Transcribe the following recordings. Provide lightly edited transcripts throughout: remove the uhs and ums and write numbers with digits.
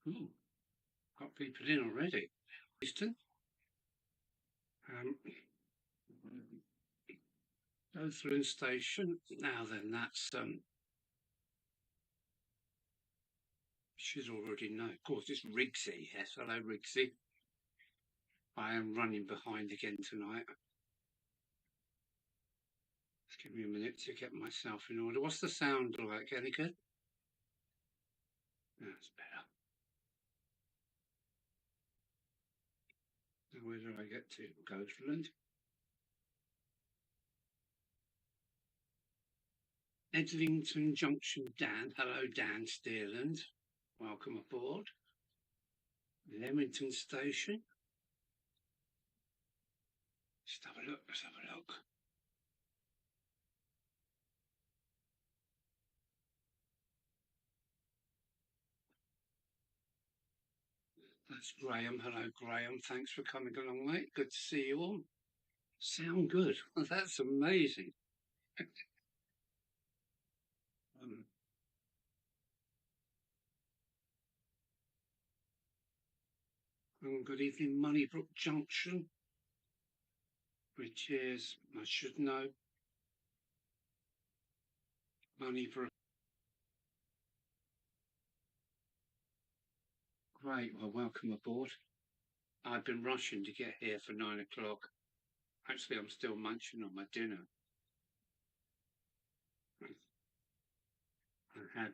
Ooh, got people in already. Easton. Um, Othering Station. Now then, that's she's already know. Of course, it's Rigsy. Yes, hello, Rigsy. I am running behind again tonight. Just give me a minute to get myself in order. What's the sound like? Any good? That's better. Now, where do I get to? Ghostland. Edlington Junction, Dan. Hello, Dan Steerland. Welcome aboard. Leamington Station. Let's have a look. Let's have a look. That's Graham. Hello, Graham. Thanks for coming along, mate. Good to see you all. Sound good. That's amazing. Um, good evening, Moneybrook Junction, which is, I should know, Moneybrook. Great. Well, welcome aboard. I've been rushing to get here for 9 o'clock. Actually, I'm still munching on my dinner. I had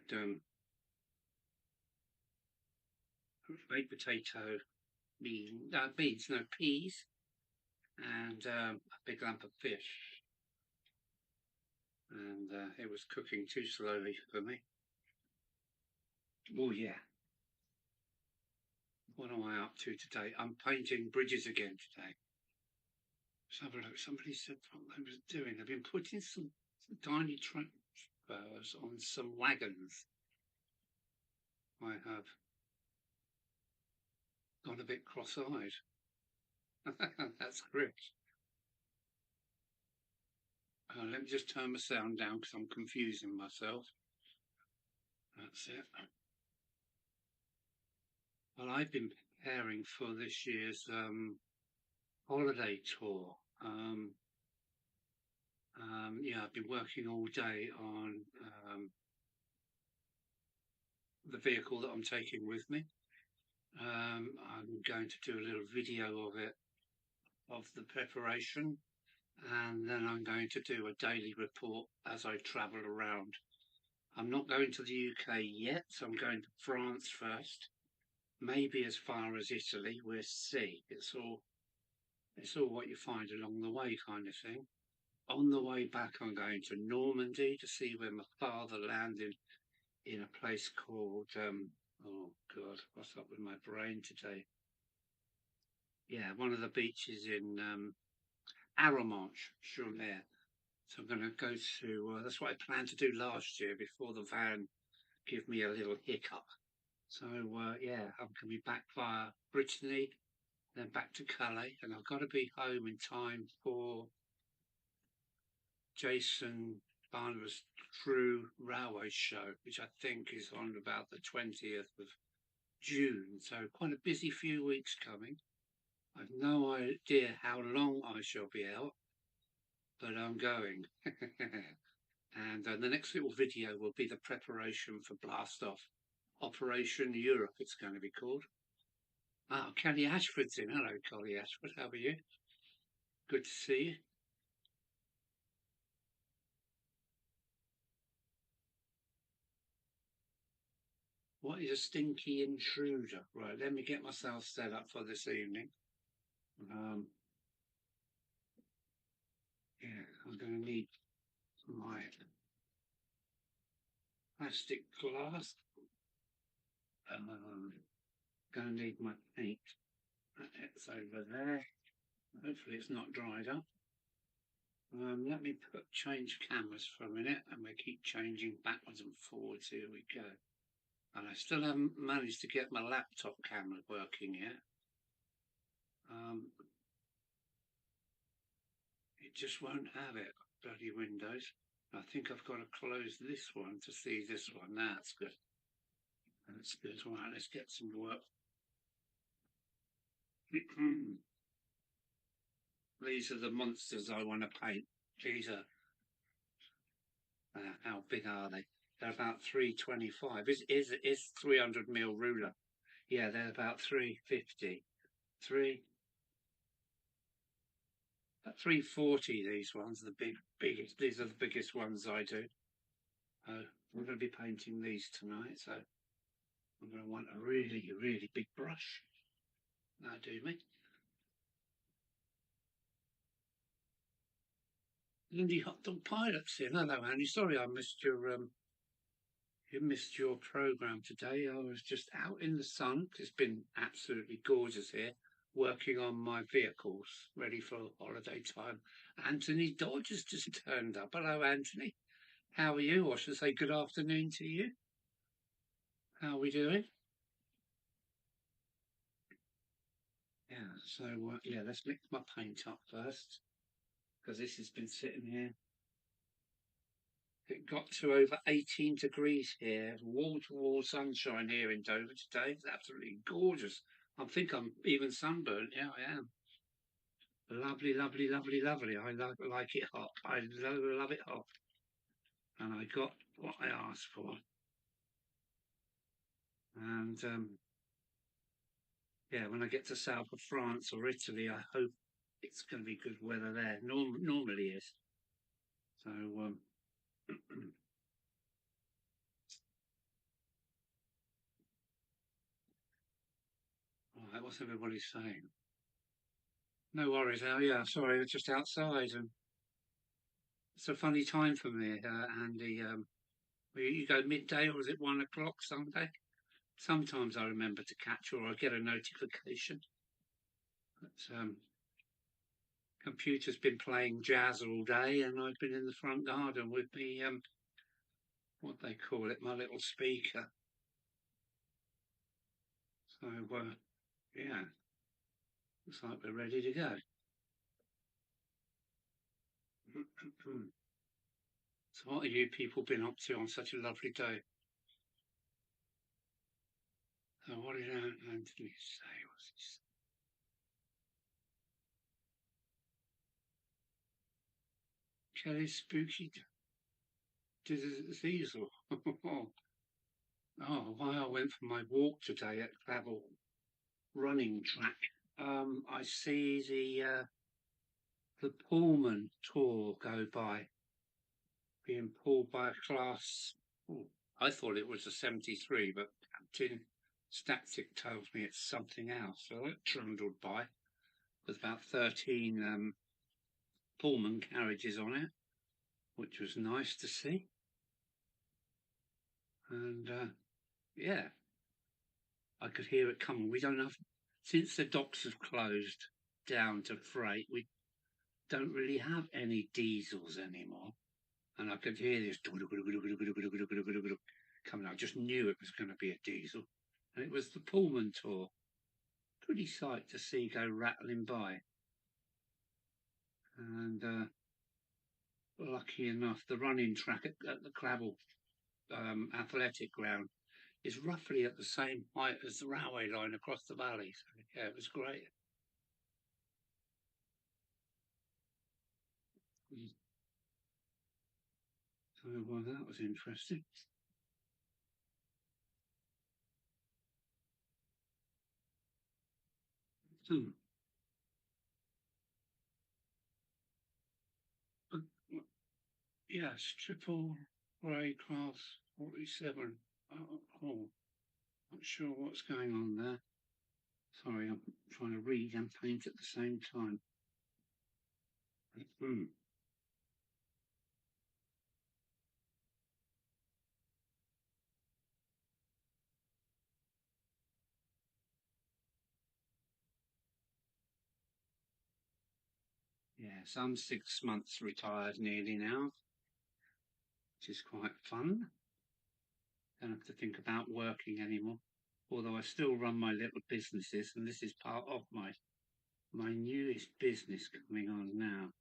baked potato, beans, no peas, and a big lump of fish. And it was cooking too slowly for me. Oh yeah. What am I up to today? I'm painting bridges again today. Let's have a look. Somebody said what they was doing. They've been putting some tiny transfers on some wagons. I have gone a bit cross-eyed. That's correct. Let me just turn my sound down because I'm confusing myself. That's it. Well, I've been preparing for this year's holiday tour. Yeah, I've been working all day on the vehicle that I'm taking with me. I'm going to do a little video of it, of the preparation, and then I'm going to do a daily report as I travel around. I'm not going to the UK yet, so I'm going to France first, maybe as far as Italy. We'll see. It's all what you find along the way, kind of thing. On the way back, I'm going to Normandy to see where my father landed in a place called oh God, what's up with my brain today? Yeah, one of the beaches in Aramanche, Journet. So I'm going to go to. That's what I planned to do last year before the van gave me a little hiccup. So yeah, I'm going to be back via Brittany, then back to Calais, and I've got to be home in time for Jason Barnabas True Railway Show, which I think is on about the 20th of June. So quite a busy few weeks coming. I've no idea how long I shall be out, but I'm going. And the next little video will be the preparation for blast off. Operation Europe, it's going to be called. Ah, Kelly Ashford's in. Hello, Kelly Ashford. How are you? Good to see you. What is a stinky intruder? Right, let me get myself set up for this evening. Yeah, I'm going to need my plastic glass. Going to need my paint. It's over there. Hopefully it's not dried up. Let me change cameras for a minute, and we keep changing backwards and forwards. Here we go. And I still haven't managed to get my laptop camera working yet. It just won't have it. Bloody Windows. I think I've got to close this one to see this one. That's good. That's good. All right, let's get some work. These are the monsters I want to paint. These are, how big are they? They're about 325. Is 300 mil ruler? Yeah, they're about 350. Three, about 340. These ones, the biggest. These are the biggest ones I do. I'm going to be painting these tonight, so I'm going to want a really, really big brush. That'll do me. Andy Hot Dog Pilot's here. Hello, Andy. Sorry I missed your program today. I was just out in the sun. It's been absolutely gorgeous here, working on my vehicles, ready for holiday time. Anthony Dodge has just turned up. Hello, Anthony. How are you? Or should I say good afternoon to you? How are we doing? Yeah, so yeah, let's mix my paint up first, because this has been sitting here. It got to over 18 degrees here, wall-to-wall sunshine here in Dover today. It's absolutely gorgeous. I think I'm even sunburnt. Yeah, I am. Lovely, lovely, lovely, lovely. I like it hot. I love it hot. And I got what I asked for. And yeah, when I get to south of France or Italy, I hope it's going to be good weather there. Normally is. So all right, what's everybody saying? No worries, Al. Yeah, sorry, it's just outside, and it's a funny time for me, Andy. You go midday, or is it 1 o'clock Sunday? Sometimes I remember to catch, or I get a notification. But computer's been playing jazz all day, and I've been in the front garden with the what they call it, my little speaker. So yeah, looks like we're ready to go. So what have you people been up to on such a lovely day? So what did Anthony say? What's he say? Kelly's spooky diesel. Oh, why I went for my walk today at Gravel running track. I see the Pullman tour go by, being pulled by a class. Oh, I thought it was a 73, but Captain Static tells me it's something else. So that trundled by with about 13 Pullman carriages on it, which was nice to see. And yeah, I could hear it coming. We don't have, since the docks have closed down to freight, we don't really have any diesels anymore. And I could hear this coming. I just knew it was going to be a diesel. And it was the Pullman tour. Pretty sight to see go rattling by. And lucky enough, the running track at the Clavel athletic ground is roughly at the same height as the railway line across the valley. So yeah, it was great. So well, that was interesting. Hmm. But, yes, triple grey class 47. Oh, not sure what's going on there. Sorry, I'm trying to read and paint at the same time. Hmm. Yes, I'm 6 months retired nearly now, which is quite fun. Don't have to think about working anymore. Although I still run my little businesses, and this is part of my newest business coming on now.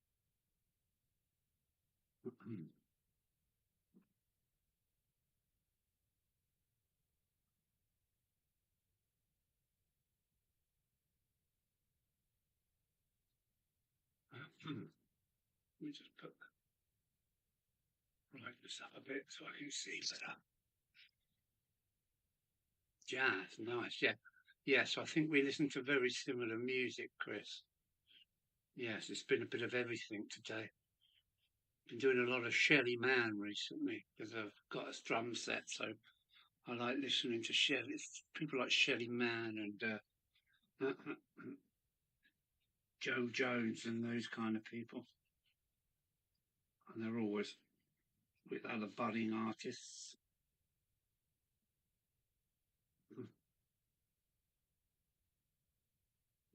Let me just right this up a bit so I can see better. Jazz, nice, yeah. Yes, I think we listen to very similar music, Chris. Yes, it's been a bit of everything today. Been doing a lot of Shelly Manne recently because I've got a drum set, so I like listening to Shelly. People like Shelly Manne and Joe Jones and those kind of people, and they're always with other budding artists.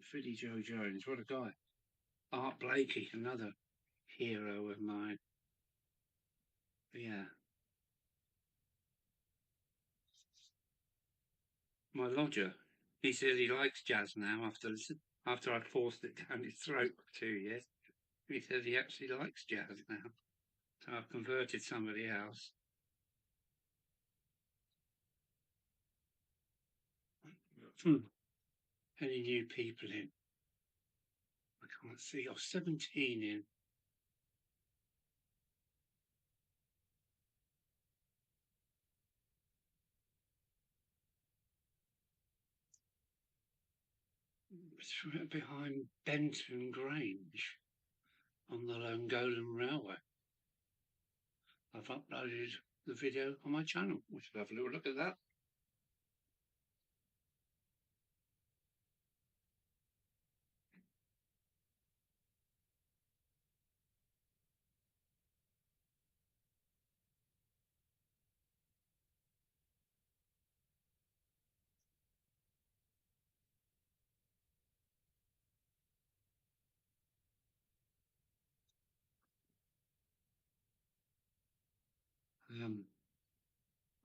Philly Joe Jones, what a guy. Art Blakey, another hero of mine. Yeah, my lodger. He says he likes jazz now after I forced it down his throat for 2 years. He says he actually likes jazz now. So I've converted somebody else. Any new people in? I can't see. Oh, 17 in. It's right behind Benton Grange on the Llangollen Railway. I've uploaded the video on my channel. We should have a little look at that.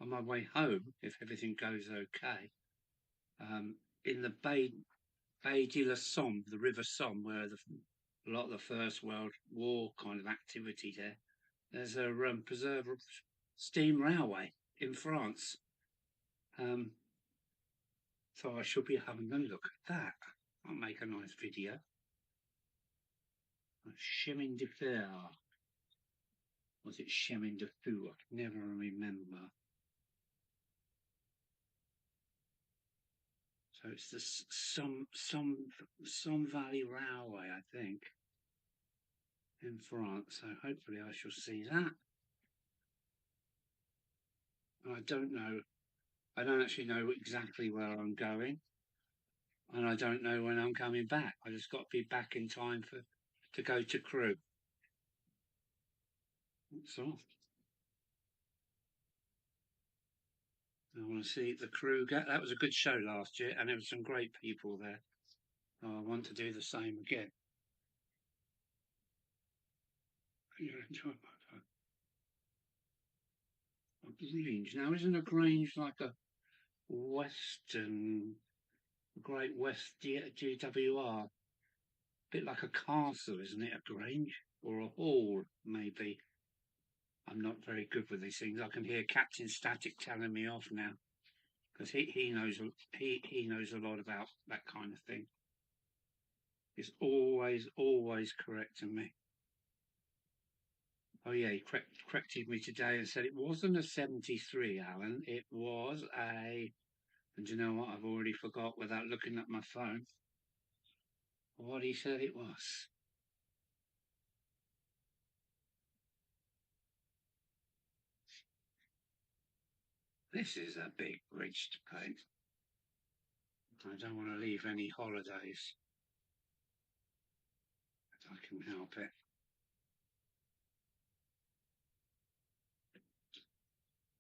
On my way home, if everything goes okay, in the Bay de la Somme, the River Somme, where a lot of the First World War kind of activity there's a preserved steam railway in France. So I should be having a look at that. I'll make a nice video. Chemin de Fer. Was it Chemin de Fou? I can never remember. So it's the Somme Valley Railway, I think, in France. So hopefully I shall see that. I don't know. I don't actually know exactly where I'm going, and I don't know when I'm coming back. I just got to be back in time to go to Crewe. That's all. I want to see the Crewe. That was a good show last year, and there were some great people there. I want to do the same again. You enjoy a Grange. Now, isn't a Grange like a Western, Great West GWR? Bit like a castle, isn't it? A Grange or a hall, maybe. I'm not very good with these things. I can hear Captain Static telling me off now because he knows a lot about that kind of thing. He's always correcting me. Oh yeah, he corrected me today and said it wasn't a 73, Alan. It was a. And you know what? I've already forgot without looking at my phone what he said it was. This is a big bridge to paint. I don't want to leave any holidays if I can help it.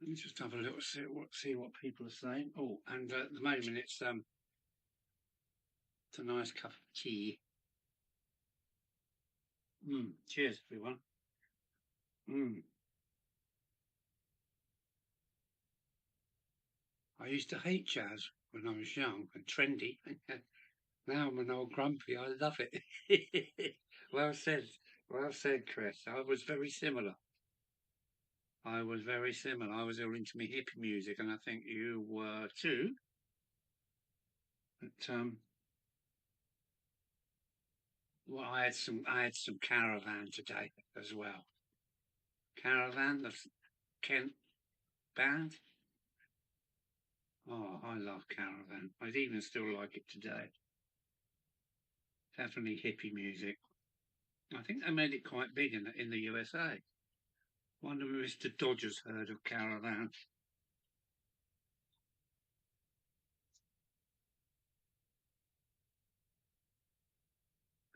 Let me just have a little see what people are saying. Oh, and at the moment it's a nice cup of tea. Cheers, everyone. I used to hate jazz when I was young and trendy. Now I'm an old grumpy. I love it. Well said. Well said, Chris. I was very similar. I was very similar. I was all into me hippie music, and I think you were too. But Well, I had some Caravan today as well. Caravan, the Kent band. Oh, I love Caravan. I'd even still like it today. Definitely hippie music. I think they made it quite big in the USA. Wonder if Mr. Dodger's heard of Caravan.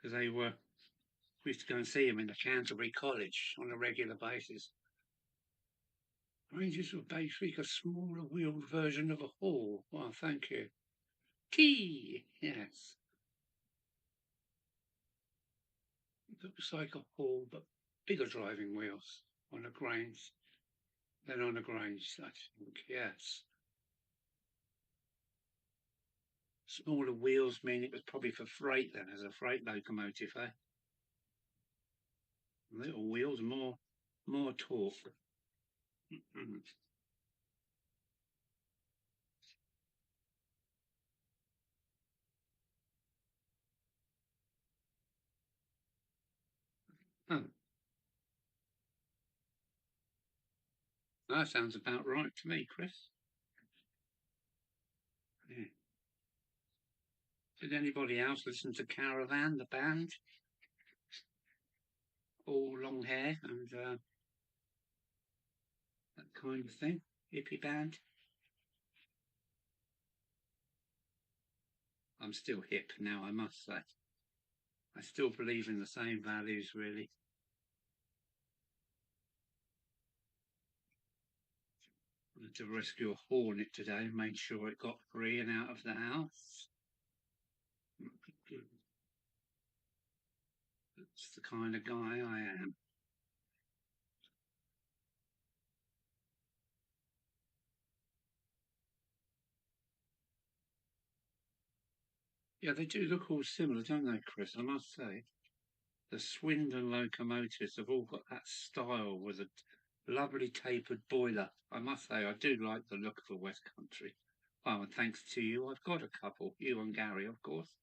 Because we used to go and see him in the Canterbury College on a regular basis. Rangers were basically a smaller wheeled version of a hall. Well, thank you. Key, yes. It looks like a hall, but bigger driving wheels on a Grange than on a Grange, I think, yes. Smaller wheels mean it was probably for freight then, as a freight locomotive, eh? Little wheels, more torque. Oh, that sounds about right to me, Chris. Yeah. Did anybody else listen to Caravan, the band? All long hair and that kind of thing? Hippie band? I'm still hip now, I must say. I still believe in the same values, really. I had to rescue a hornet today, made sure it got free and out of the house. That's the kind of guy I am. Yeah, they do look all similar, don't they, Chris? I must say. The Swindon locomotives have all got that style with a lovely tapered boiler. I must say, I do like the look of the West Country. Well, and thanks to you, I've got a couple. You and Gary, of course.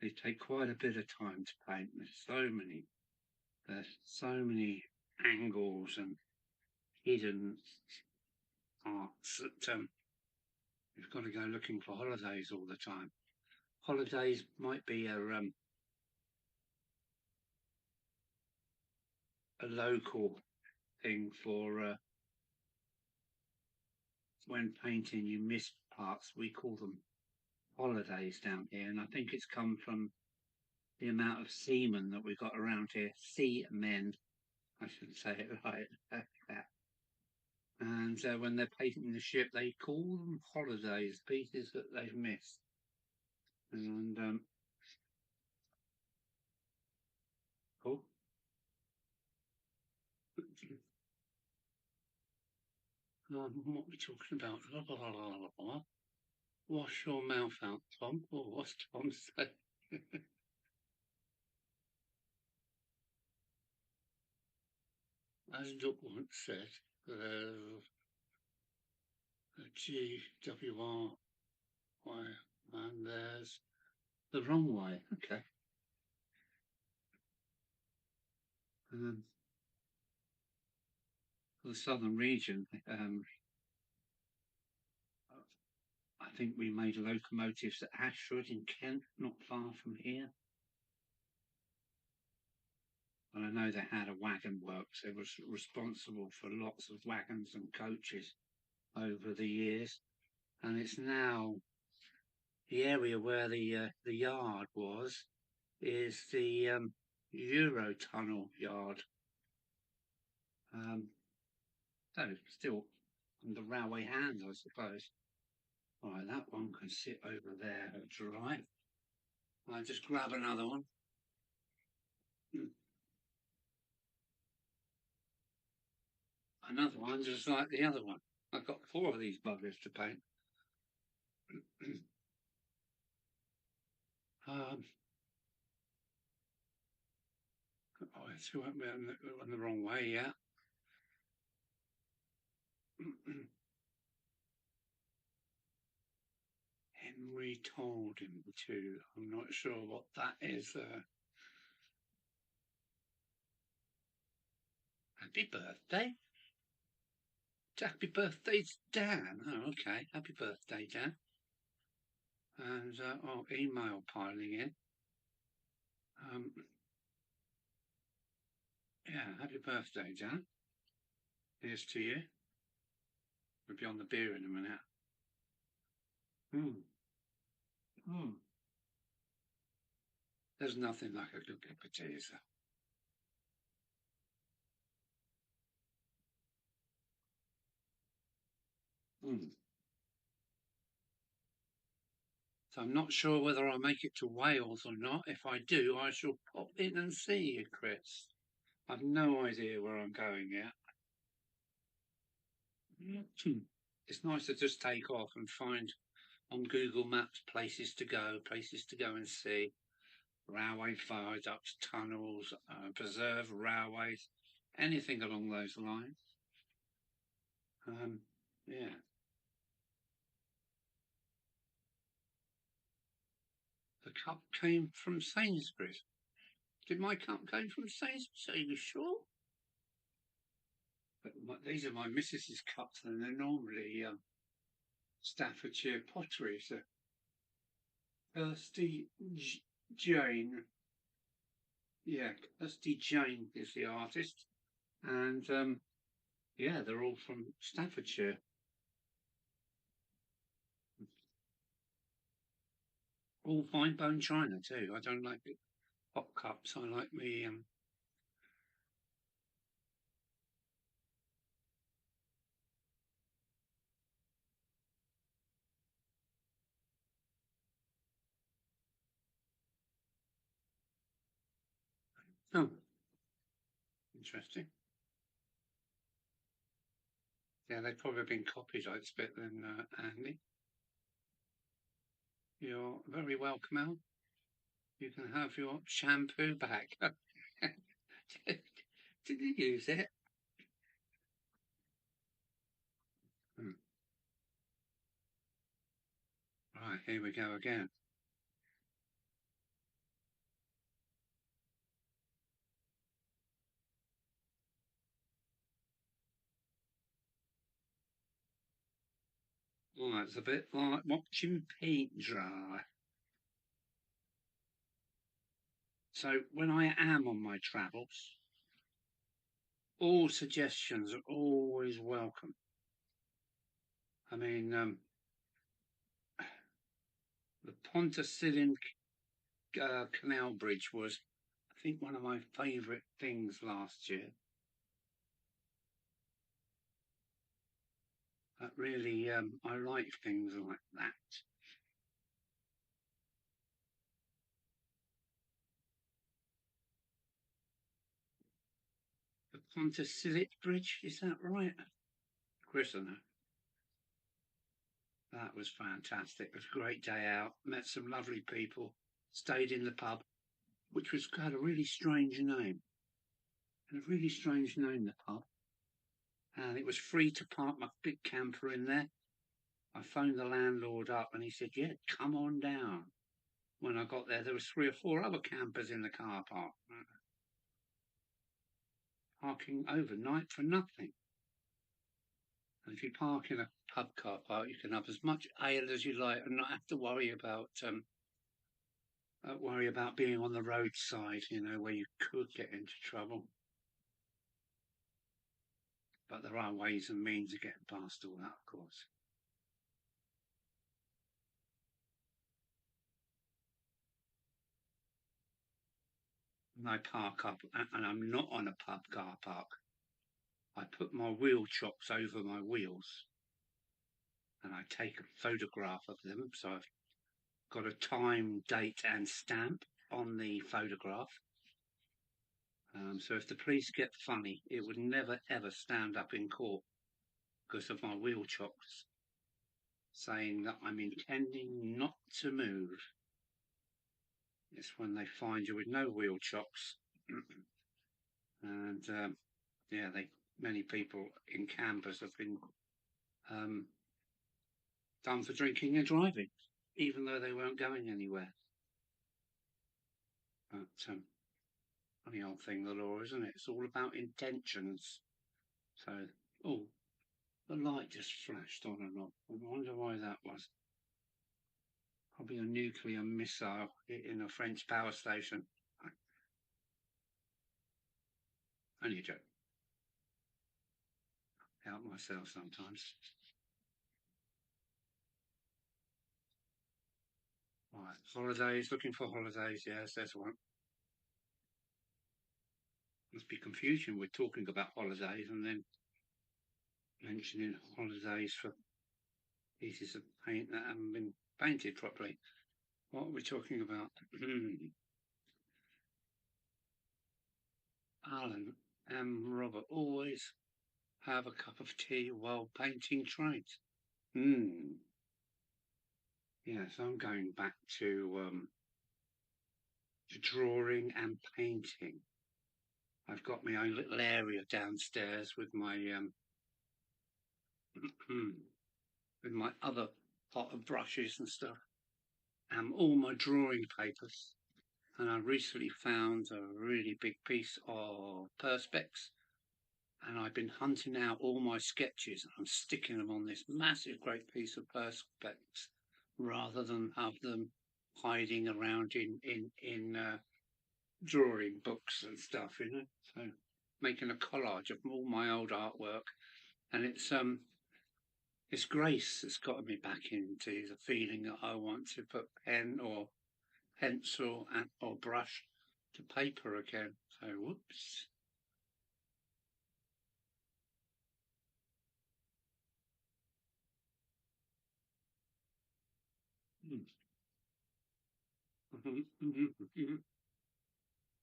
They take quite a bit of time to paint. There's so many angles and hidden parts that you've got to go looking for holidays all the time. Holidays might be a local thing for when painting you miss parts. We call them holidays down here, and I think it's come from the amount of seamen that we've got around here. Seamen, I shouldn't say it like that. And when they're painting the ship, they call them holidays, pieces that they've missed. And oh, what are we talking about? Wash your mouth out, Tom. Or what's Tom say? As Doug once said, GWRY, and there's the wrong way. Okay. For the southern region, I think we made locomotives at Ashford in Kent, not far from here. And I know they had a wagon works. They were responsible for lots of wagons and coaches over the years. And it's now the area where the yard was is the Eurotunnel yard. So still under railway hands, I suppose. All right, that one can sit over there dry. I'll just grab another one. Another one just like the other one. I've got 4 of these buggers to paint. um, So we won't be on the wrong way yet. Henry told him to. I'm not sure what that is. Happy birthday. Happy birthday, Dan. Oh, okay. Happy birthday, Dan. And email piling in. Yeah, happy birthday, Dan. Here's to you. We'll be on the beer in a minute. There's nothing like a good cup of tea, is there? So I'm not sure whether I'll make it to Wales or not. If I do, I shall pop in and see you, Chris. I've no idea where I'm going yet. It's nice to just take off and find on Google Maps places to go and see. Railway viaducts, tunnels, preserved railways, anything along those lines. Yeah. The cup came from Sainsbury's. Did my cup come from Sainsbury's? Are you sure? But these are my missus's cups, and they're normally Staffordshire pottery. So Kirsty Jane, yeah, Kirsty Jane is the artist, and yeah, they're all from Staffordshire. All fine bone china too. I don't like the hot cups. I like me oh, interesting. Yeah, they've probably been copied, I expect, then, Andy. You're very welcome, Al. You can have your shampoo back. Did you use it? Right, here we go again. Well, it's a bit like watching paint dry. So when I am on my travels, all suggestions are always welcome. I mean, the Pontacillin Canal Bridge was, I think, one of my favourite things last year. That really, I like things like that. The Pontacillin Bridge, is that right? Chris, I know. That was fantastic. It was a great day out. Met some lovely people. Stayed in the pub, which had a really strange name. And a really strange name, the pub. And it was free to park my big camper in there. I phoned the landlord up and he said, yeah, come on down. When I got there, there was 3 or 4 other campers in the car park. Parking overnight for nothing. And if you park in a pub car park, you can have as much ale as you like and not have to worry about being on the roadside, where you could get into trouble. But there are ways and means of getting past all that, of course. And I park up, and I'm not on a pub car park. I put my wheel chocks over my wheels, and I take a photograph of them. So I've got a time, date, and stamp on the photograph. So if the police get funny, it would never ever stand up in court because of my wheel chocks, saying that I'm intending not to move. It's when they find you with no wheel chocks. and yeah, many people in campers have been done for drinking and driving, even though they weren't going anywhere. But funny old thing, the law, isn't it? It's all about intentions. So, oh, the light just flashed on and off. I wonder why that was. Probably a nuclear missile hitting a French power station. Only a joke. Out myself sometimes. Right, holidays, looking for holidays. Yes, there's one. Must be confusion with talking about holidays and then mentioning holidays for pieces of paint that haven't been painted properly. What are we talking about? Alan and Robert always have a cup of tea while painting trains. Yes, I'm going back to drawing and painting. I've got my own little area downstairs with my with my other pot of brushes and stuff, and all my drawing papers. And I recently found a really big piece of perspex, and I've been hunting out all my sketches and I'm sticking them on this massive great piece of perspex rather than have them hiding around in drawing books and stuff, you know. So making a collage of all my old artwork, and it's Grace that's got me back into the feeling that I want to put pen or pencil and or brush to paper again. So whoops.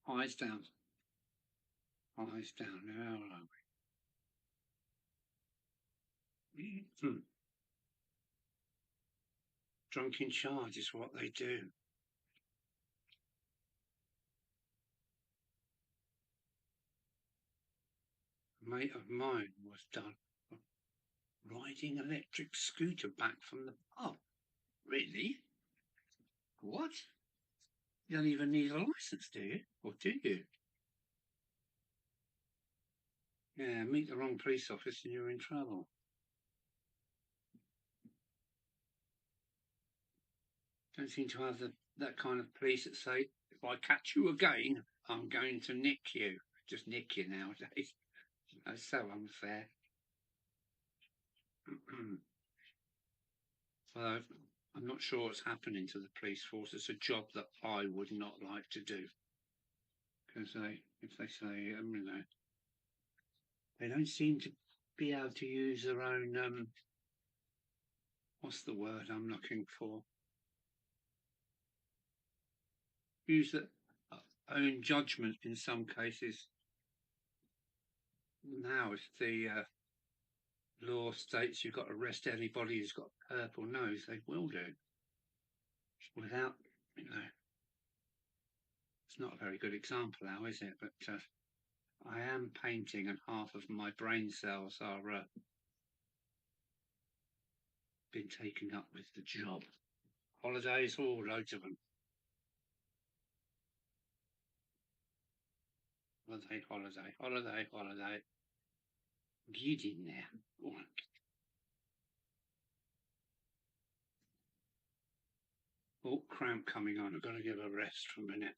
Eyes down. Eyes down. Now are we? Drunken Charge is what they do. A mate of mine was done riding an electric scooter back from the pub. Really? What? You don't even need a license, do you? Or do you? Yeah, meet the wrong police officer and you're in trouble. Don't seem to have that kind of police that say, if I catch you again, I'm going to nick you. Just nick you nowadays. That's so unfair. So I'm not sure what's happening to the police force. It's a job that I would not like to do. Because if they say, you know, they don't seem to be able to use their own, what's the word I'm looking for? Use their own judgment in some cases. Now, if the law states you've got to arrest anybody who's got a purple nose, they will do. Without, you know, it's not a very good example now, is it? But I am painting and half of my brain cells are been taken up with the job. Holidays, all loads of them. Holiday, holiday, holiday, holiday. Get in there. Oh, cramp coming on. I've got to give a rest for a minute.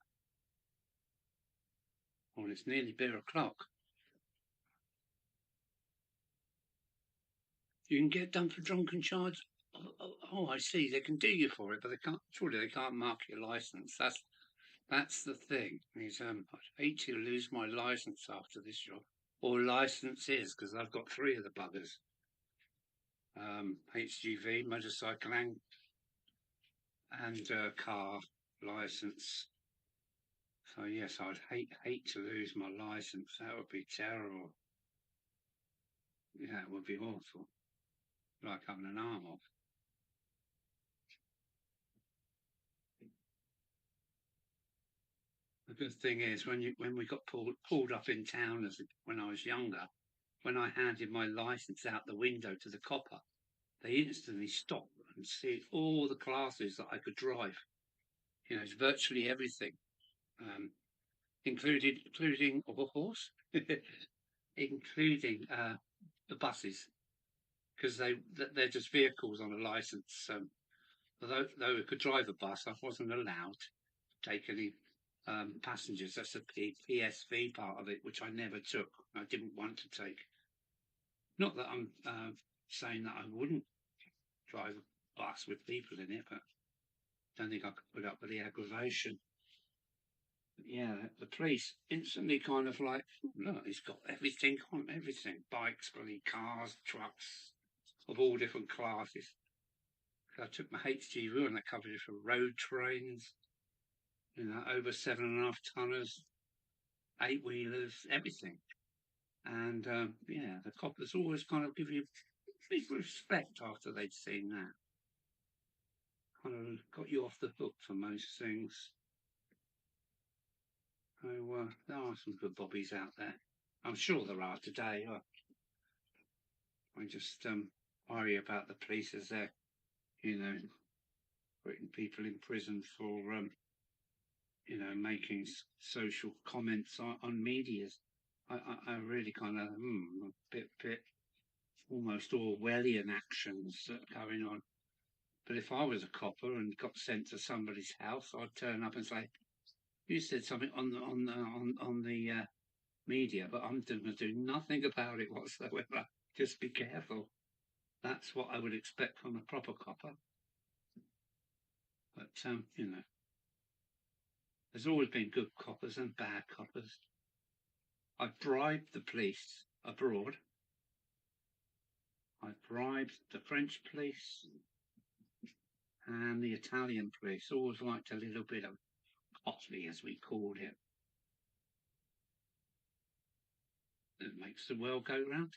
Well, it's nearly beer o'clock. You can get done for drunken charge. Oh, I see. They can do you for it, but they can't. Surely they can't mark your license. That's the thing. I'd hate to lose my license after this job, or licenses, because I've got 3 of the buggers. HGV, motorcycle, and car license. So yes, I'd hate to lose my license. That would be terrible. Yeah, it would be awful. Like having an arm off. The good thing is when we got pulled up in town when I was younger, when I handed my license out the window to the copper, they instantly stopped and see all the classes that I could drive. You know, it's virtually everything, um, including of course, including the buses, because they're just vehicles on a license. Although I could drive a bus, I wasn't allowed to take any passengers. That's the PSV part of it, which I never took. I didn't want to take. Not that I'm saying that I wouldn't drive a bus with people in it, but I don't think I could put up with the aggravation. But yeah, the police instantly kind of like, look, he's got everything on everything: bikes, bloody cars, trucks of all different classes. I took my HGV and that covered it for road trains, you know, over 7.5 tonners, 8-wheelers, everything. And yeah, the coppers always kind of give you big respect after they'd seen that. Kind of got you off the hook for most things. So there are some good bobbies out there. I'm sure there are today. I just worry about the police as they're, you know, putting people in prison for, you know, making social comments on medias. I really kind of, a bit almost Orwellian actions that are going on. But if I was a copper and got sent to somebody's house, I'd turn up and say, "You said something on the media, but I'm going to do nothing about it whatsoever. Just be careful." That's what I would expect from a proper copper. But you know, there's always been good coppers and bad coppers. I've bribed the police abroad. I've bribed the French police and the Italian police. Always liked a little bit of coffee, as we called it. It makes the world go round.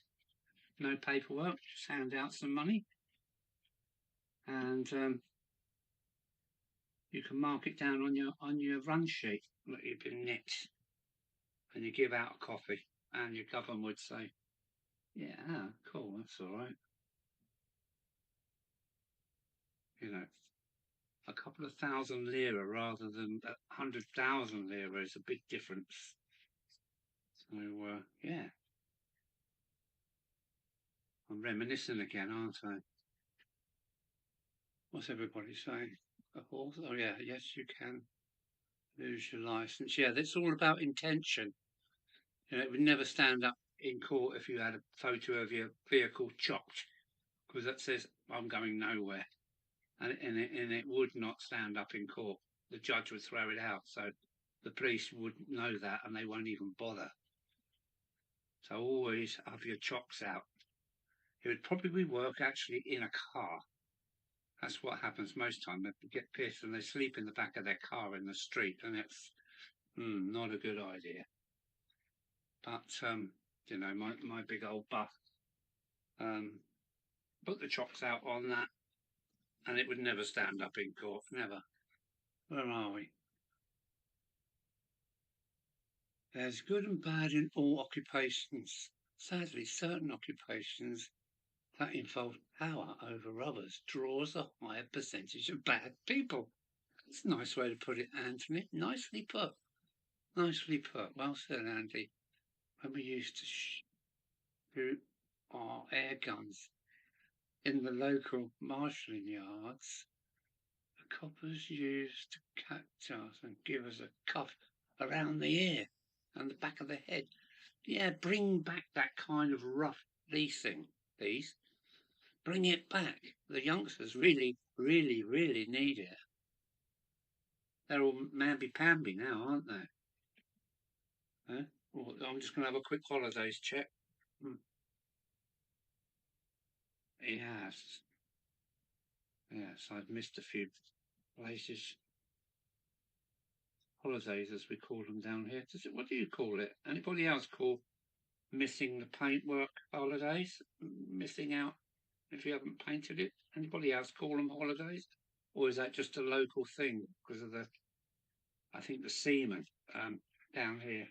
No paperwork, just hand out some money, and you can mark it down on your run sheet that you've been nicked, and you give out a coffee, and your government would say, "Yeah, cool, that's all right." You know, a couple of thousand lira rather than 100,000 lira is a big difference. So yeah, I'm reminiscing again, aren't I? What's everybody saying? A horse? Oh yeah, yes you can lose your license. Yeah, that's all about intention. You know, it would never stand up in court if you had a photo of your vehicle chopped, because that says I'm going nowhere, and it would not stand up in court. The judge would throw it out, so the police would know that, and they won't even bother. So always have your chocks out. It would probably work actually in a car. That's what happens most time. They get pissed and they sleep in the back of their car in the street, and it's not a good idea. But you know, my big old buff put the chocks out on that, and it would never stand up in court. Never. Where are we? There's good and bad in all occupations. Sadly, certain occupations that involve power over others draws a higher percentage of bad people. That's a nice way to put it, Anthony. Nicely put. Nicely put. Well said, Andy. When we used to shoot our air guns in the local marshalling yards, the coppers used to catch us and give us a cuff around the ear and the back of the head. Yeah, bring back that kind of rough leasing, please. Bring it back. The youngsters really, really, really need it. They're all mamby-pamby now, aren't they? Well, I'm just going to have a quick holidays check. Yes. Yes, I've missed a few places. Holidays, as we call them down here. What do you call it? Anybody else call missing the paintwork holidays? Missing out if you haven't painted it? Anybody else call them holidays? Or is that just a local thing because of the I think the seamen down here,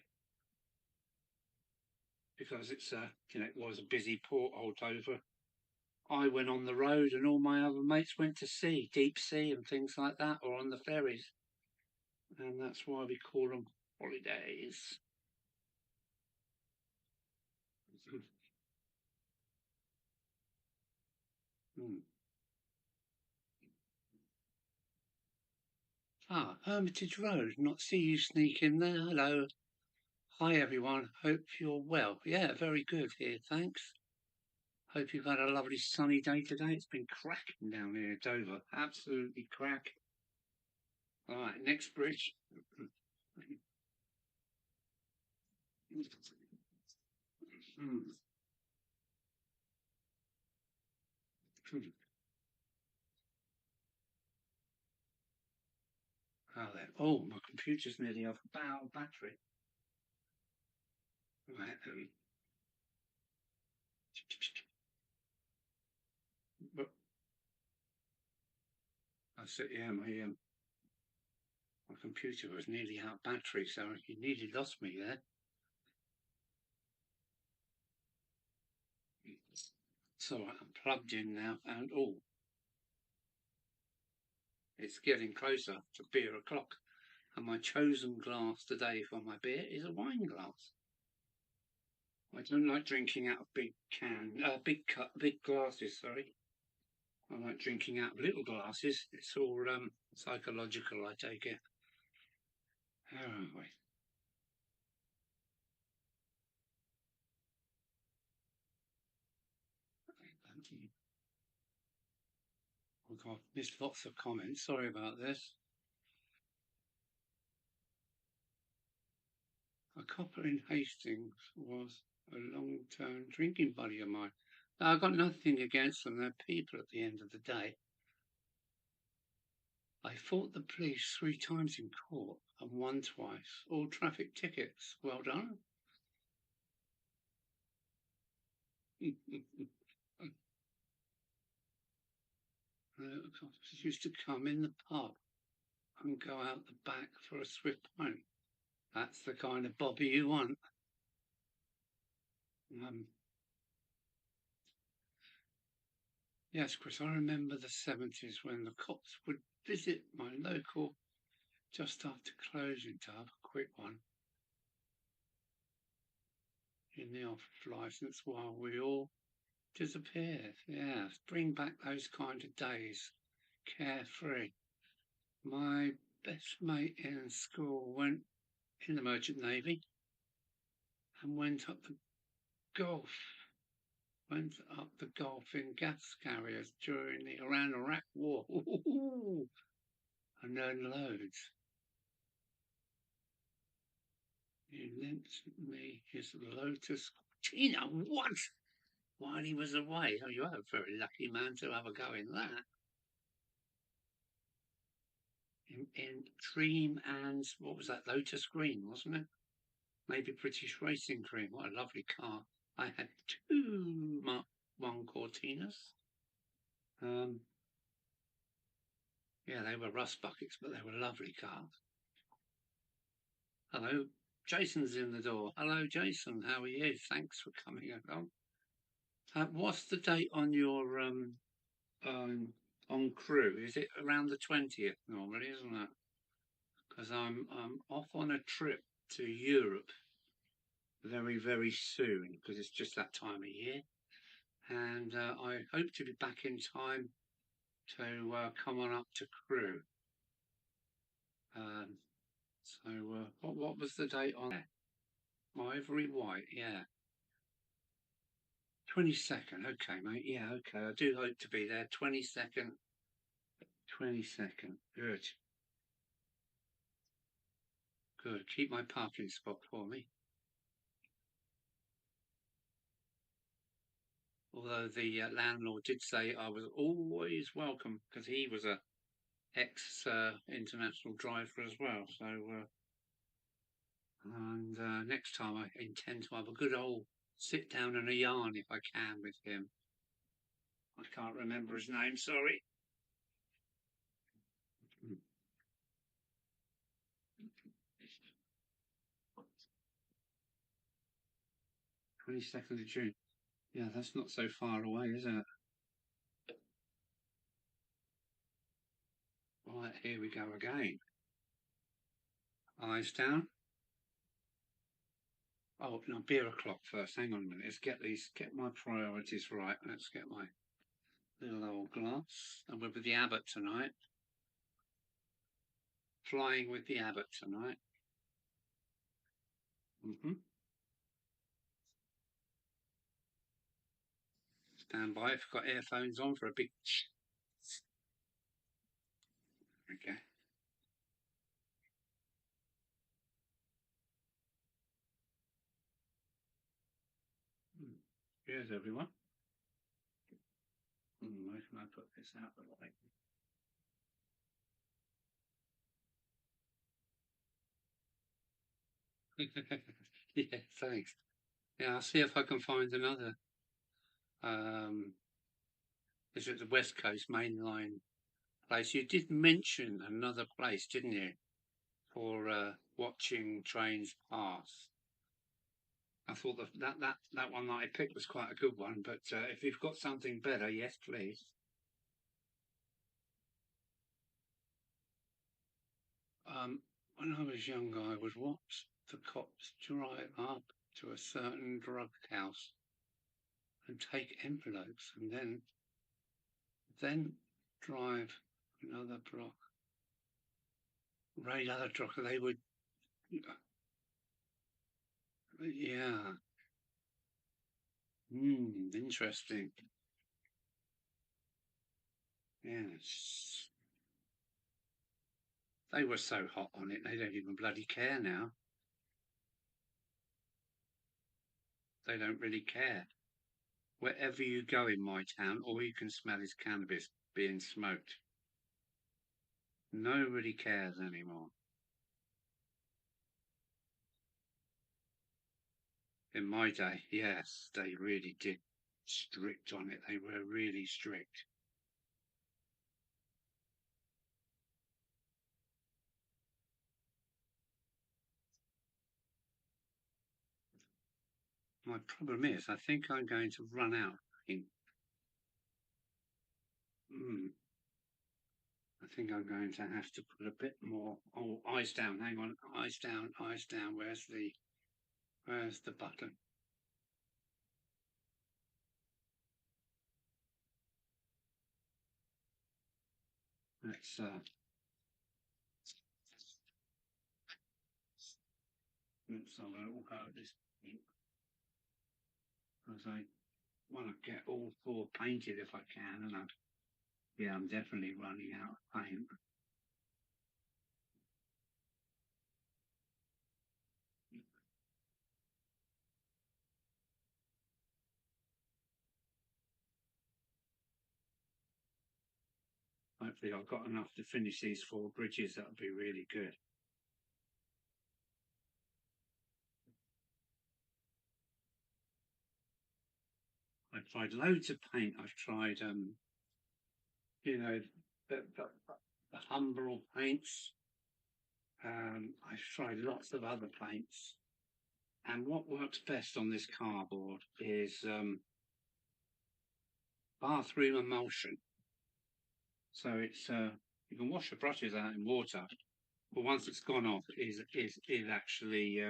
because it's it was a busy port all over. I went on the road and all my other mates went to sea, deep sea and things like that, or on the ferries. And that's why we call them holidays. Ah, Hermitage Road. Not see you sneak in there. Hello. Hi, everyone. Hope you're well. Yeah, very good here, thanks. Hope you've had a lovely sunny day today. It's been cracking down here, Dover. Absolutely cracking. All right, next bridge. Oh, there. Oh, my computer's nearly off battery. Right. But that's it. Yeah, my computer was nearly out of battery, so you nearly lost me there. So I'm plugged in now, and oh, it's getting closer to beer o'clock. And my chosen glass today for my beer is a wine glass. I don't like drinking out of big glasses. Sorry, I like drinking out of little glasses. It's all psychological, I take it. Oh, wait. Oh God, missed lots of comments. Sorry about this. A copper in Hastings was a long-term drinking buddy of mine. Now, I've got nothing against them. They're people at the end of the day. I fought the police 3 times in court and won twice. All traffic tickets. Well done. Cops used to come in the pub and go out the back for a swift pint. That's the kind of bobby you want. Yes, Chris, I remember the 70s when the cops would visit my local just after closing to have a quick one in the off license while we all disappeared. Yeah, bring back those kind of days. Carefree. My best mate in school went in the Merchant Navy and went up the Gulf in gas carriers during the Iran-Iraq war. And learned loads. He lent me his Lotus. Tina, what? While he was away. Oh, you're a very lucky man to have a go in that. In cream and, what was that, Lotus Green, wasn't it? Maybe British Racing Cream. What a lovely car. I had 2 Mark 1 Cortinas. Yeah, they were rust buckets, but they were lovely cars. Hello, Jason's in the door. Hello, Jason. How are you? Thanks for coming along. What's the date on your on crew? Is it around the 20th normally, isn't it? Because I'm off on a trip to Europe very, very soon because it's just that time of year. And I hope to be back in time to come on up to crew. So what was the date on that? Ivory White, yeah. 22nd, okay, mate. Yeah, okay. I do hope to be there. 22nd. 22nd. Good. Good. Keep my parking spot for me. Although the landlord did say I was always welcome because he was a ex-international driver as well. So, and next time I intend to have a good old sit down and a yarn if I can with him. I can't remember his name, sorry. 22nd of June. Yeah, that's not so far away, is it? Right, here we go again. Eyes down. Oh, no, beer o'clock first. Hang on a minute. Let's get my priorities right. Let's get my little old glass. And we're with the Abbot tonight. Flying with the Abbot tonight. Stand by if you've got earphones on for a big. Okay. Cheers, everyone. Where can I put this out of the way? Yeah, thanks. Yeah, I'll see if I can find another. Is it the West Coast Main Line place? You did mention another place, didn't you, for watching trains pass? I thought that one that I picked was quite a good one, but if you've got something better, yes, please. When I was younger, I would watch the cops drive up to a certain drug house and take envelopes, and then drive another block, raid other drug. They would, yeah. Interesting. Yes. They were so hot on it, they don't even bloody care now. They don't really care. Wherever you go in my town, all you can smell is cannabis being smoked. Nobody cares anymore. In my day, yes, they really did strict on it. They were really strict. My problem is, I think I'm going to run out. I think I'm going to have to put a bit more. Oh, eyes down. Hang on. Eyes down. Eyes down. Where's the button? Let's have a little go at this because I want to get all four painted if I can, and I'm definitely running out of paint. Hopefully, I've got enough to finish these four bridges. That would be really good. I've tried loads of paint. I've tried, you know, the Humbrol paints. I've tried lots of other paints. And what works best on this cardboard is bathroom emulsion. So it's you can wash the brushes out in water, but once it's gone off, is actually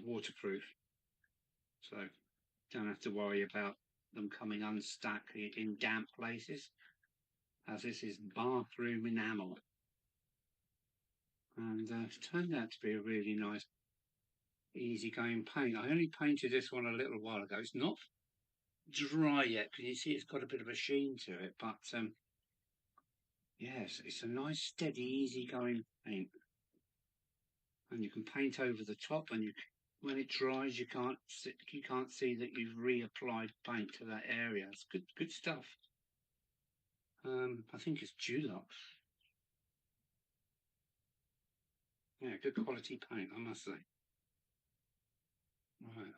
waterproof. So don't have to worry about them coming unstuck in damp places, as this is bathroom enamel. And it's turned out to be a really nice, easy-going paint. I only painted this one a little while ago. It's not dry yet. Can you see it's got a bit of a sheen to it? But yes, it's a nice, steady, easy-going paint. And you can paint over the top, and when it dries, you can't see that you've reapplied paint to that area. It's good stuff. I think it's Dulux. Yeah, good quality paint, I must say. Right.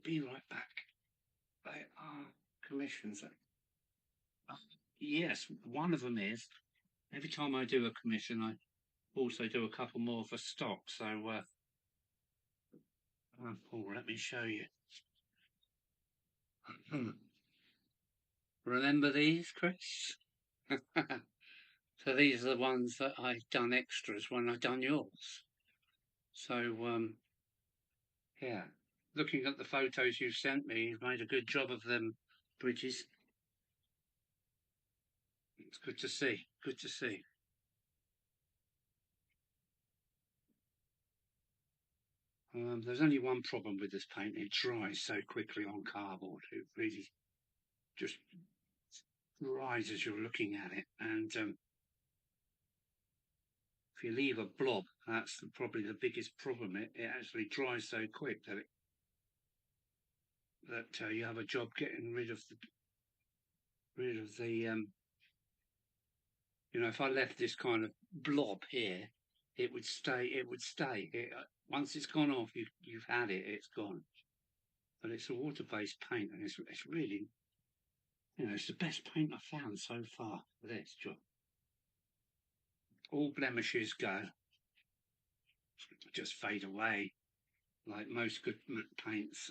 Be right back. They are commissions. Yes, one of them is every time I do a commission, also do a couple more for stock. So, let me show you. Remember these, Chris? So these are the ones that I've done extras when I've done yours. So, yeah, looking at the photos you've sent me, you've made a good job of them bridges. It's good to see, good to see. There's only one problem with this paint. It dries so quickly on cardboard. It really just dries as you're looking at it. And if you leave a blob, that's probably the biggest problem. It actually dries so quick that you have a job getting rid of the you know, if I left this kind of blob here, it would stay. It would stay. Once it's gone off, you've had it. It's gone. But it's a water-based paint, and it's really, you know, it's the best paint I've found so far for this job. All blemishes go, just fade away, like most good paints.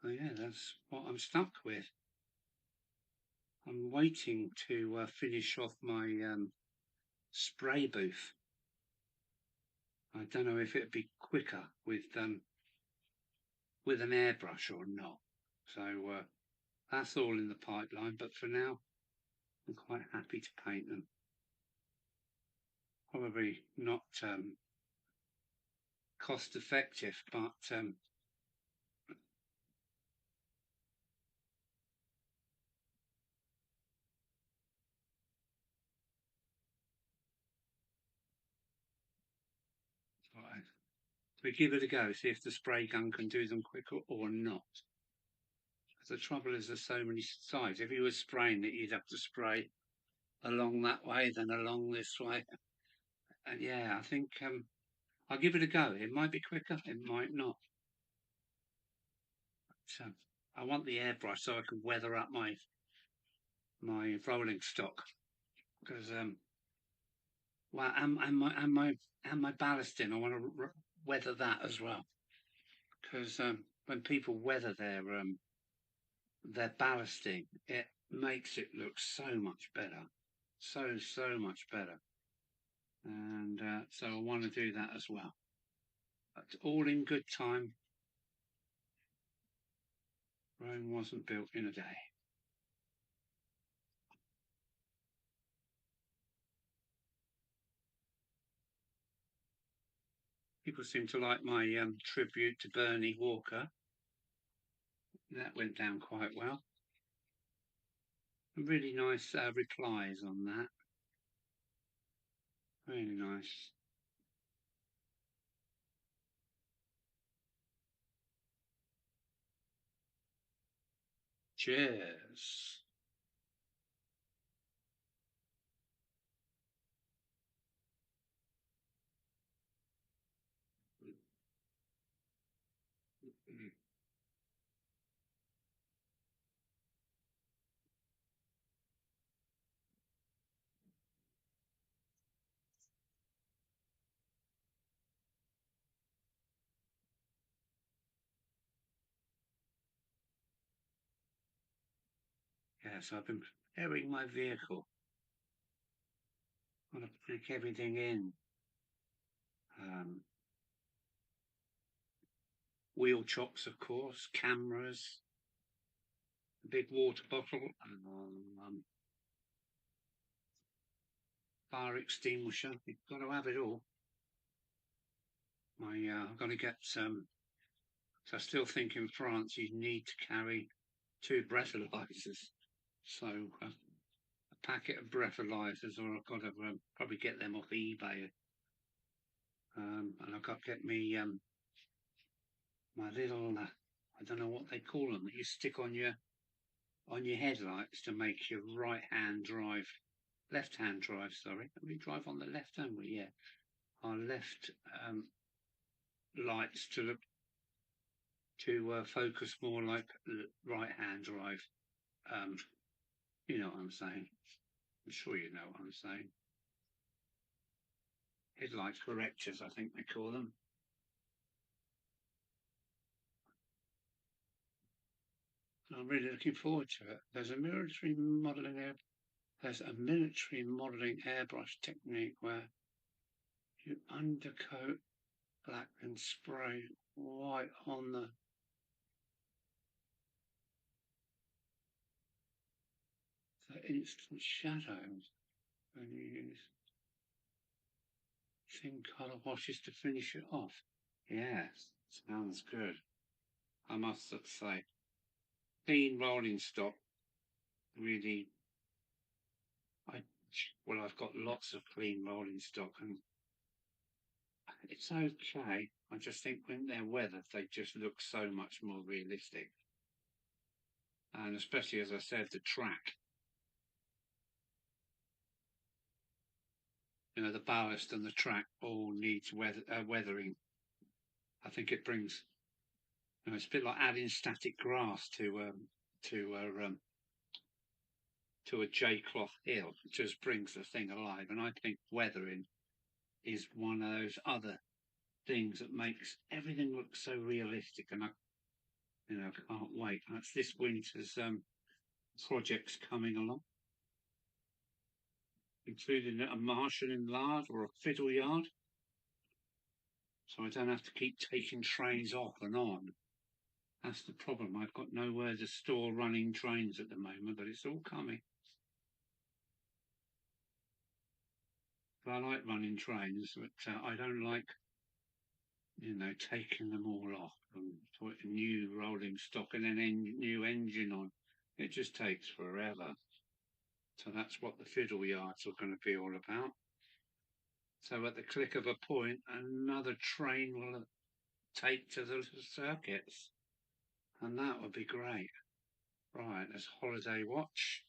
So yeah, that's what I'm stuck with. I'm waiting to finish off my spray booth. I don't know if it'd be quicker with an airbrush or not. So that's all in the pipeline. But for now, I'm quite happy to paint them. Probably not cost effective, but we give it a go, see if the spray gun can do them quicker or not. The trouble is there's so many sides. If you were spraying it, you'd have to spray along that way, then along this way. And yeah, I think I'll give it a go. It might be quicker, it might not. But, I want the airbrush so I can weather up my rolling stock, because well, and my ballasting, I want to weather that as well, because when people weather their ballasting, it makes it look so much better, so much better. And so I want to do that as well. But all in good time. Rome wasn't built in a day. People seem to like my tribute to Bernie Walker. That went down quite well. Really nice replies on that. Really nice. Cheers. Yes, I've been preparing my vehicle. I want to pack everything in. Wheel chocks, of course, cameras, a big water bottle, fire extinguisher. You've got to have it all. I've got to get some. So I still think in France you need to carry 2 breathalyzers. So a packet of breathalyzers, or I've got to probably get them off eBay. And I've got to get me my little I don't know what they call them that you stick on your headlights to make your left hand drive. Sorry, we drive on the left, don't we? Yeah, our left lights to focus more like right hand drive. You know what I'm saying? I'm sure you know what I'm saying. headlight correctors, I think they call them. I'm really looking forward to it. There's a military modelling airbrush technique where you undercoat black and spray white on the instant shadows, and you use thin colour washes to finish it off. Yes, sounds good. I must say, clean rolling stock really. I've got lots of clean rolling stock, and it's okay. I just think when they're weathered, they just look so much more realistic. And especially, as I said, the track. The ballast and the track all needs weathering. I think it brings. It's a bit like adding static grass to a J-cloth hill. It just brings the thing alive. And I think weathering is one of those other things that makes everything look so realistic. And I can't wait. That's this winter's projects coming along, including a Martian yard or a fiddle yard. So I don't have to keep taking trains off and on. That's the problem. I've got nowhere to store running trains at the moment, but it's all coming. I like running trains, but I don't like, taking them all off and putting new rolling stock and then new engine on. It just takes forever. So that's what the fiddle yards are going to be all about. So at the click of a point, another train will take to the circuits, and that would be great. Right, there's holiday watch.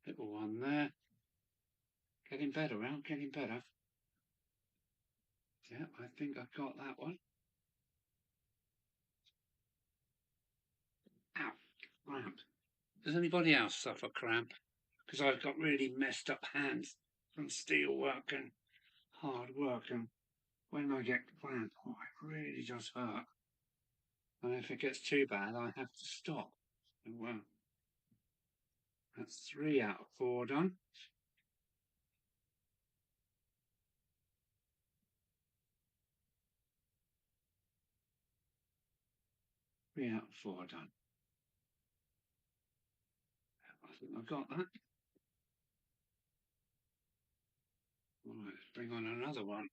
Little one there. Getting better, Al, getting better. Yeah, I think I've got that one. Ow, cramp. Does anybody else suffer cramp? Because I've got really messed up hands from steel work and hard work, and when I get cramp, it really does hurt. And if it gets too bad, I have to stop. Well, that's 3 out of 4 done. 3 out of 4 done. I think I've got that. Right, let's bring on another one.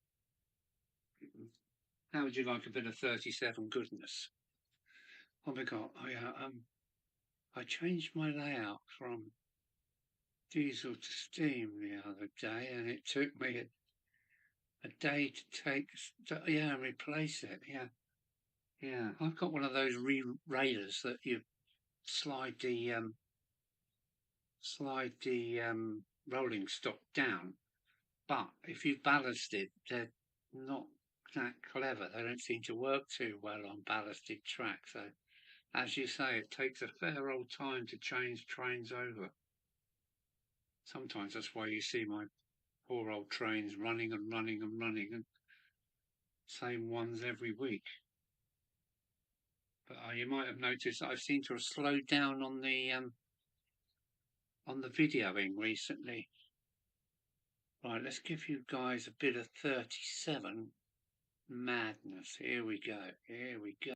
How would you like a bit of 37 goodness? What have we got? I changed my layout from diesel to steam the other day, and it took me a day to replace it. Yeah. I've got one of those raiders that you slide the rolling stock down, but if you ballast it, they're not that clever. They don't seem to work too well on ballasted track. So, as you say, it takes a fair old time to change trains over. Sometimes that's why you see my poor old trains running and running and running, and same ones every week. But you might have noticed that I seem to have slowed down on the videoing recently. Right, let's give you guys a bit of 37 madness. Here we go. Here we go.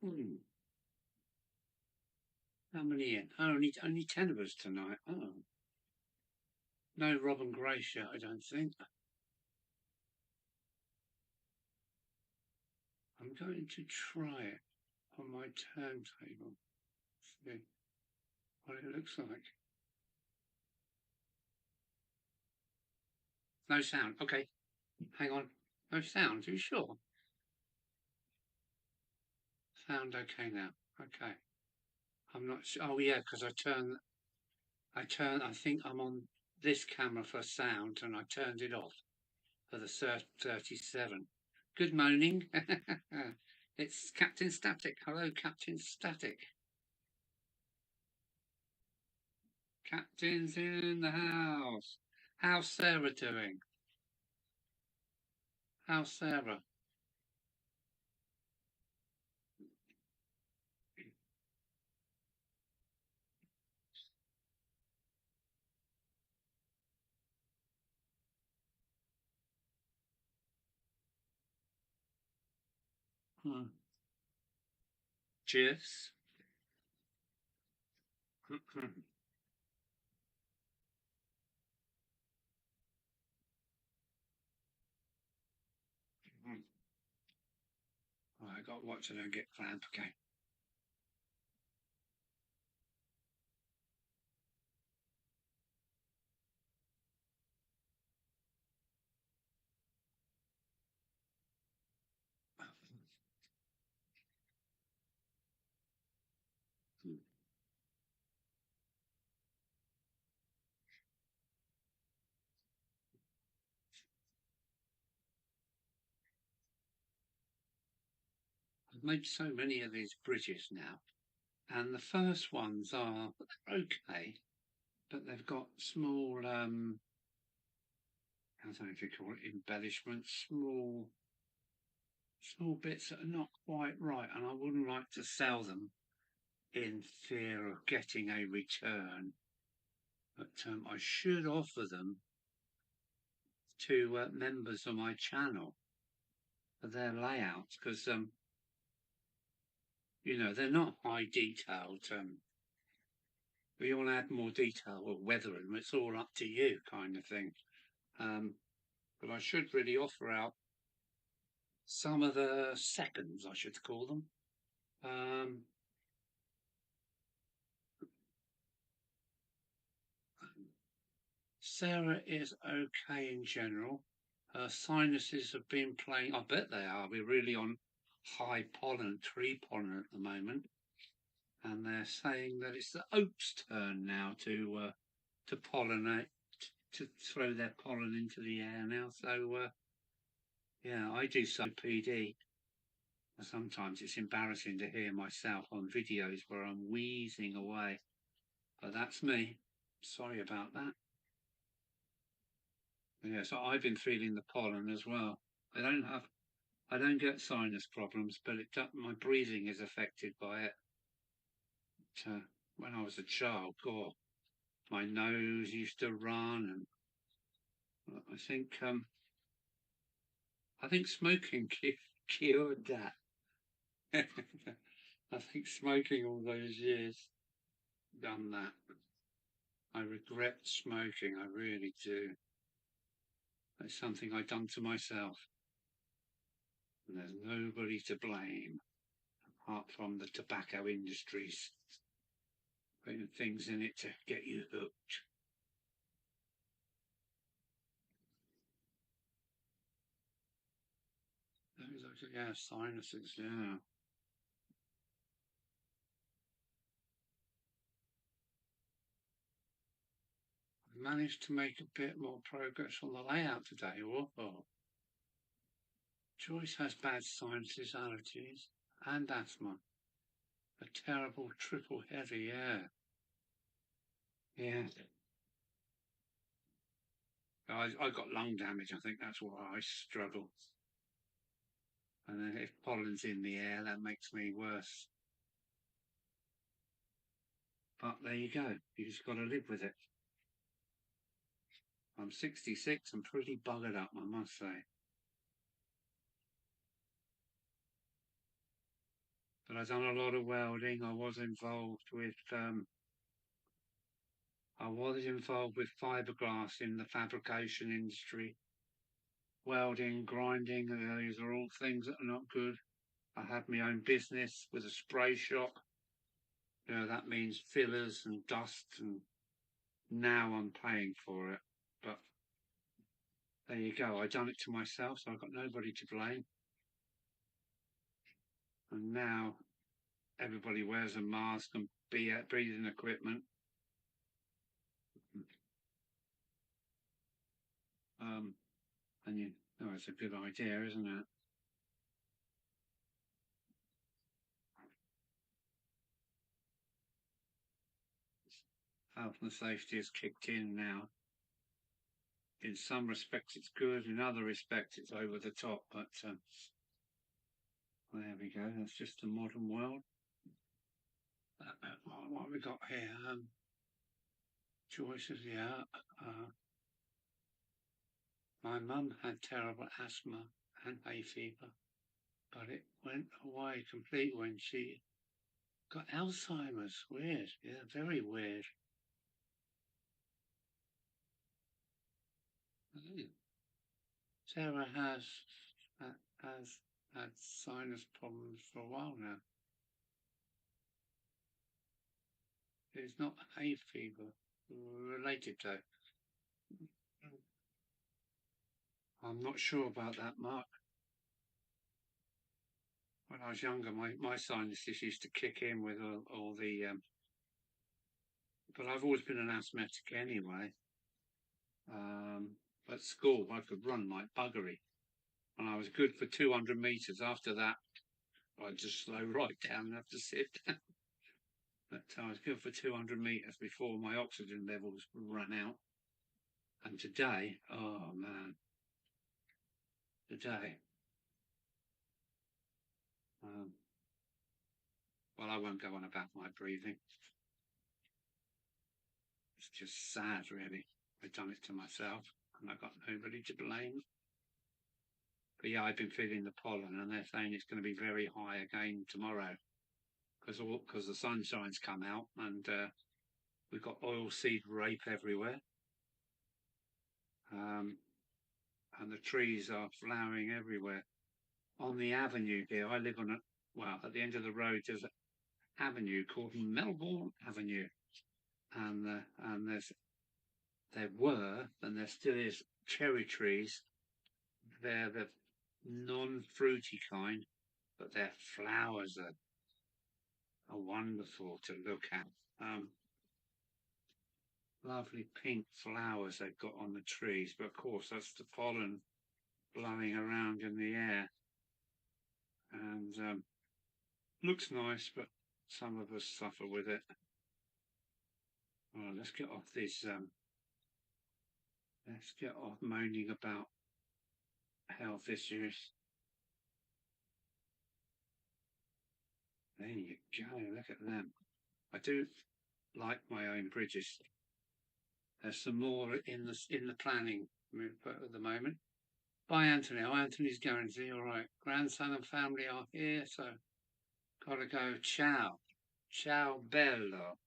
How many in? Oh, only 10 of us tonight. Oh, no Rob and Grace yet, I don't think. I'm going to try it on my turntable. See what it looks like. No sound. Okay, hang on. No sound. Are you sure? Sound okay now. Okay. I'm not sure. Oh yeah, because I think I'm on this camera for sound and I turned it off for the 37. Good morning. It's Captain Static. Hello, Captain Static. Captain's in the house. How's Sarah doing? How's Sarah? Hmm. Cheers. Oh, I got to watch it and get cramp. Okay. I've made so many of these bridges now, and the first ones are okay, but they've got small, I don't know if you call it embellishments, small bits that are not quite right, and I wouldn't like to sell them in fear of getting a return. But I should offer them to members of my channel for their layouts because they're not high detailed. We want to add more detail or weather them. It's all up to you, kind of thing. But I should really offer out some of the seconds, I should call them. Sarah is okay in general. Her sinuses have been playing. I bet they are. We're really on high pollen, tree pollen at the moment, and they're saying that it's the oaks' turn now to pollinate, to throw their pollen into the air now. So yeah, I do some PD. Sometimes it's embarrassing to hear myself on videos where I'm wheezing away, but that's me. Sorry about that. Yeah, so I've been feeling the pollen as well. I don't get sinus problems, but my breathing is affected by it. When I was a child, God, my nose used to run, and I think smoking cured that. I think smoking all those years done that. I regret smoking, I really do. It's something I've done to myself. And there's nobody to blame apart from the tobacco industries putting things in it to get you hooked. Yeah, sinuses, yeah. I've managed to make a bit more progress on the layout today. Whoa. Joyce has bad sinuses, allergies, and asthma. A terrible triple heavy, yeah. Yeah. I got lung damage. I think that's why I struggle. And then if pollen's in the air, that makes me worse. But there you go. You just got to live with it. I'm 66 and pretty buggered up, I must say. But I've done a lot of welding. I was involved with fiberglass in the fabrication industry. Welding, grinding, these are all things that are not good. I had my own business with a spray shop. That means fillers and dust, and now I'm paying for it. But there you go. I done it to myself, so I've got nobody to blame. And now everybody wears a mask and breathing equipment. And you know, it's a good idea, isn't it? Health and safety has kicked in now. In some respects it's good, in other respects it's over the top, but there we go. That's just the modern world. What have we got here? Choices, yeah. My mum had terrible asthma and hay fever, but it went away completely when she got Alzheimer's. Weird, yeah, very weird. Sarah has had sinus problems for a while now. It's not hay fever related to. I'm not sure about that, Mark. When I was younger, my sinuses used to kick in with all the. But I've always been an asthmatic anyway. At school, I could run like buggery, and I was good for 200 metres. After that, I'd just slow right down and have to sit down. But I was good for 200 metres before my oxygen levels ran out. And today, oh man, today. Well, I won't go on about my breathing. It's just sad, really. I've done it to myself, and I've got nobody to blame. But yeah, I've been feeling the pollen, and they're saying it's going to be very high again tomorrow because the sunshine's come out, and we've got oilseed rape everywhere. And the trees are flowering everywhere. On the avenue here, I live on at the end of the road, there's an avenue called Melbourne Avenue, and there still is cherry trees. They're the non-fruity kind, but their flowers are wonderful to look at. Lovely pink flowers they've got on the trees, but of course that's the pollen blowing around in the air, and looks nice, but some of us suffer with it. Well, let's get off this. Let's get off moaning about health issues. There you go. Look at them. I do like my own bridges. There's some more in the planning at the moment. Bye, Anthony. Oh, Anthony's going. See, all right. Grandson and family are here, so gotta go. Ciao. Ciao, bello.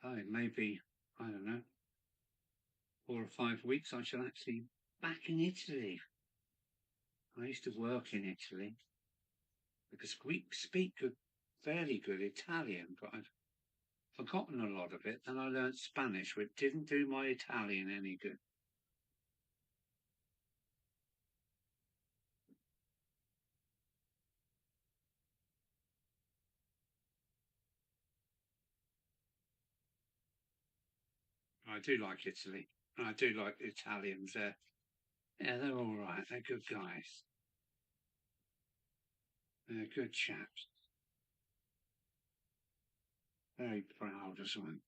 Oh, maybe, I don't know, 4 or 5 weeks I shall actually back in Italy. I used to work in Italy because we speak fairly good Italian, but I've forgotten a lot of it. Then I learnt Spanish, which didn't do my Italian any good. I do like Italy, and I do like the Italians there. Yeah, they're all right. They're good guys. They're good chaps. Very proud as well.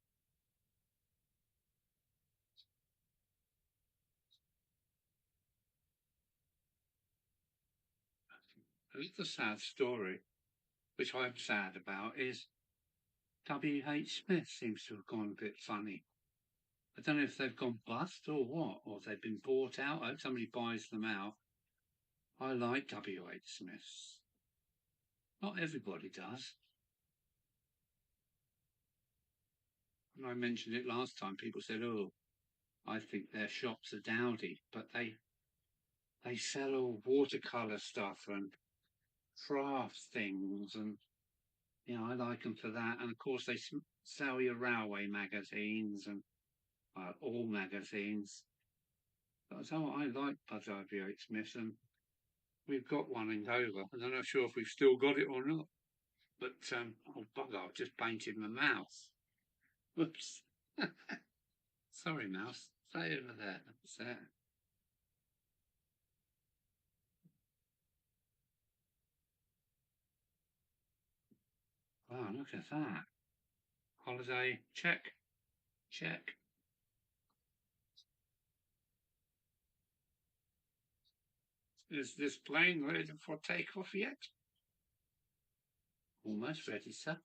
A little sad story, which I'm sad about, is W.H. Smith seems to have gone a bit funny. I don't know if they've gone bust or what, or they've been bought out. I hope somebody buys them out. I like W.H. Smiths. Not everybody does. When I mentioned it last time, people said, "Oh, I think their shops are dowdy," but they sell all watercolor stuff and craft things, and I like them for that. And of course, they sell your railway magazines and all magazines. So I like W.H. Smith, and we've got one in Dover. I'm not sure if we've still got it or not. But oh bugger! I've just painted my mouth. Whoops. Sorry, mouse. Stay over there. That's it. Oh, look at that. Holiday check. Check. Is this plane ready for takeoff yet? Almost ready, sir.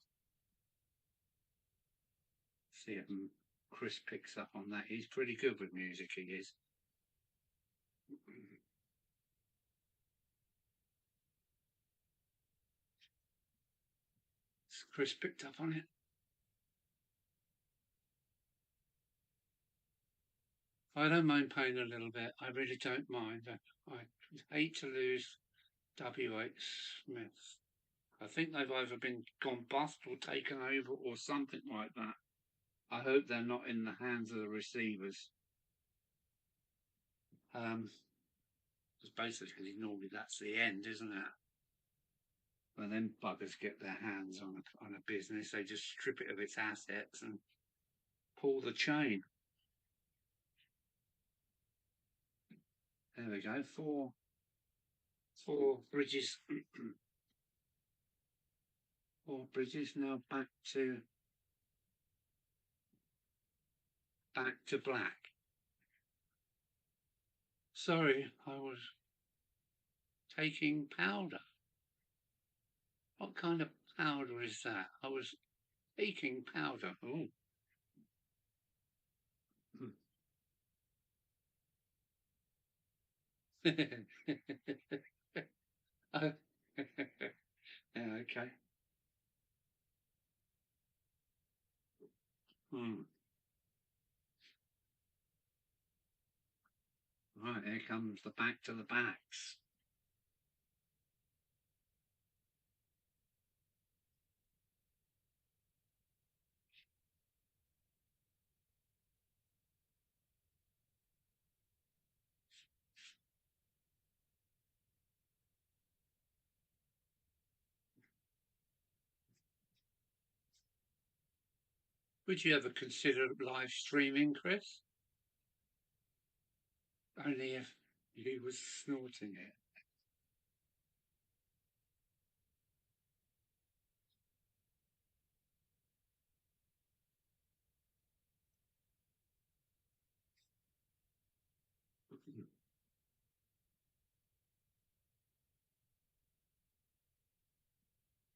See if Chris picks up on that. He's pretty good with music, he is. Chris picked up on it. I don't mind paying a little bit. I really don't mind. I hate to lose W.H. Smith. I think they've either been gone bust or taken over or something like that. I hope they're not in the hands of the receivers. Because basically, normally that's the end, isn't it? When them buggers get their hands on a business, they just strip it of its assets and pull the chain. There we go. Four bridges. Four bridges. Now back to black. Sorry, I was taking powder. What kind of powder is that? I was taking powder. Oh. Oh. Yeah, okay. Right, here comes the back to the backs. Would you ever consider live streaming, Chris? Only if he was snorting it.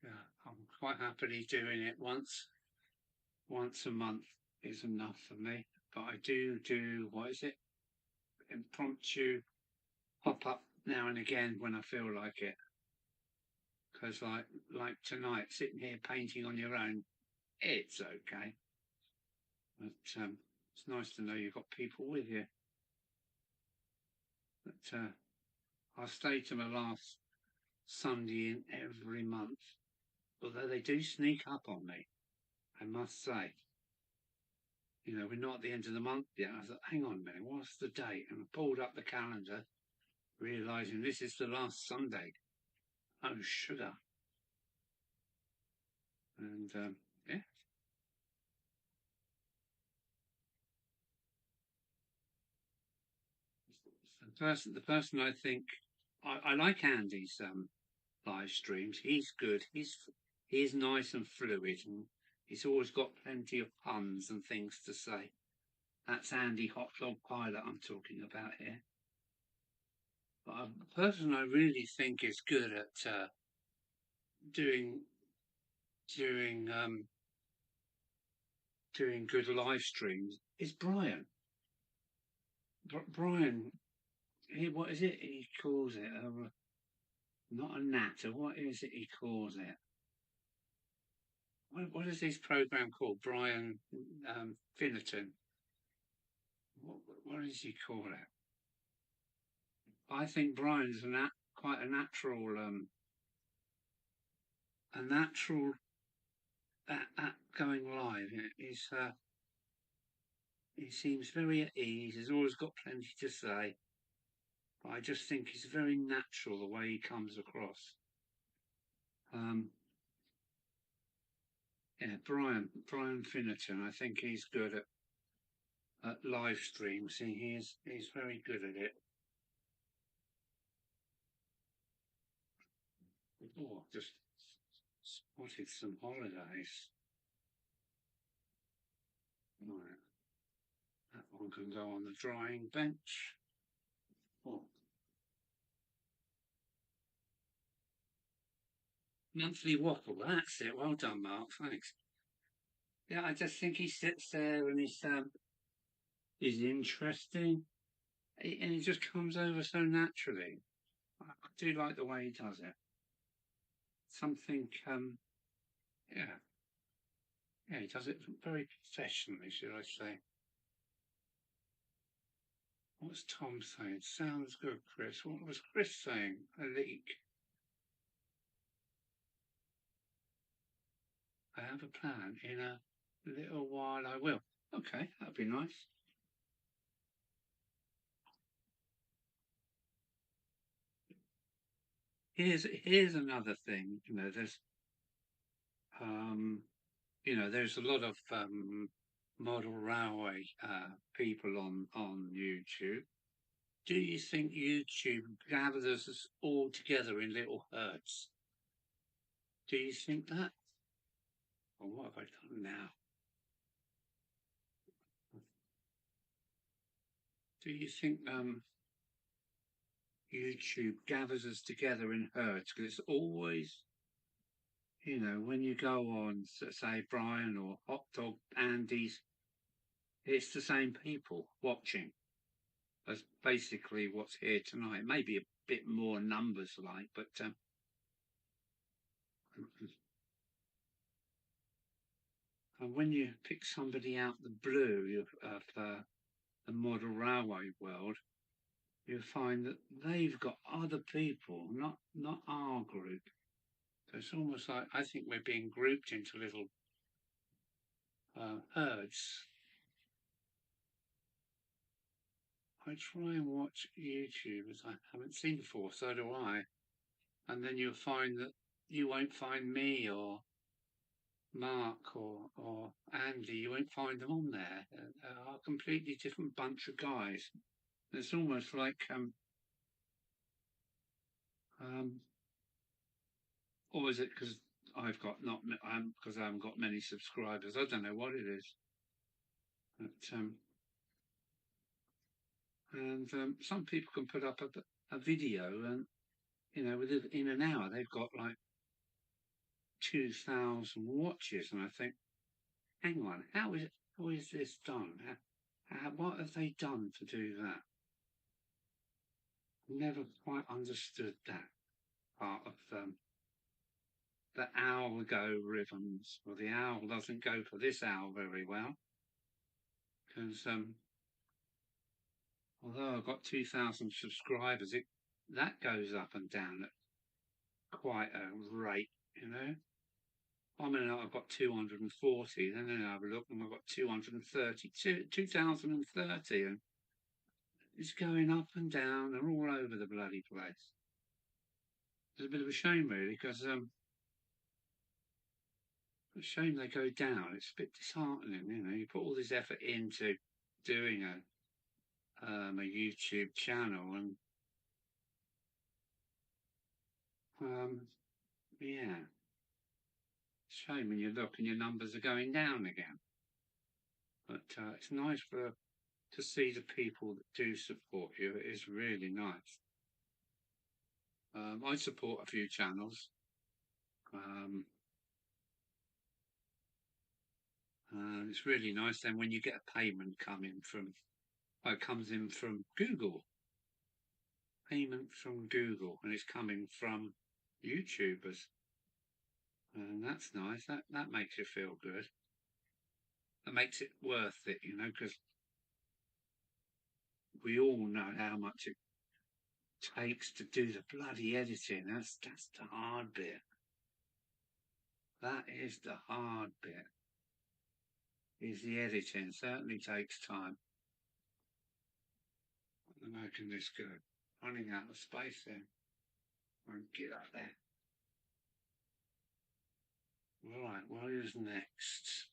Yeah, I'm quite happily doing it once a month is enough for me. But I do what is it? Impromptu pop up now and again when I feel like it. Because like tonight, sitting here painting on your own, it's okay. But it's nice to know you've got people with you. But I'll stay to my last Sunday in every month, although they do sneak up on me, I must say. We're not at the end of the month yet. I thought, hang on a minute, what's the date? And I pulled up the calendar, realising this is the last Sunday. Oh, sugar. And yeah. The person I think, I like Andy's live streams. He's good. He's nice and fluid, and he's always got plenty of puns and things to say. That's Andy Hot Dog Pilot I'm talking about here. But a person I really think is good at doing doing good live streams is Brian. Brian, what is it he calls it? Not a natter. What is it he calls it? What is his program called? Brian Finnerton. What does he call it? I think Brian's quite a natural at going live. He seems very at ease. He's always got plenty to say. But I just think he's very natural the way he comes across. Yeah, Brian Finnerton. I think he's good at live streams. He's very good at it. Oh, just spotted some holidays. Right. That one can go on the drying bench. Oh. Monthly waffle, that's it. Well done, Mark. Thanks. Yeah, I just think he sits there and he's interesting, and he just comes over so naturally. I do like the way he does it. Something, yeah, yeah, he does it very professionally, should I say? What's Tom saying? Sounds good, Chris. What was Chris saying? A leak. I have a plan. In a little while I will. Okay, that'd be nice. Here's another thing. There's a lot of model railway people on YouTube. Do you think YouTube gathers us all together in little herds? Do you think that? Or what have I done now? Do you think YouTube gathers us together in herds? Because it's always, when you go on, say, Brian or Hot Dog Andy's, it's the same people watching. That's basically what's here tonight. Maybe a bit more numbers like, but and when you pick somebody out the blue of the model railway world, you find that they've got other people, not our group. So it's almost like I think we're being grouped into little herds. I try and watch YouTube as I haven't seen before, so do I. And then you'll find that you won't find me or Mark or Andy, you won't find them on there. They are a completely different bunch of guys. It's almost like or is it because I've got not because I haven't got many subscribers? I don't know what it is. But, some people can put up a video and within an hour they've got like 2,000 watches, and I think, hang on, how is this done? What have they done to do that? Never quite understood that part of the algorithms. Well, the owl doesn't go for this owl very well because although I've got 2,000 subscribers, that goes up and down at quite a rate, I mean, I've got 240, then I have a look and I've got 2030, and it's going up and down and all over the bloody place. It's a bit of a shame, really, because it's a shame they go down. It's a bit disheartening, You put all this effort into doing a YouTube channel, and yeah, shame when you look and your numbers are going down again. But it's nice to see the people that do support you. It is really nice. I support a few channels. It's really nice then when you get a payment coming from It comes in from Google. Payment from Google, and it's coming from YouTubers. And that's nice. That makes you feel good. That makes it worth it, because we all know how much it takes to do the bloody editing. That's the hard bit. That is the hard bit. Is the editing. Certainly takes time. And how can this go? Running out of space then. Won't get up there. Right, what is next?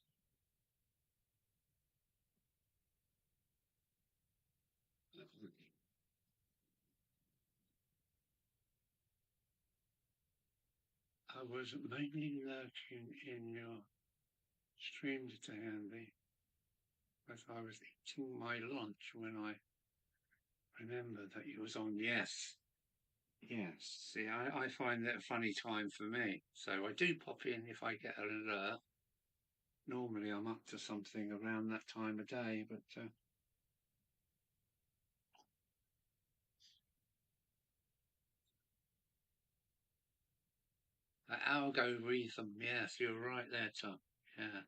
I was mainly lurking in your stream today, Andy, as I was eating my lunch when I remembered that you was on. Yes. See, I find that a funny time for me. So I do pop in if I get an alert. Normally I'm up to something around that time of day, but the algorithm, yes, you're right there, Tom. Yeah.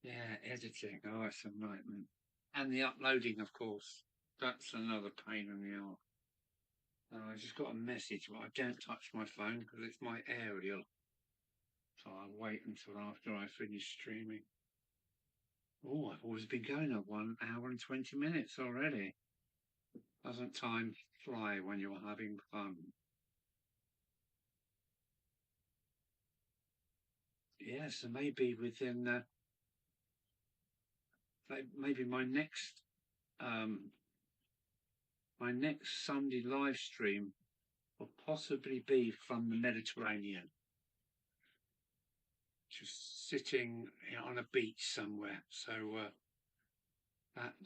Yeah, editing. Oh, it's a nightmare. And the uploading, of course. That's another pain in the arse. I just got a message, but I don't touch my phone because it's my aerial. So I'll wait until after I finish streaming. Oh, I've always been going at 1 hour and 20 minutes already. Doesn't time fly when you're having fun? Yes, and maybe within maybe um, my next Sunday live stream will possibly be from the Mediterranean, just sitting on a beach somewhere. So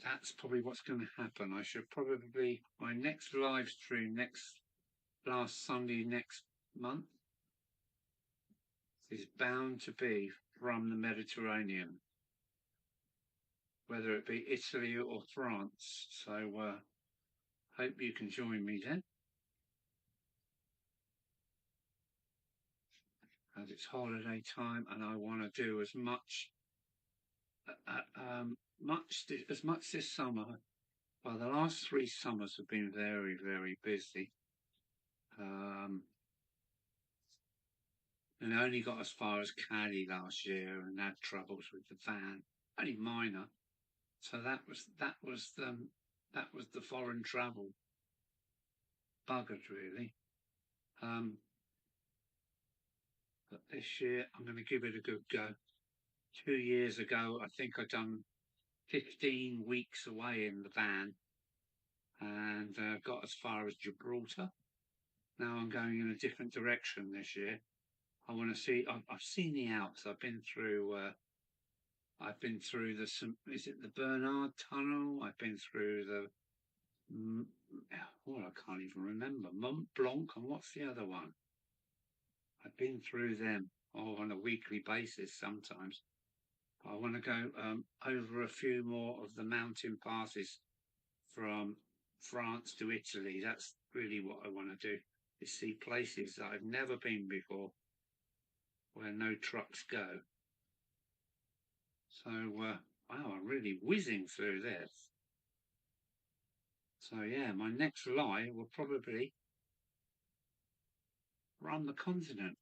that's probably what's going to happen. I should probably my next live stream next last Sunday next month is bound to be from the Mediterranean, whether it be Italy or France. So hope you can join me then, as it's holiday time and I want to do as much as much this summer. Well, the last 3 summers have been very, very busy. And I only got as far as Cali last year and had troubles with the van, only minor. So that was the foreign travel buggered really. But this year I'm going to give it a good go. 2 years ago, I think I'd done 15 weeks away in the van and got as far as Gibraltar. Now I'm going in a different direction this year. I want to see. I've seen the Alps. I've been through the is it the Bernard Tunnel? I've been through the I can't even remember Mont Blanc, and what's the other one? I've been through them on a weekly basis sometimes. I want to go over a few more of the mountain passes from France to Italy. That's really what I want to do, is see places that I've never been before where no trucks go. So, wow, I'm really whizzing through this. So, yeah, my next lie will probably run the continent.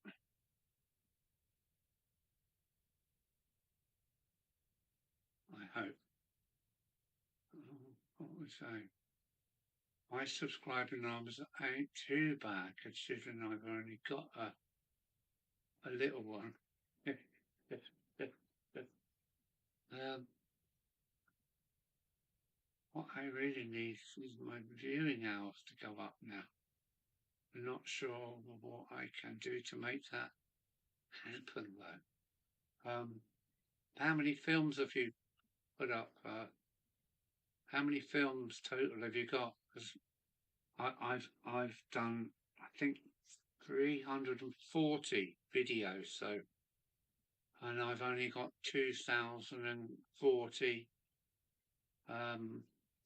I hope. What was I saying? My subscriber numbers ain't too bad considering I've only got a little one. What I really need is my viewing hours to go up now. I'm not sure what I can do to make that happen though. How many films have you put up? How many films total have you got? Because I've done, I think, 340 videos, so, and I've only got 2,040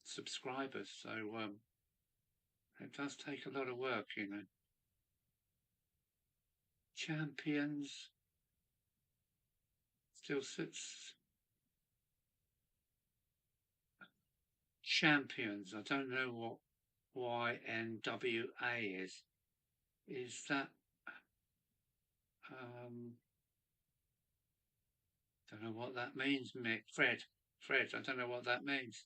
subscribers, so it does take a lot of work, you know. Champions still sits. Champions. I don't know what YNWA is. Is that? Don't know what that means, Mick. Fred, I don't know what that means.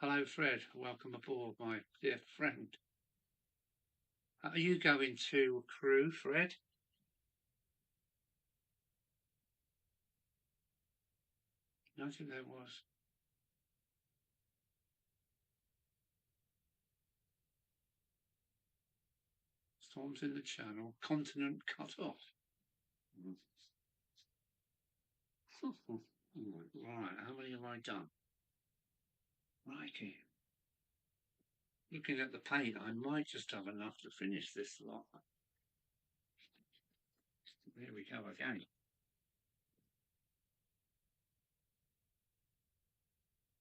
Hello, Fred. Welcome aboard, my dear friend. Are you going to crew, Fred? I think there was. Storms in the channel. Continent cut off. Right, how many have I done? Righty. Looking at the paint, I might just have enough to finish this lot. There we go again.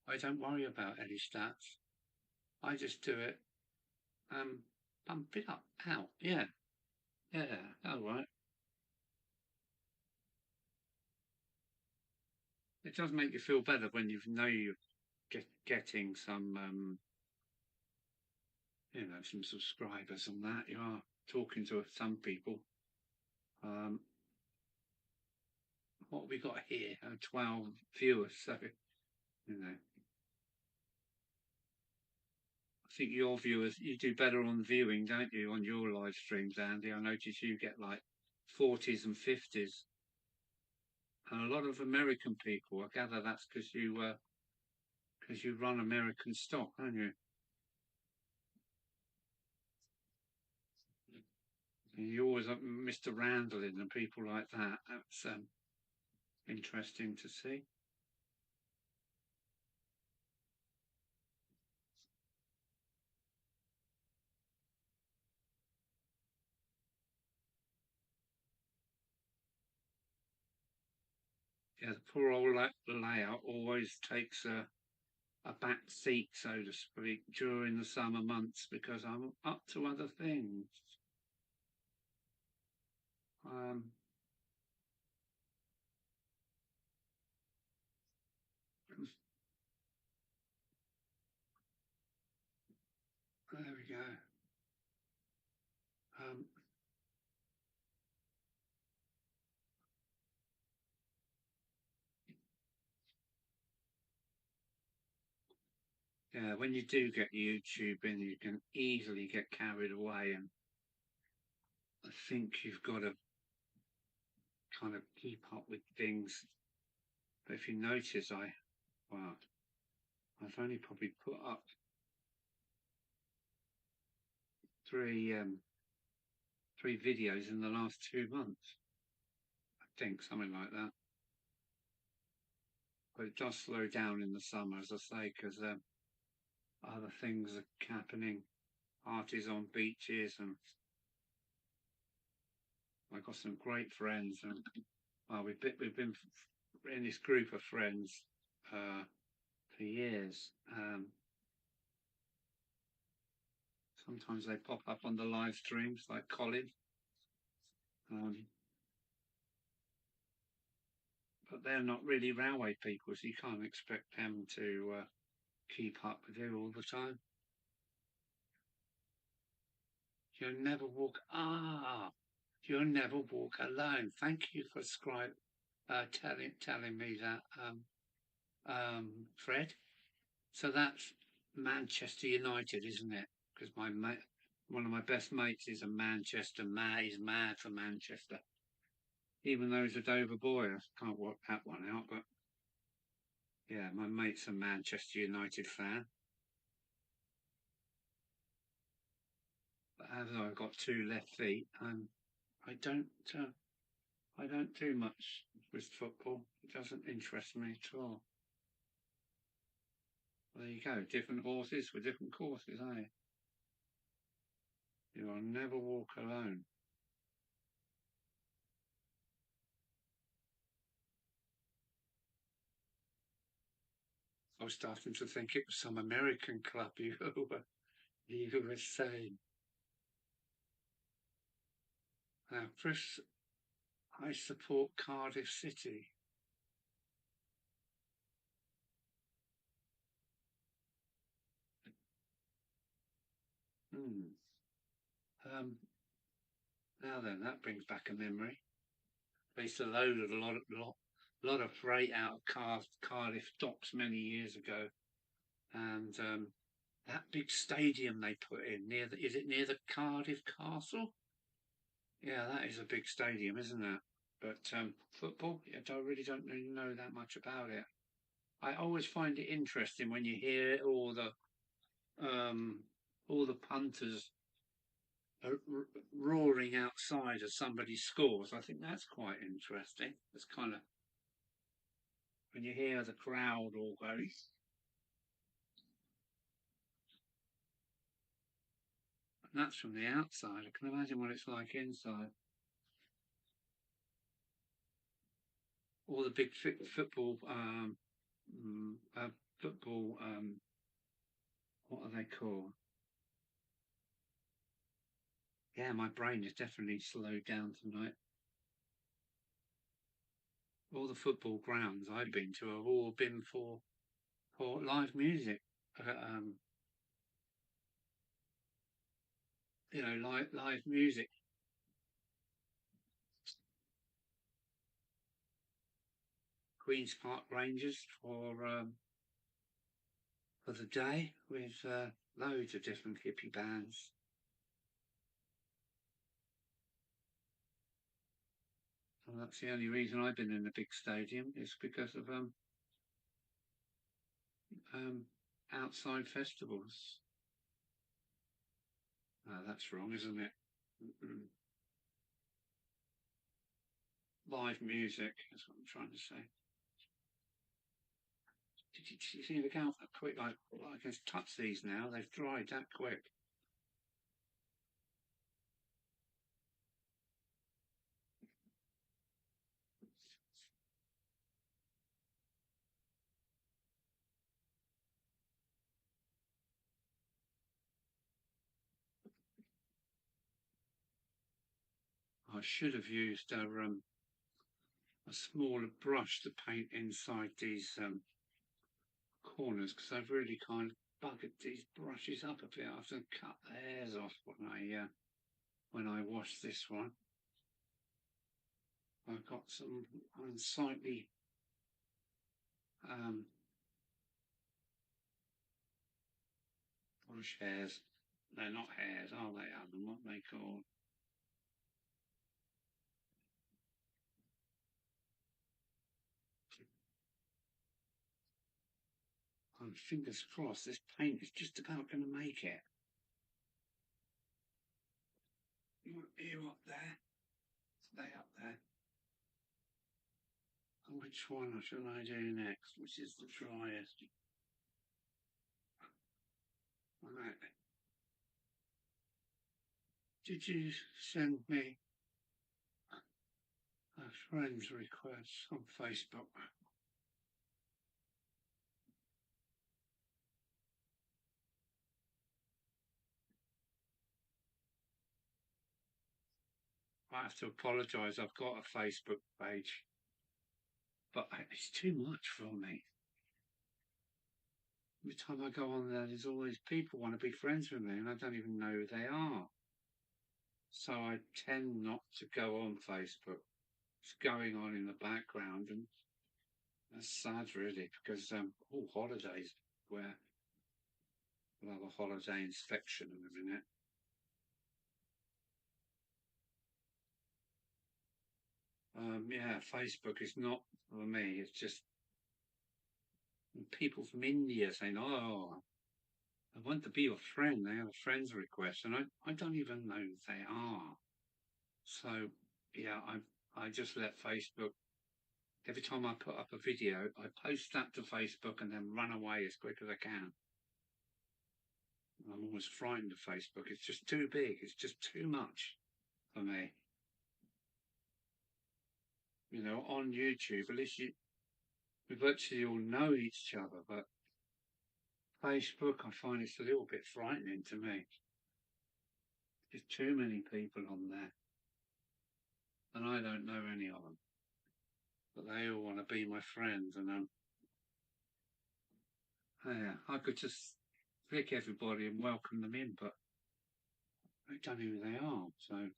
I don't worry about any stats. I just do it. Pump it up. Out. Yeah. Yeah. All right. It does make you feel better when you know you're getting some, you know, some subscribers and that. You are talking to some people. What have we got here? 12 viewers. So, you know. I think your viewers, you do better on viewing, don't you, on your live streams, Andy? I notice you get like 40s and 50s. And a lot of American people, I gather that's because you run American stock, don't you? And you always have Mr. Randall and people like that. That's interesting to see. Yeah, the poor old layout always takes a back seat, so to speak, during the summer months because I'm up to other things. There we go. Yeah, when you do get YouTube in, you can easily get carried away, and I think you've got to kind of keep up with things. But if you notice, I've only probably put up three videos in the last 2 months. I think something like that. But it does slow down in the summer, as I say, because other things are happening. Parties on beaches, and I've got some great friends, and well, we've been in this group of friends for years. Sometimes they pop up on the live streams, like Colin. But they're not really railway people, so you can't expect them to keep up with you all the time. You'll never walk. You'll never walk alone. Thank you for telling me that, Fred. So that's Manchester United, isn't it? Because one of my best mates is a Manchester man. He's mad for Manchester, even though he's a Dover boy. I can't work that one out, but yeah, my mate's a Manchester United fan. But as I've got two left feet, I don't do much with football. It doesn't interest me at all. Well, there you go. Different horses with different courses, eh? You will never walk alone. I was starting to think it was some American club you were saying. Now, Chris, I support Cardiff City. Now then, that brings back a memory. I used to load a lot of freight out of Cardiff docks many years ago, and that big stadium they put in is it near the Cardiff Castle? Yeah, that is a big stadium, isn't it? But football, I really don't really know that much about it. I always find it interesting when you hear all the punters roaring outside as somebody scores. I think that's quite interesting. It's kind of when you hear the crowd all going. And that's from the outside. I can imagine what it's like inside. All the big football, football. What are they called? Yeah, my brain is definitely slowed down tonight. All the football grounds I've been to have all been for live music. Live music. Queen's Park Rangers for the day with loads of different hippie bands. And that's the only reason I've been in a big stadium is because of outside festivals. That's wrong, isn't it? Live music, that's what I'm trying to say. Did you see the count that quick? I can touch these now, they've dried that quick. I should have used a smaller brush to paint inside these corners because I've really kind of buggered these brushes up a bit. I have to cut the hairs off when I wash this one. I've got some unsightly bush hairs. They're not hairs, are they, Alan? What are they called? Fingers crossed, this paint is just about going to make it. You up there? Stay up there. Which one shall I do next? Which is the driest? Right. Did you send me a friend's request on Facebook? I have to apologise. I've got a Facebook page, but it's too much for me. Every time I go on there, there's always people want to be friends with me, and I don't even know who they are. So I tend not to go on Facebook. It's going on in the background, and that's sad, really, because all holidays where we'll have a holiday inspection in a minute. Yeah, Facebook is not for me. It's just people from India saying, "Oh, I want to be your friend." They have a friend's request, and I don't even know who they are. So yeah, I just let Facebook. Every time I put up a video, I post that to Facebook and then run away as quick as I can. I'm always frightened of Facebook. It's just too big. It's just too much for me. You know, on YouTube, at least we virtually all know each other, but Facebook, I find it's a little bit frightening to me. There's too many people on there, and I don't know any of them, but they all want to be my friends, and yeah, I could just click everybody and welcome them in, but I don't know who they are. So,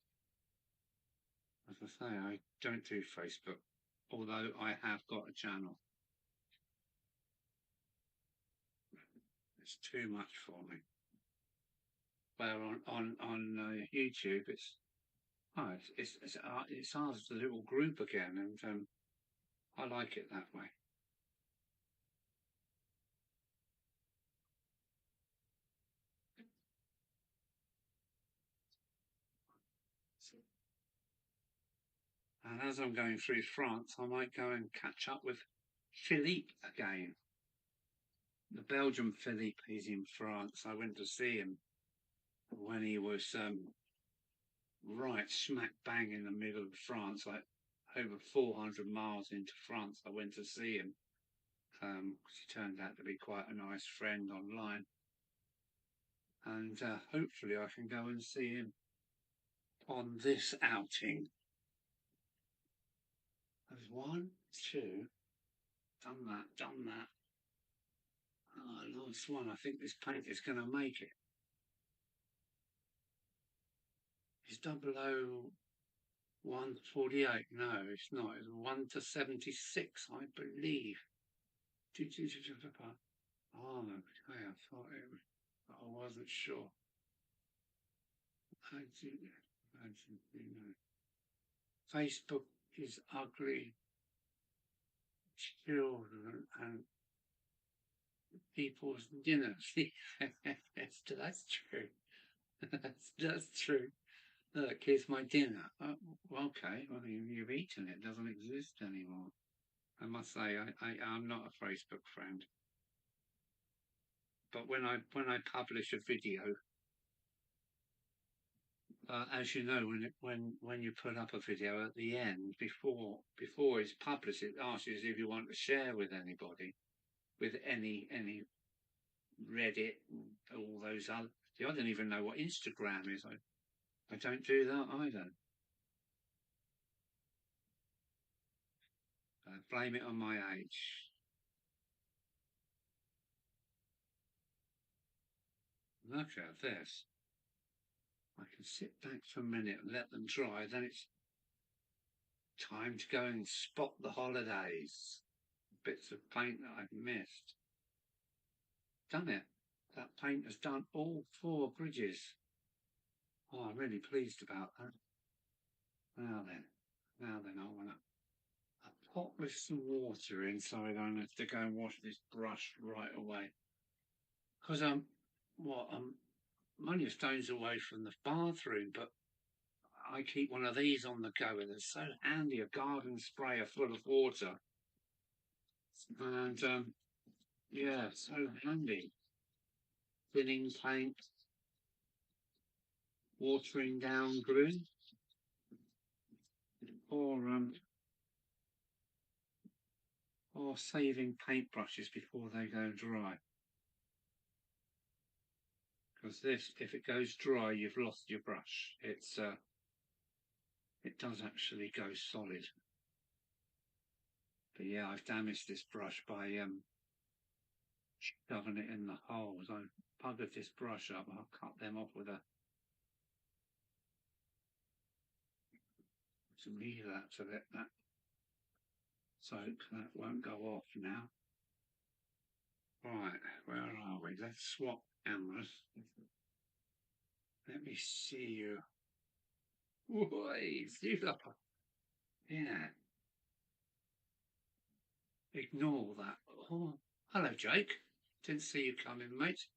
as I say, I don't do Facebook, although I have got a channel. It's too much for me. Where on YouTube, it's ours, a little group again, and I like it that way. And as I'm going through France, I might go and catch up with Philippe again. The Belgian Philippe, he's in France. I went to see him when he was right smack bang in the middle of France, like over 400 miles into France. I went to see him because he turned out to be quite a nice friend online. And hopefully I can go and see him on this outing. There's 1, 2, done that. Oh, last one. I think this paint is going to make it. It's 00148. No, it's not. It's 1 to 76, I believe. Oh, okay. I thought it was, but I wasn't sure. Facebook is ugly. Children and people's dinners. That's true. That's true. Look, here's my dinner. Oh, okay, well, you've eaten it. It doesn't exist anymore. I must say, I'm not a Facebook friend. But when I publish a video, as you know, when you put up a video at the end, before it's published, it asks you if you want to share with anybody, with any Reddit, all those other. I don't even know what Instagram is. I don't do that either. Blame it on my age. Look at this. I can sit back for a minute and let them dry. Then it's time to go and spot the holidays. Bits of paint that I've missed. Done it. That paint has done all 4 bridges. Oh, I'm really pleased about that. Now then, I want a pot with some water in so I don't have to go and wash this brush right away. Because I'm only a stone's away from the bathroom, but I keep one of these on the go, and it's so handy, a garden sprayer full of water. And yeah, so handy. Thinning paint, watering down glue, or saving paintbrushes before they go dry. Because this, if it goes dry, you've lost your brush. It does actually go solid. But yeah, I've damaged this brush by shoving it in the holes. I puckered this brush up. I'll cut them off with some relapse of it. So that won't go off now. Right, where are we? Let's swap cameras. Let me see you. Oi, yeah. Ignore that. Oh, hello, Jake. Didn't see you coming, mate.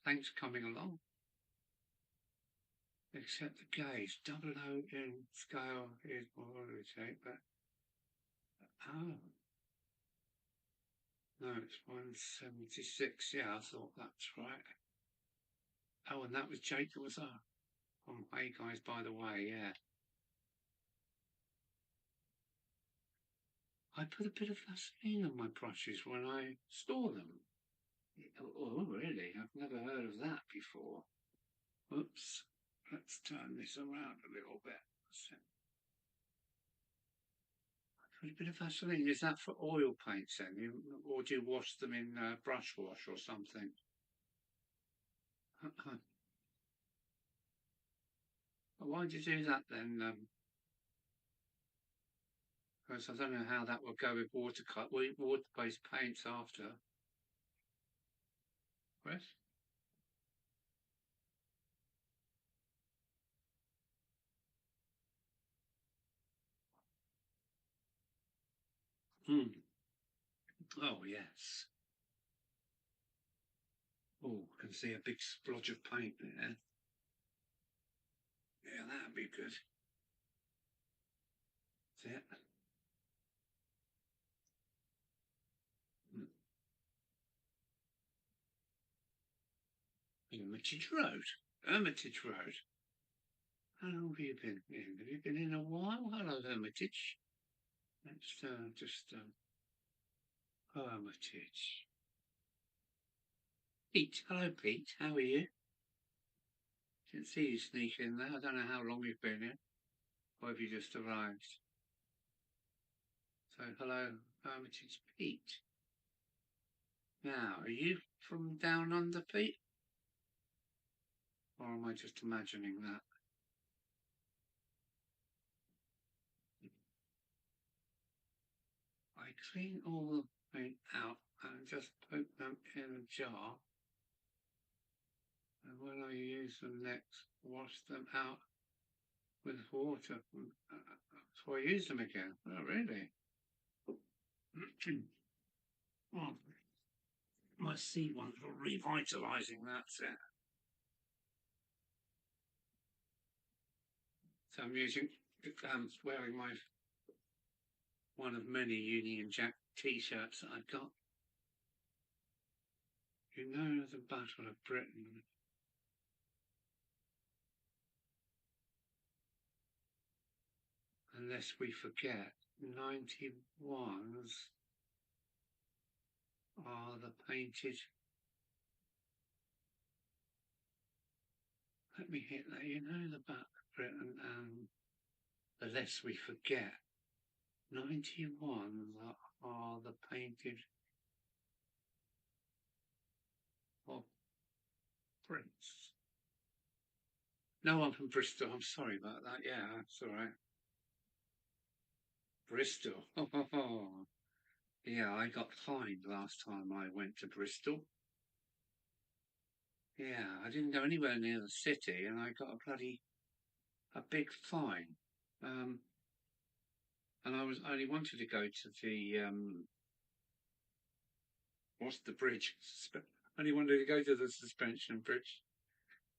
Thanks for coming along. Except the gauge, 00 in scale is what do we take, but oh No, it's 176. Yeah, I thought that's right. Oh, and that was Jake that was hey guys, by the way, yeah. I put a bit of Vaseline on my brushes when I store them. Oh, really? I've never heard of that before. Oops. Let's turn this around a little bit. Put a bit of Vaseline. Is that for oil paints then? Or do you wash them in brush wash or something? Why do you do that then? Because I don't know how that will go with water-based paints after. Chris? Hmm. Oh, yes. Oh, I can see a big splodge of paint there. Yeah, that'd be good. That's it. Hermitage Road. Hermitage Road. How long have you been in? Have you been in a while? Hello, Hermitage. Let's Hermitage. Pete. Hello, Pete. How are you? Didn't see you sneak in there. I don't know how long you've been here. Or have you just arrived? So, hello, Hermitage Pete. Now, are you from down under, Pete? Or am I just imagining that? I clean all the paint out and just put them in a jar. And when I use them next, wash them out with water. So I use them again. Oh, really? Well, my seed ones were revitalising that set. So I'm wearing my one of many Union Jack t-shirts that I've got. You know the Battle of Britain. Unless we forget, 91s are the painted. Let me hit that. You know the Battle of Britain and the less we forget. 91s are the painted of Prince. No, I'm from Bristol. I'm sorry about that. Yeah, that's all right. Bristol. Yeah, I got fined last time I went to Bristol. Yeah, I didn't go anywhere near the city, and I got a big fine. Um, and I only wanted to go to the what's the bridge? I only wanted to go to the suspension bridge,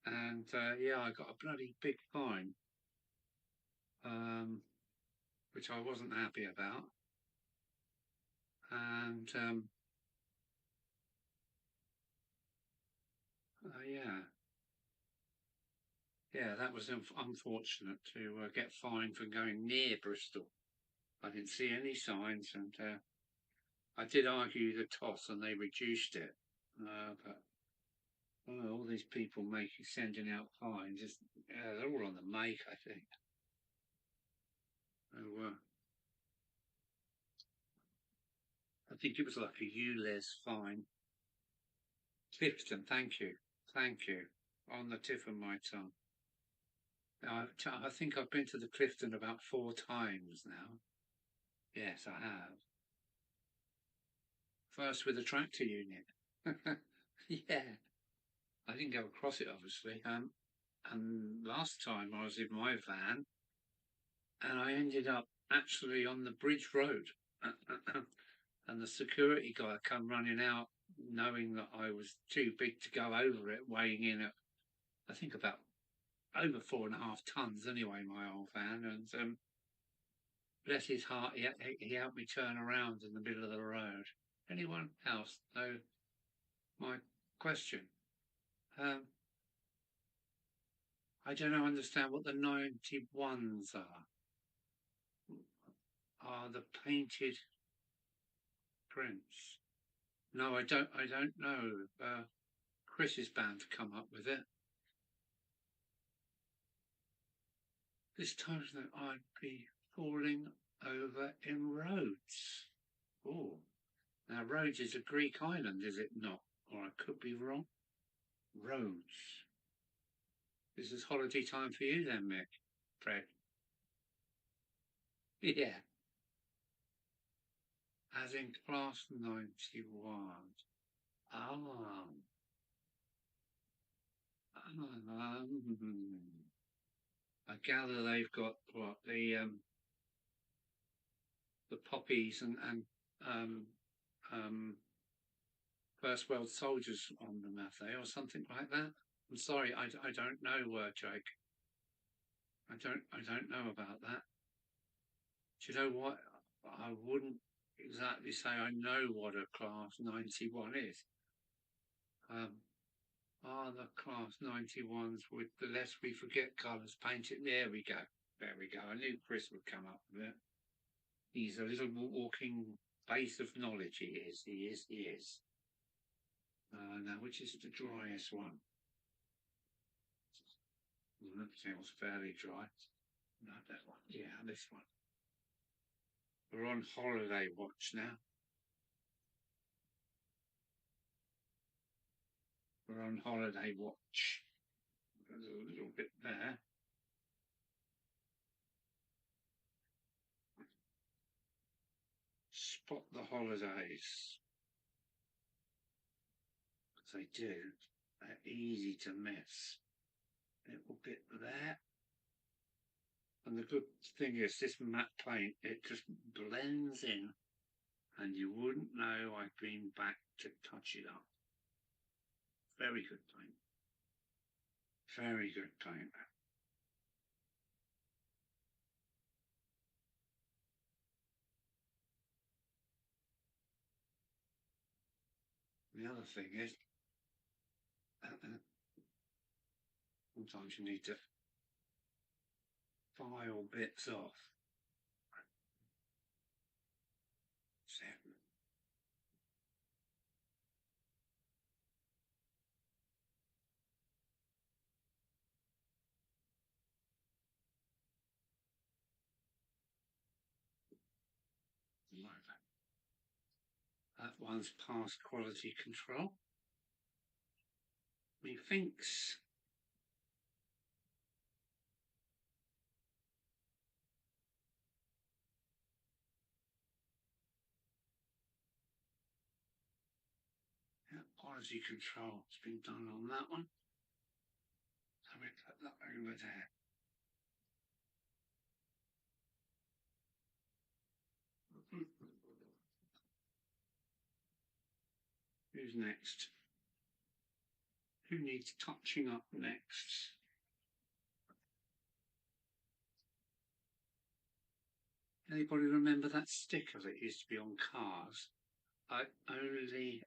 and yeah, I got a bloody big fine, which I wasn't happy about. And yeah, yeah, that was unfortunate to get fined for going near Bristol. I didn't see any signs, and I did argue the toss, and they reduced it. But all these people sending out fines, they're all on the make, I think. So, I think it was like a ULEZ fine. Clifton, thank you, thank you. On the tip of my tongue. I think I've been to the Clifton about 4 times now. Yes, I have. First with the tractor unit. Yeah, I didn't go across it obviously. And last time I was in my van, and I ended up actually on the Bridge Road, and the security guy come running out, knowing that I was too big to go over it, weighing in at I think about over 4.5 tons anyway, my old van, and bless his heart, he helped me turn around in the middle of the road. Anyone else know my question? I don't understand what the 91s are. Are the painted prints? No, I don't know. Chris is bound to come up with it. This time that I'd be falling over in Rhodes. Oh, now Rhodes is a Greek island, is it not? Or I could be wrong. Rhodes. This is holiday time for you then, Mick. Fred. Yeah. As in class 91. Ah. I gather they've got what the poppies and First World Soldiers on them, have they, or something like that? I'm sorry, I don't know, Jake. I don't know about that. Do you know what? I wouldn't exactly say I know what a class 91 is. Are the class 91s with the Lest We Forget colours painted? There we go. There we go. I knew Chris would come up with it. He's a little walking base of knowledge. He is. He is. He is. Now, which is the driest one? That feels fairly dry. No, that one. Yeah, this one. We're on holiday watch now. We're on holiday watch. There's a little bit there. Spot the holidays. They do. They're easy to miss. Little bit there. And the good thing is this matte paint, it just blends in and you wouldn't know I've been back to touch it up. Very good paint. Very good paint. The other thing is, sometimes you need to file bits off. That one's past quality control. Methinks. Yeah, quality control has been done on that one. So we put that over there. Who's next? Who needs touching up next? Anybody remember that sticker that used to be on cars? I only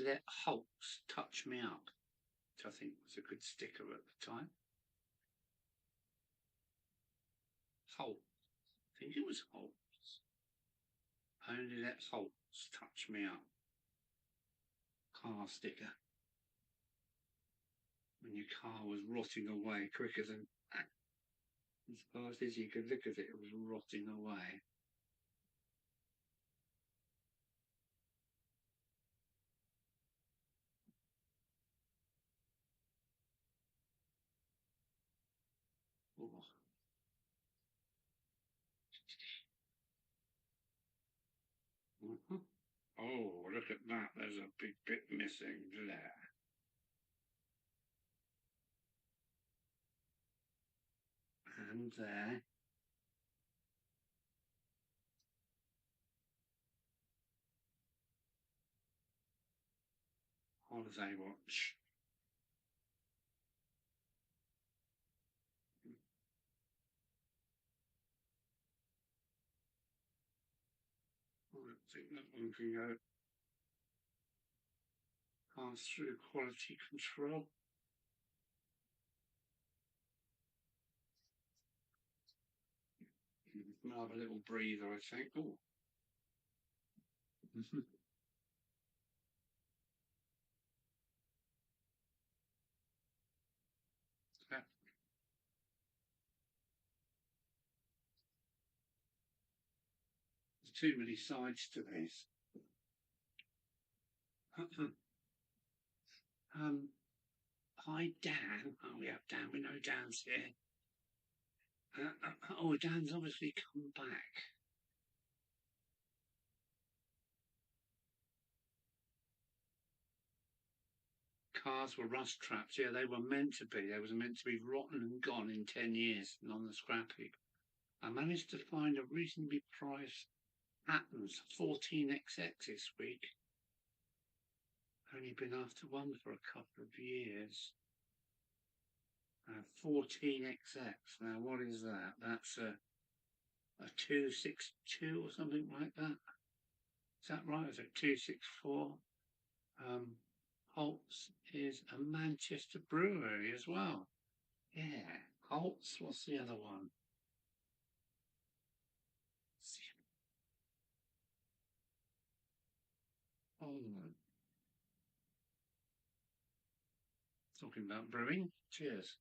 let Hulks touch me up, which I think was a good sticker at the time. Hulk. I think it was Hulks. Only let Hulks touch me up. Car sticker. When your car was rotting away quicker than, as fast as you could look at it, it was rotting away. Oh. Oh, look at that. There's a big bit missing there. And there. Holiday watch. don't think that one can go pass through quality control. I'll have a little breather, I think. Oh. There's too many sides to this. Hi, Dan. Oh, yeah, Dan. We know Dan's here. Oh, Dan's obviously come back. Cars were rust traps. Yeah, they were meant to be. They was meant to be rotten and gone in 10 years and on the scrap heap. I managed to find a reasonably priced Atlas 14XX this week. Only been after one for a couple of years. 14XX. Now, what is that? That's a 262 or something like that. Is that right? Is it 264? Holt's is a Manchester brewery as well. Yeah, Holt's. What's the other one? Oh, talking about brewing. Cheers.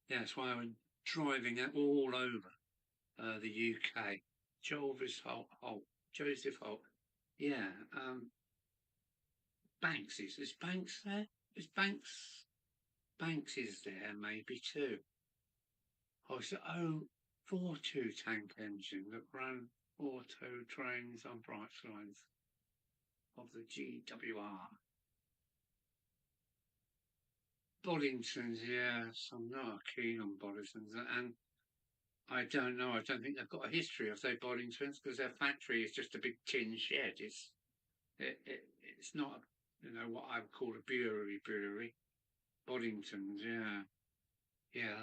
Yeah, that's why I'm driving it all over the UK. Joseph Holt. Yeah. Banks is Banks there? Is Banks is there maybe too? Oh, it's an 042 tank engine that ran auto trains on bright lines of the GWR. Boddingtons, yes, I'm not keen on Boddingtons, and I don't know. I don't think they've got a history of their Boddingtons because their factory is just a big tin shed. It's not, what I would call a brewery. Boddingtons, yeah, yeah.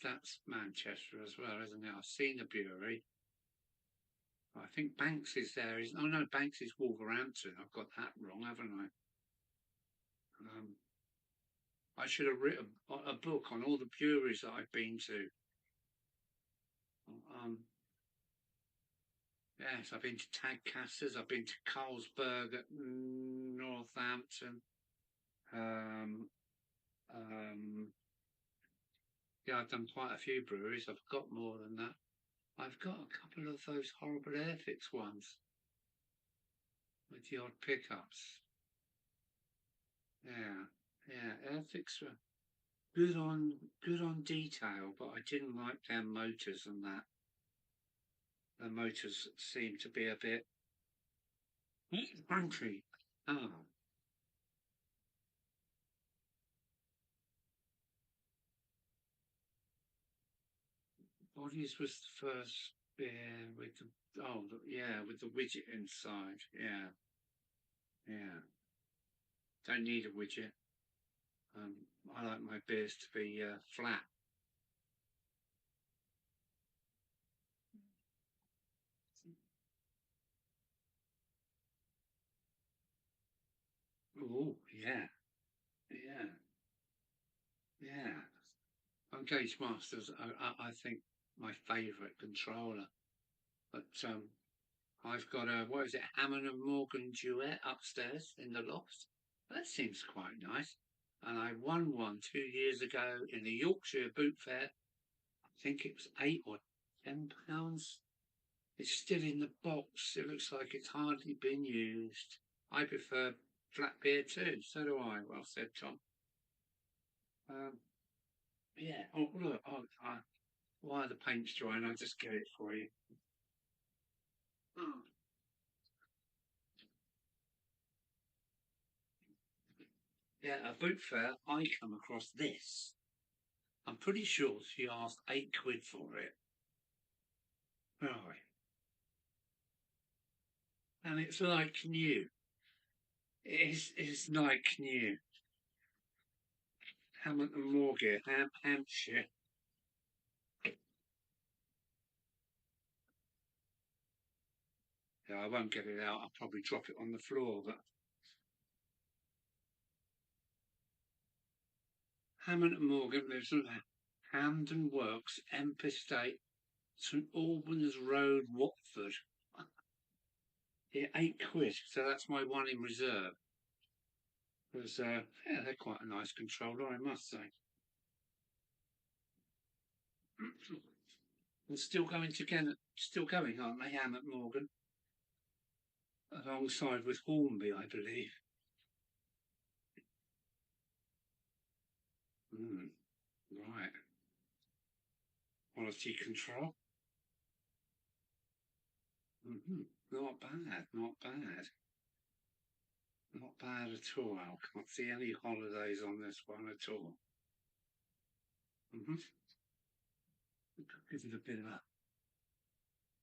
That's Manchester as well, isn't it? I've seen the brewery. I think Banks is there. Oh no, Banks is Wolverhampton. I've got that wrong, haven't I? I should have written a book on all the breweries that I've been to. Um, yes, I've been to Tadcaster's. I've been to Carlsberg at Northampton. Um, yeah, I've done quite a few breweries. I've got more than that. I've got a couple of those horrible Airfix ones with the odd pickups. Yeah, yeah, Airfix were good on detail, but I didn't like their motors and that. The motors seemed to be a bit crunchy. Oh, bodies was the first beer with yeah, with the widget inside. Yeah, yeah. Don't need a widget. Um, I like my beers to be flat. Oh, yeah, yeah, yeah. Gauge Masters, I think my favourite controller. But I've got a, what is it, Hammond and Morgan duet upstairs in the loft. That seems quite nice. And I won one 2 years ago in the Yorkshire Boot Fair. I think it was £8 or £10. It's still in the box. It looks like it's hardly been used. I prefer flat beer too. So do I. Well said, Tom. Um, yeah. Oh, look. Why the paint's drying? I'll just get it for you. Oh. Yeah, a boot fair. I come across this. I'm pretty sure she asked £8 for it. Right. And it's like new. It's like new. Hammond and Morgan, Hampshire. Yeah, I won't get it out. I'll probably drop it on the floor. But Hammond and Morgan lives at Hamden Works, Emp Estate, St Albans Road, Watford. Yeah, £8. So that's my one in reserve. Because yeah, they're quite a nice controller, I must say. And still going together, still going, aren't they, Hammond Morgan? Alongside with Hornby, I believe. Right. Quality control. Not bad, not bad. Not bad at all. I can't see any holidays on this one at all. Gives it a bit of a...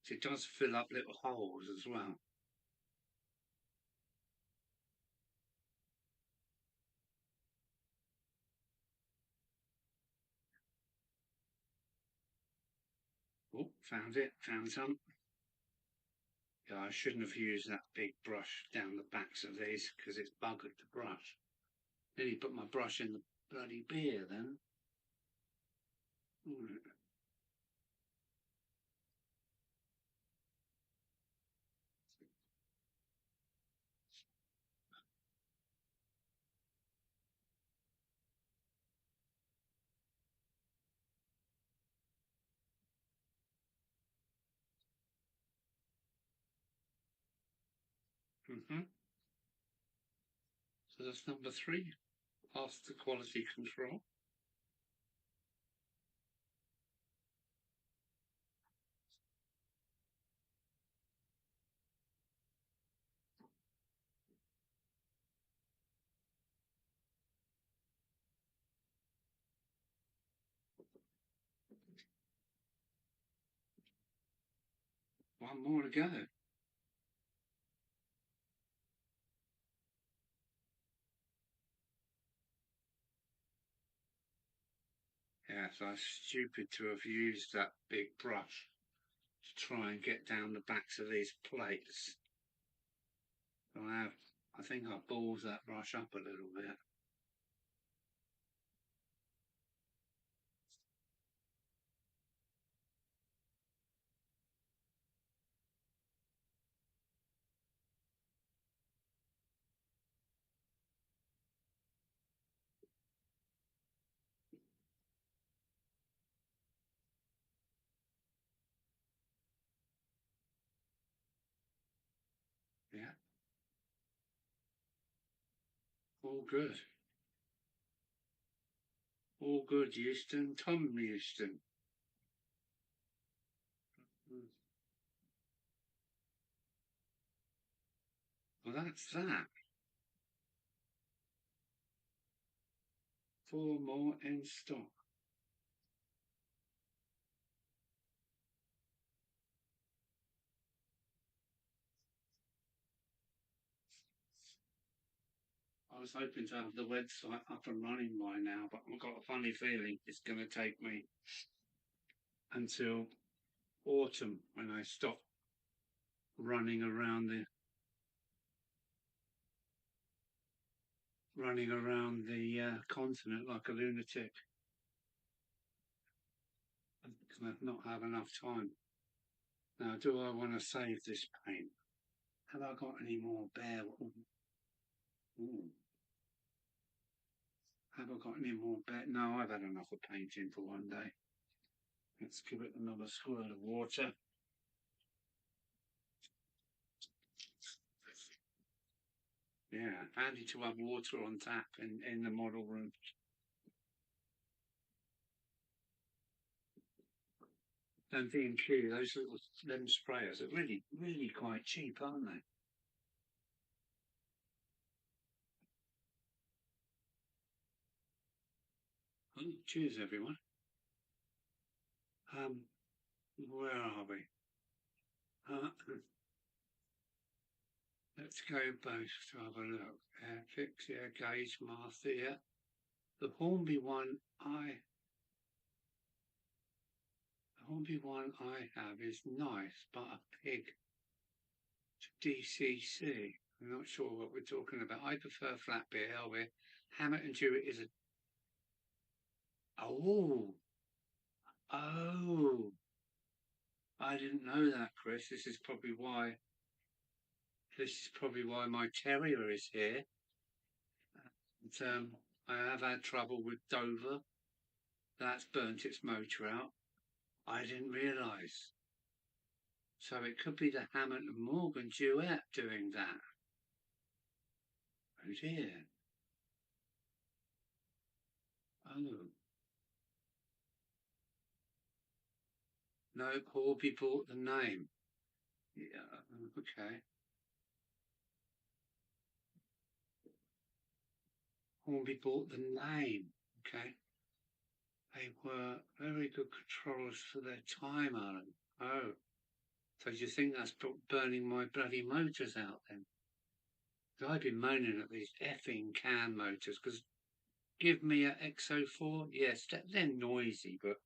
It does fill up little holes as well. Oh, found it, found some. Yeah, I shouldn't have used that big brush down the backs of these because it's buggered the brush. Nearly put my brush in the bloody beer then. So that's number 3, past the quality control. One more to go. Yeah, so I was stupid to have used that big brush to try and get down the backs of these plates. So I think I balls that brush up a little bit. Yeah, all good. All good, Houston. Tom Houston. Well, that's that. 4 more in stock. I was hoping to have the website up and running by now, but I've got a funny feeling it's going to take me until autumn when I stop running around the continent like a lunatic. I'm going to not have enough time. Now, do I want to save this paint? Have I got any more bare? Ooh. Have I got any more bare? No, I've had enough of painting for one day. Let's give it another squirt of water. Yeah, handy to have water on tap in the model room. And B&Q, those little them sprayers are really, really quite cheap, aren't they? Oh, cheers, everyone. Where are we? Let's go both to have a look. Fix, yeah, gauge, master, yeah. The Hornby one I have is nice, but a pig DCC. I'm not sure what we're talking about. I prefer flat beer, hell beer. Hammett and Jewett is a... Oh, oh, I didn't know that, Chris. This is probably why my terrier is here. And, I have had trouble with Dover. That's burnt its motor out. I didn't realise. So it could be the Hammett and Morgan duet doing that. Oh dear. Oh. No, Horby bought the name. Yeah, okay. Horby bought the name. Okay. They were very good controllers for their time, Alan. Oh. So do you think that's burning my bloody motors out then? Because I've been moaning at these effing can motors, because give me a XO4, yes, they're noisy, but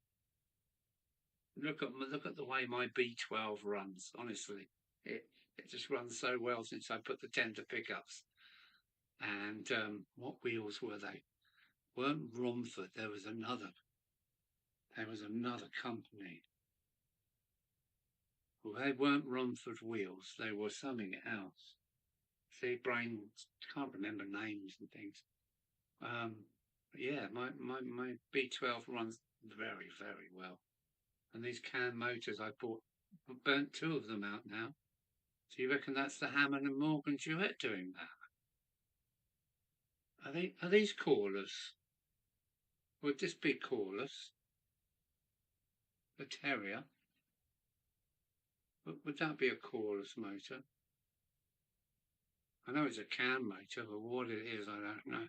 look at the way my B12 runs. Honestly, it just runs so well since I put the tender pickups. And what wheels were they? Weren't Romford? There was another company. Well, they weren't Romford wheels. They were something else. See, brains can't remember names and things. Yeah, my B12 runs very, very well. And these can motors I bought, I've burnt 2 of them out now. Do you reckon that's the Hammond and Morgan duet doing that? Are these cordless? Would this be cordless? The Terrier? Would that be a cordless motor? I know it's a can motor, but what it is, I don't know.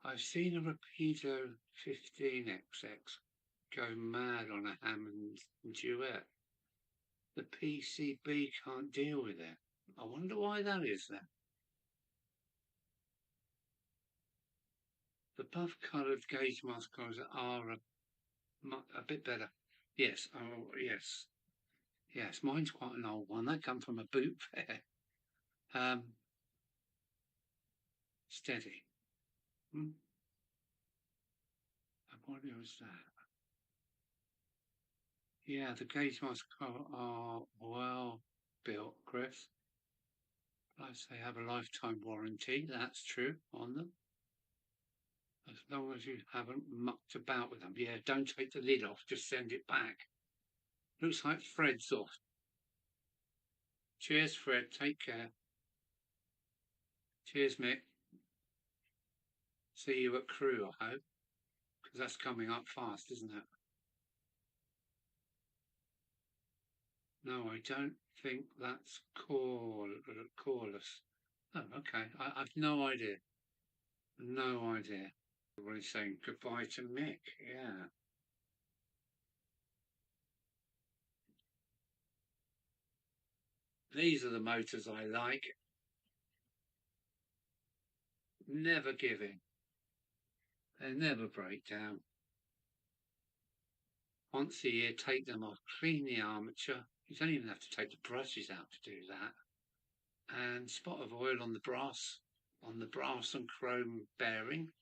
I've seen a Rapido 15XX go mad on a Hammond duet. The PCB can't deal with it. I wonder why that is then. The buff-coloured gauge mascaras are a bit better. Yes, oh yes. Yes, mine's quite an old one. They come from a boot fair. Steady. And what was that? Yeah, the gauge mascara are well built, Chris. Plus, they have a lifetime warranty. That's true on them. As long as you haven't mucked about with them. Yeah, don't take the lid off. Just send it back. Looks like Fred's off. Cheers, Fred. Take care. Cheers, Mick. See you at Crewe, I hope, because that's coming up fast, isn't it? No, I don't think that's cordless. Oh, okay. I've no idea. No idea. Everybody's saying goodbye to Mick. Yeah. These are the motors I like. Never giving. They never break down. Once a year, take them off, clean the armature. You don't even have to take the brushes out to do that. And spot of oil on the brass and chrome bearing.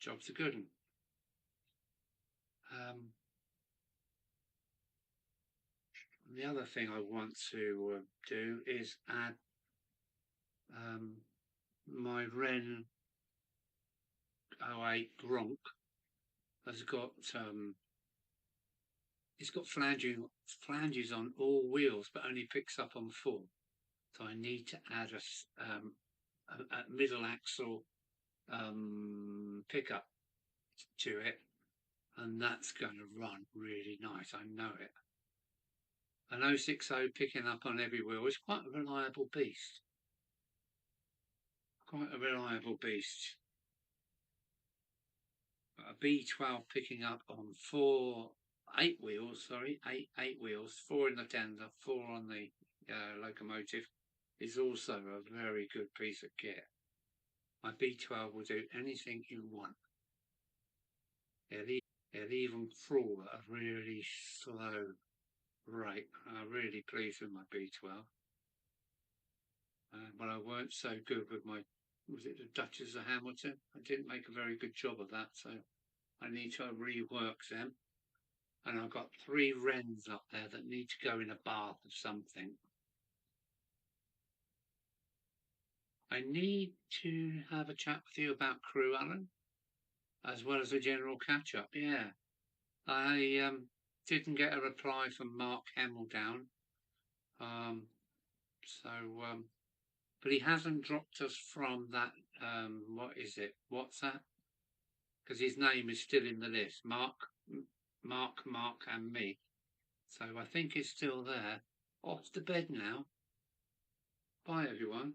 Job's a good one. The other thing I want to do is add my Ren 08 Gronk has got it's got flanges on all wheels, but only picks up on 4. So I need to add a middle axle pickup to it, and that's going to run really nice. I know it. An 060 picking up on every wheel is quite a reliable beast. Quite a reliable beast. A B12 picking up on 8 wheels, 4 in the tender, 4 on the locomotive, is also a very good piece of kit. My B12 will do anything you want. It'll even crawl at a really slow great. I'm really pleased with my B12. But I weren't so good with my, was it the Duchess of Hamilton? I didn't make a very good job of that, so I need to rework them. And I've got 3 wrens up there that need to go in a bath of something. I need to have a chat with you about Crew, Alan, as well as a general catch-up. Yeah, I didn't get a reply from Mark Hemmeldown, um, so but he hasn't dropped us from that. What is it? WhatsApp? Because his name is still in the list. Mark, and me. So I think he's still there. Off to bed now. Bye, everyone.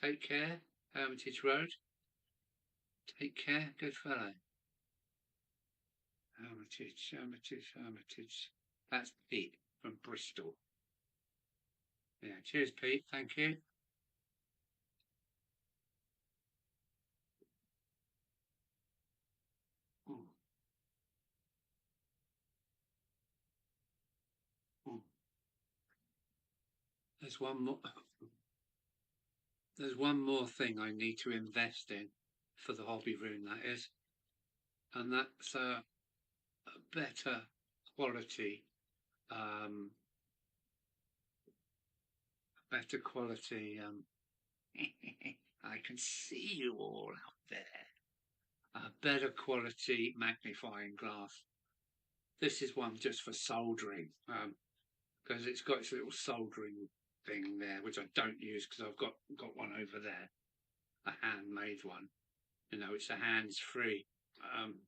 Take care. Hermitage Road. Take care. Good fellow. Hermitage. That's Pete from Bristol. Yeah. Cheers, Pete. Thank you. Ooh, ooh. There's one more. There's one more thing I need to invest in for the hobby room. That is, and that's a better quality. Um, better quality. I can see you all out there. A better quality magnifying glass. This is one just for soldering, because it's got its little soldering thing there, which I don't use because I've got one over there, a handmade one. You know, it's a hands-free. Um,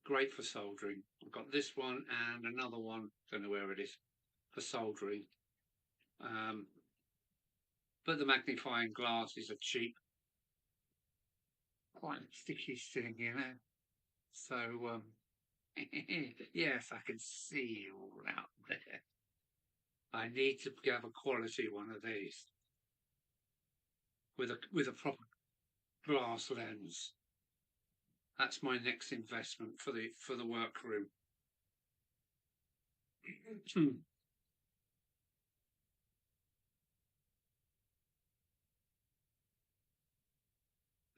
Great for soldering. I've got this one and another one. Don't know where it is for soldering. Um, but the magnifying glass is a cheap, quite sticky thing, you know. So yes, I can see you all out there. I need to have a quality one of these with a proper glass lens. That's my next investment for the workroom.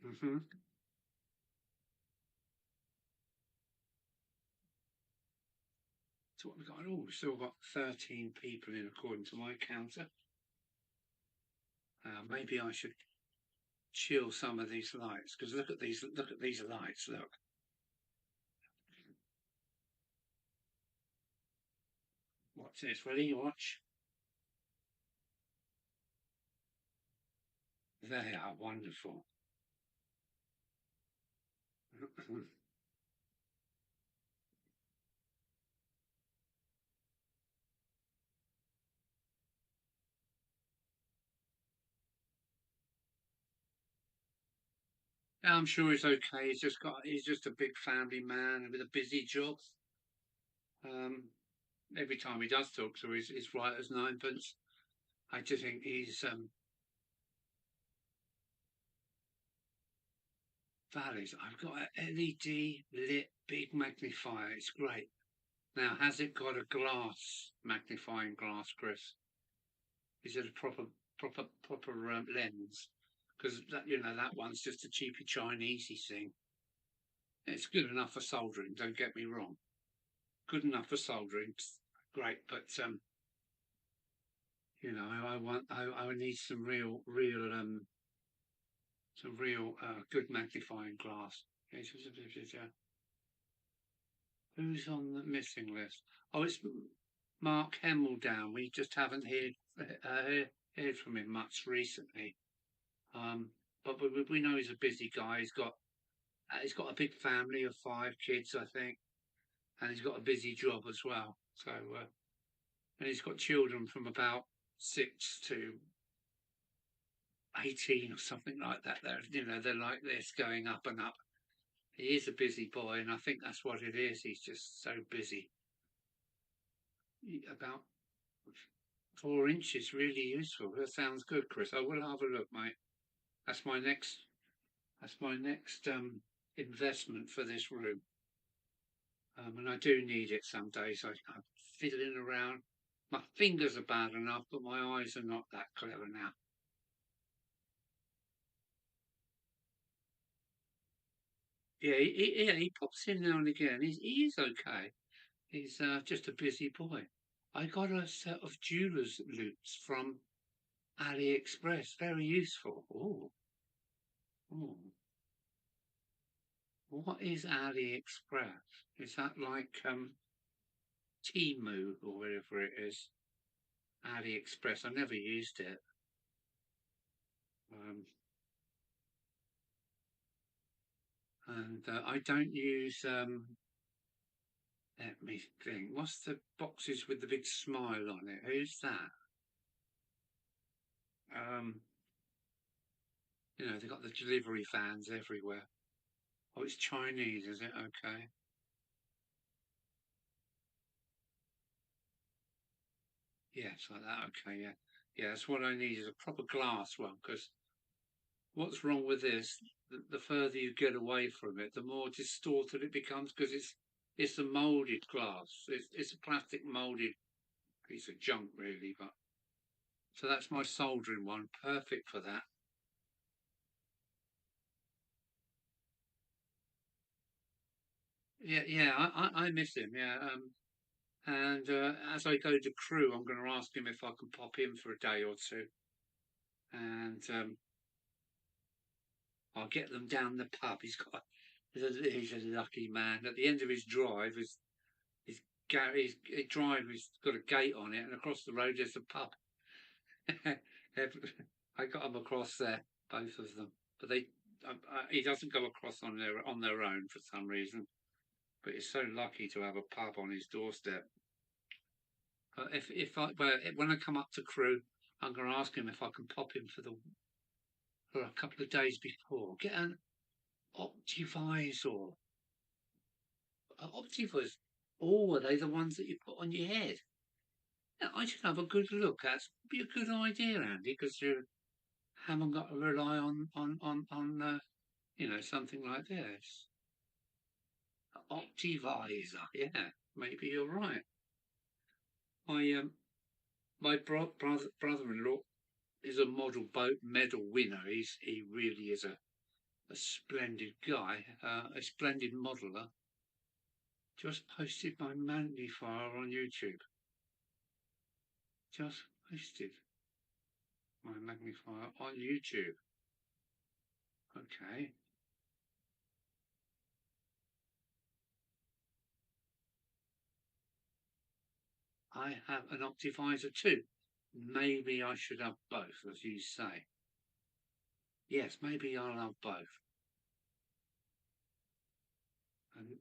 Mm-hmm. So what we got? Oh, we've still got 13 people in according to my counter. Maybe I should chill some of these lights because look at these lights. Look, what's this? Ready? Watch. They are wonderful. I'm sure he's okay. He's just a big family man with a busy job. Um, every time he does talk to his writers ninepence, I just think he's valleys. I've got an LED lit big magnifier. It's great. Now, has it got a glass magnifying glass, Chris? Is it a proper lens? Because that one's just a cheapy Chinesey thing. It's good enough for soldering. Don't get me wrong. Good enough for soldering. Great, but I need some real good magnifying glass. Who's on the missing list? Oh, it's Mark Hemmeldown. We just haven't heard from him much recently. But we know he's a busy guy. He's got a big family of 5 kids, I think, and he's got a busy job as well. So and he's got children from about 6 to 18 or something like that. They're like this, going up and up. He is a busy boy, and I think that's what it is. He's just so busy. About 4 inches, really useful. That sounds good, Chris. I will have a look, mate. That's my next. That's my next investment for this room. And I do need it some days. I'm fiddling around. My fingers are bad enough, but my eyes are not that clever now. Yeah, he pops in now and again. He is okay. He's just a busy boy. I got a set of jeweler's loops from AliExpress. Very useful. Oh, oh. What is AliExpress? Is that like Temu or whatever it is? AliExpress. I never used it. Um, and I don't use. Let me think. What's the boxes with the big smile on it? Who's that? Um, they've got the delivery vans everywhere. Oh, it's Chinese, is it? Okay. Yeah, it's like that. Okay, yeah. Yeah, that's what I need is a proper glass one, because what's wrong with this? The further you get away from it, the more distorted it becomes, because it's a moulded glass. It's a plastic moulded piece of junk, really. But so that's my soldering one, perfect for that. Yeah, yeah, I miss him. Yeah, and as I go to crew, I'm going to ask him if I can pop in for a day or two, and I'll get them down the pub. He's a lucky man. At the end of his drive, his drive has got a gate on it, and across the road there's a pub. I got them across there, both of them, but he doesn't go across on their own for some reason. But he's so lucky to have a pub on his doorstep. When I come up to crew, I'm going to ask him if I can pop in for a couple of days before. Get an Optivisor. Optivers. Oh, are they the ones that you put on your head? Yeah, I should have a good look. That's be a good idea, Andy, because you haven't got to rely on something like this. Optivisor. Yeah, maybe you're right. My brother-in-law is a model boat medal winner. He really is a splendid guy, a splendid modeler. Just posted my magnifier on YouTube. Just posted my magnifier on YouTube. Okay. I have an Optivisor too. Maybe I should have both, as you say. Yes, maybe I'll have both. And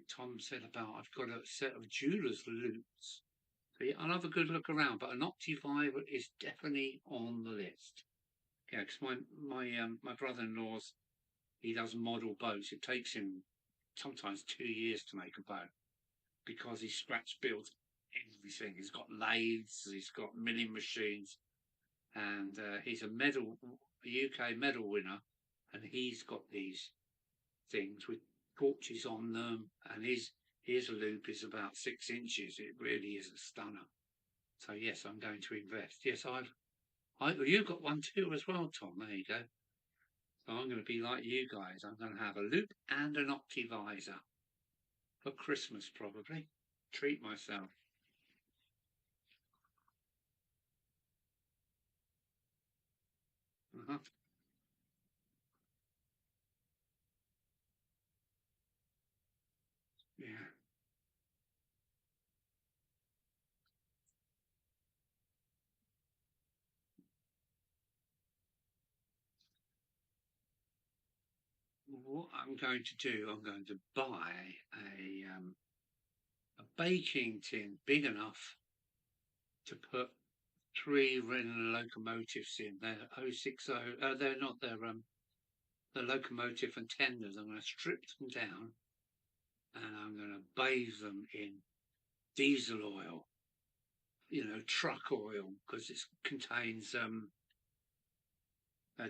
Tom said about I've got a set of jeweler's loops. So yeah, I'll have a good look around, but an Optivisor is definitely on the list. Yeah, because my brother-in-law's he does model boats. It takes him sometimes 2 years to make a boat because he scratch builds everything. He's got lathes, he's got milling machines, and he's a UK medal winner, and he's got these things with torches on them, and his loop is about 6 inches. It really is a stunner. So yes, I'm going to invest. Yes, you've got one too as well, Tom. There you go. So I'm going to be like you guys. I'm going to have a loop and an Optivisor for Christmas, probably. Treat myself. Uh-huh. Yeah. What I'm going to do, I'm going to buy a baking tin big enough to put three Renault locomotives in. They're 060. They're not. The locomotive and tenders. I'm going to strip them down and I'm going to bathe them in diesel oil. Truck oil because it contains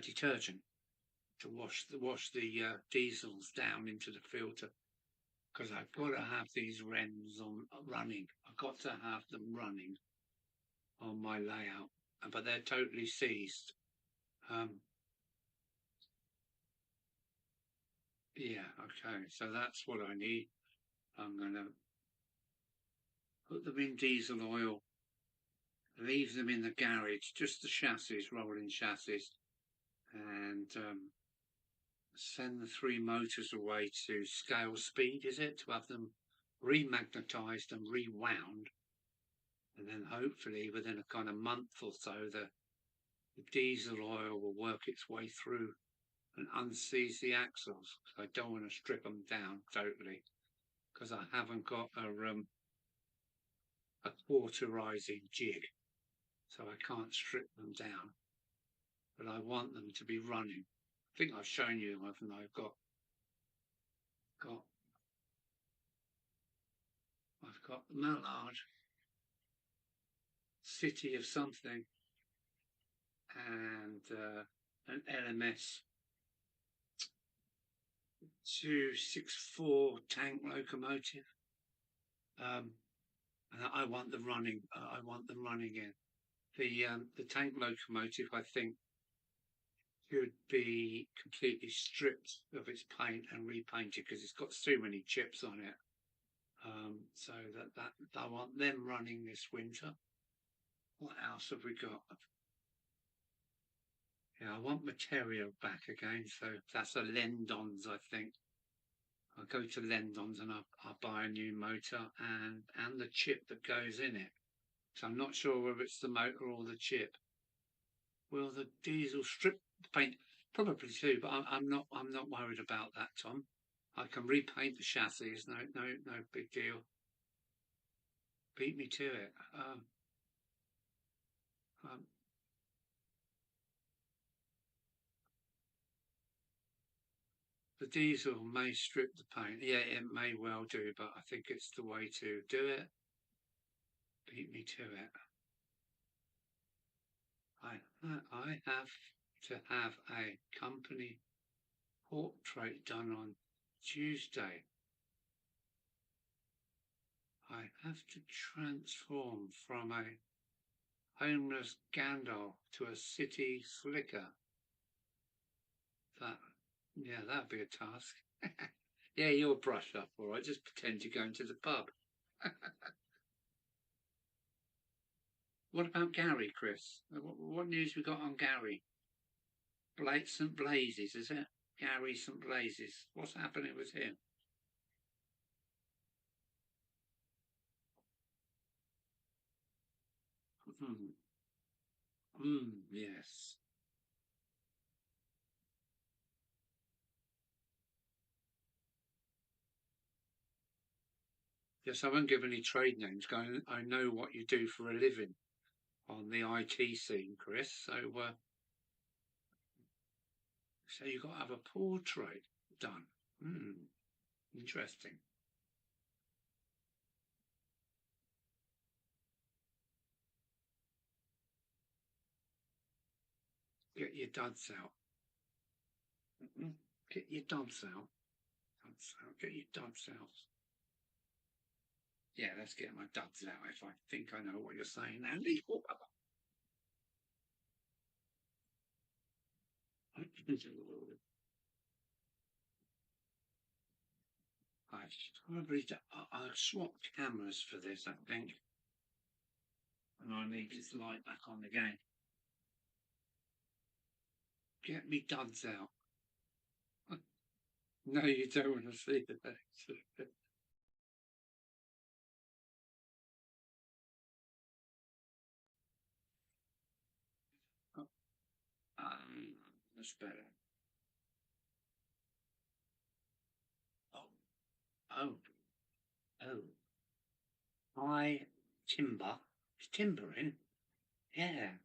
detergent to wash the diesels down into the filter, because I've got to have these REMs on running. I've got to have them running on my layout, but they're totally seized. Yeah, okay, so that's what I need. I'm going to put them in diesel oil, leave them in the garage, just the chassis, rolling chassis, and send the 3 motors away to scale speed, is it? To have them remagnetised and rewound. And then hopefully within a kind of month or so, the diesel oil will work its way through and unseize the axles. I don't want to strip them down totally, because I haven't got a cauterizing jig, so I can't strip them down. But I want them to be running. I think I've shown you, haven't I? I've got the Mallard City of something and an LMS 264 tank locomotive. And I want them running. I want them running in. The tank locomotive, I think, should be completely stripped of its paint and repainted because it's got too many chips on it. So that I want them running this winter. What else have we got? Yeah, I want material back again. So that's a Lendons, I think. I'll go to Lendons and I'll buy a new motor and the chip that goes in it. So I'm not sure whether it's the motor or the chip. Will the diesel strip the paint? Probably too, but I'm not worried about that, Tom. I can repaint the chassis. No big deal. Beat me to it. The diesel may strip the paint. Yeah, it may well do, but I think it's the way to do it. Beat me to it. I have to have a company portrait done on Tuesday. I have to transform from a homeless Gandalf to a city slicker. That'd be a task. Yeah, you're brushed up, all right. Just pretend you're going to the pub. What about Gary, Chris? What news we got on Gary? St. Blazes, is it? Gary St. Blazes. What's happening with him? Yes. Yes, I won't give any trade names. I know what you do for a living on the IT scene, Chris. So you've got to have a portrait done. Interesting. Get your duds out. Get your duds out. Get your duds out. Yeah, let's get my duds out if I think I know what you're saying, Andy. I'll swap cameras for this, I think. And I need this light back on again. Get me duds out. No, you don't want to see that. That's better. Oh, oh, oh. Hi, Timber. Is Timber in? Yeah.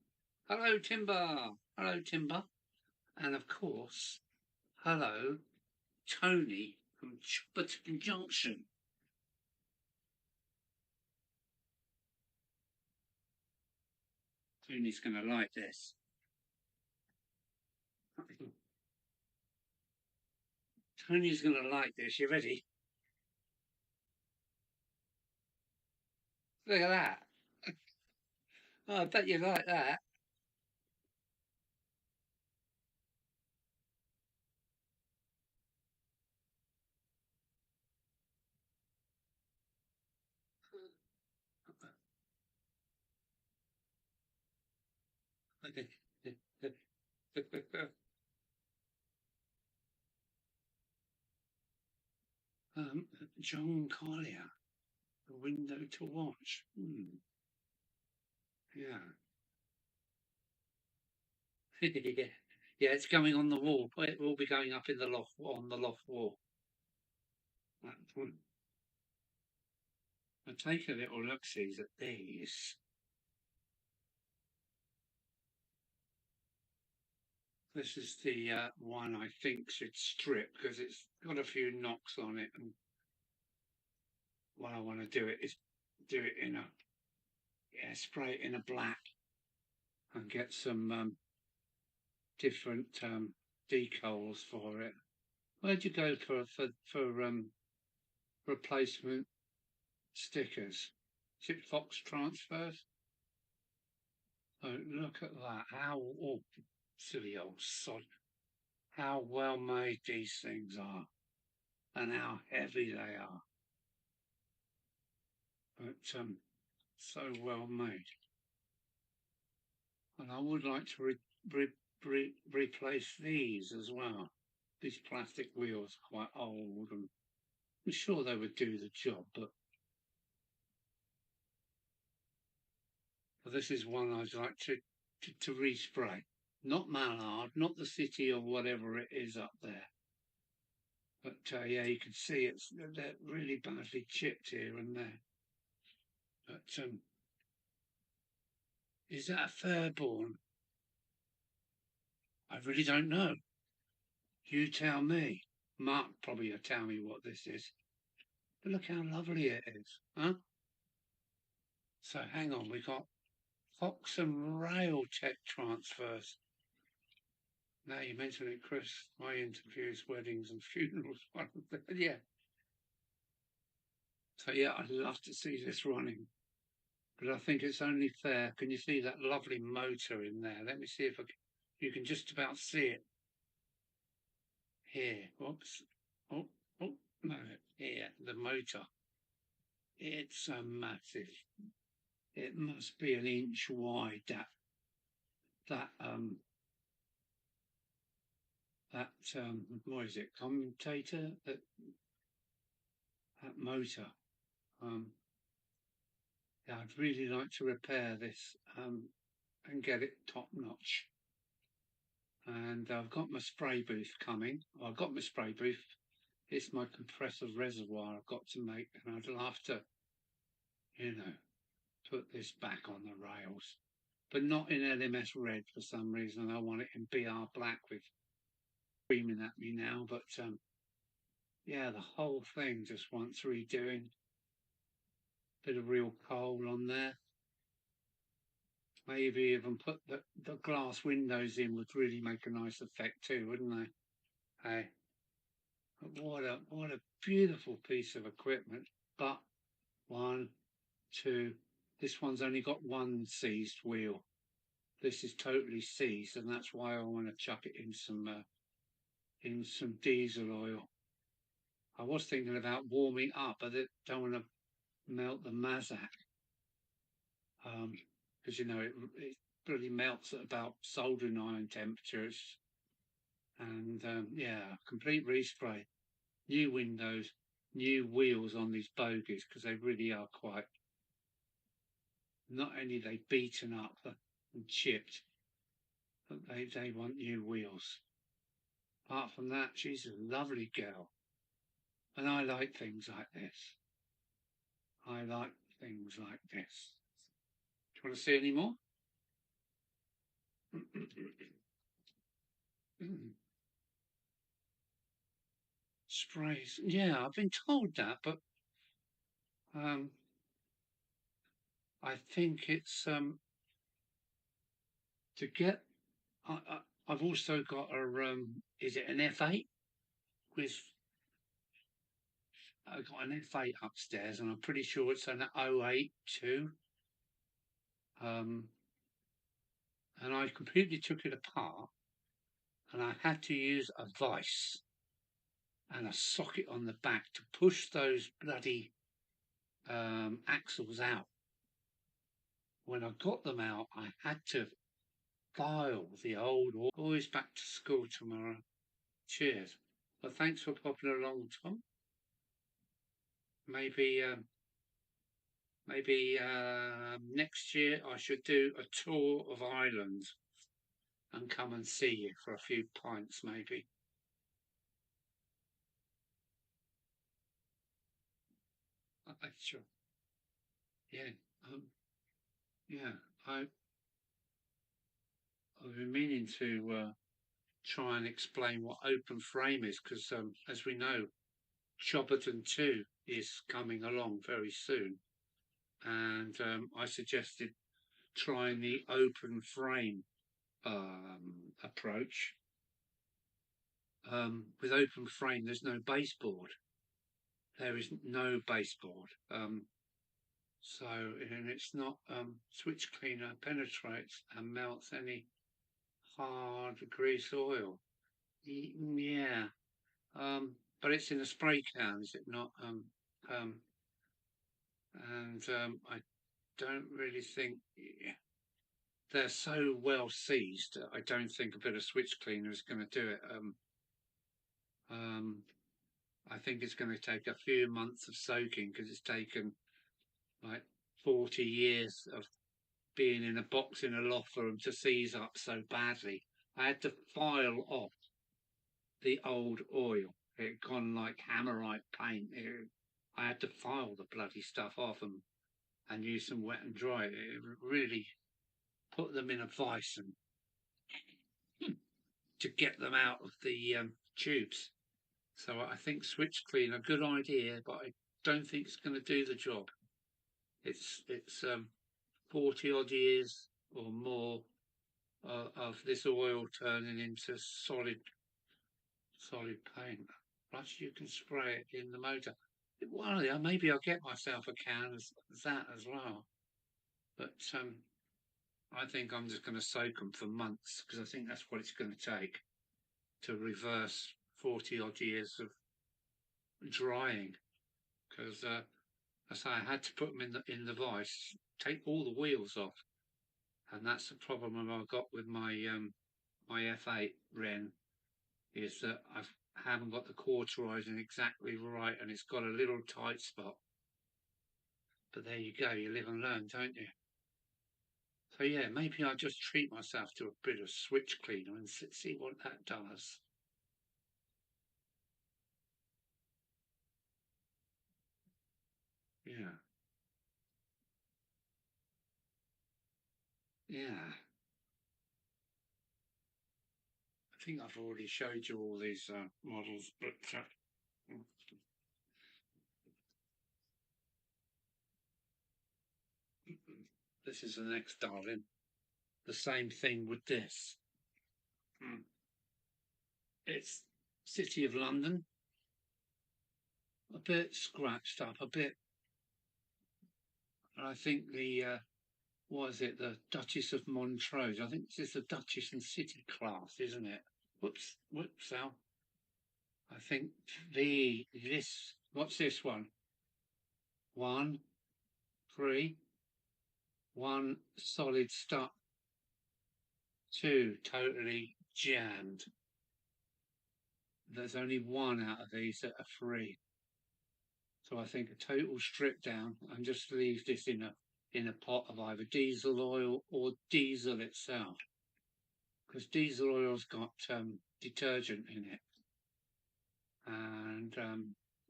Hello, Timber. Hello, Timber. And of course, hello, Tony from Buckland Junction. Tony's going to like this. Tony's going to like this. You ready? Look at that. Oh, I bet you like that. um, John Collier, The Window to Watch. Yeah. Yeah. Yeah, it's going on the wall. It will be going up in the loft on the loft wall. I take a little look-sees at these. This is the one I think should strip because it's got a few knocks on it, and what I want to do is do it in a spray it in a black and get some different decals for it. Where'd you go for replacement stickers? Is it Fox Transfers? Oh, look at that! How silly old sod! How well made these things are, and how heavy they are. But so well made. And I would like to replace these as well. These plastic wheels are quite old, and I'm sure they would do the job, but this is one I'd like to respray. Not Mallard, not the city or whatever it is up there. But yeah, you can see they're really badly chipped here and there. But is that a Fairborn? I really don't know. You tell me. Mark probably will tell me what this is. But look how lovely it is, huh? So hang on, we got Fox and Rail tech transfers. Now you mention it, Chris. My interviews, weddings, and funerals. Yeah. So yeah, I'd love to see this running, but I think it's only fair. Can you see that lovely motor in there? Let me see if you can just about see it here. Oops. Oh, oh, no, here the motor. It's a massive. It must be an inch wide. That what is it? Commutator. That motor. Um, yeah, I'd really like to repair this and get it top notch. And I've got my spray booth coming. I've got my spray booth. It's my compressor reservoir I've got to make, and I'd love to, put this back on the rails, but not in LMS red for some reason. I want it in BR black with screaming at me now. But yeah, the whole thing just wants redoing. Bit of real coal on there. Maybe even put the glass windows in would really make a nice effect too, wouldn't they? Hey, what a beautiful piece of equipment. But one, two, this one's only got one seized wheel. This is totally seized, and that's why I want to chuck it in some diesel oil. I was thinking about warming up, but I don't want to melt the Mazak, because it really melts at about soldering iron temperatures. And yeah, complete respray, new windows, new wheels on these bogies, because they really are quite. Not only are they beaten up and chipped, but they want new wheels. Apart from that, she's a lovely girl, and I like things like this. I like things like this. Do you want to see any more? Sprays. Yeah, I've been told that, but um, I think it's to get. I've also got a. Is it an F8 with I've got an F8 upstairs, and I'm pretty sure it's an 082. And I completely took it apart, and I had to use a vice and a socket on the back to push those bloody axles out. When I got them out, I had to file the old oil. Always back to school tomorrow. Cheers. Well, thanks for popping along, Tom. Maybe next year I should do a tour of Ireland and come and see you for a few pints, maybe. Sure. Yeah. Yeah. I've been meaning to try and explain what open frame is, because as we know, Chobberton 2 is coming along very soon, and I suggested trying the open frame approach. With open frame, there's no baseboard. There is no baseboard. So, and it's not switch cleaner penetrates and melts any hard grease oil. Yeah. But it's in a spray can, is it not? I don't really think they're so well seized. I don't think a bit of switch cleaner is going to do it. I think it's going to take a few months of soaking, because it's taken like 40 years of being in a box in a loft for them to seize up so badly. I had to file off the old oil. It had gone like hammerite paint. I had to file the bloody stuff off and use some wet and dry. It really put them in a vice and to get them out of the tubes. So I think switch cleaner, good idea, but I don't think it's going to do the job. It's 40 odd years or more of this oil turning into solid paint. Plus you can spray it in the motor. Well, yeah, maybe I'll get myself a can of that as well. But I think I'm just going to soak them for months, because I think that's what it's going to take to reverse 40 odd years of drying. Because I say I had to put them in the vice, take all the wheels off, and that's the problem I've got with my my F8 Ren, is that I haven't got the cauterizing exactly right, and it's got a little tight spot. But there you go, you live and learn, don't you? So yeah, maybe I'll just treat myself to a bit of switch cleaner and see what that does. Yeah. Yeah. I think I've already showed you all these models, but this is the next darling. The same thing with this. It's City of London. A bit scratched up, a bit. And I think the what is it? The Duchess of Montrose. I think this is the Duchess and City class, isn't it? Whoops, Al. I think this. What's this one? 1, 3. 1 solid stop. 2 totally jammed. There's only 1 out of these that are free. So I think a total strip down and just leave this in a pot of either diesel oil or diesel itself, because diesel oil's got detergent in it, and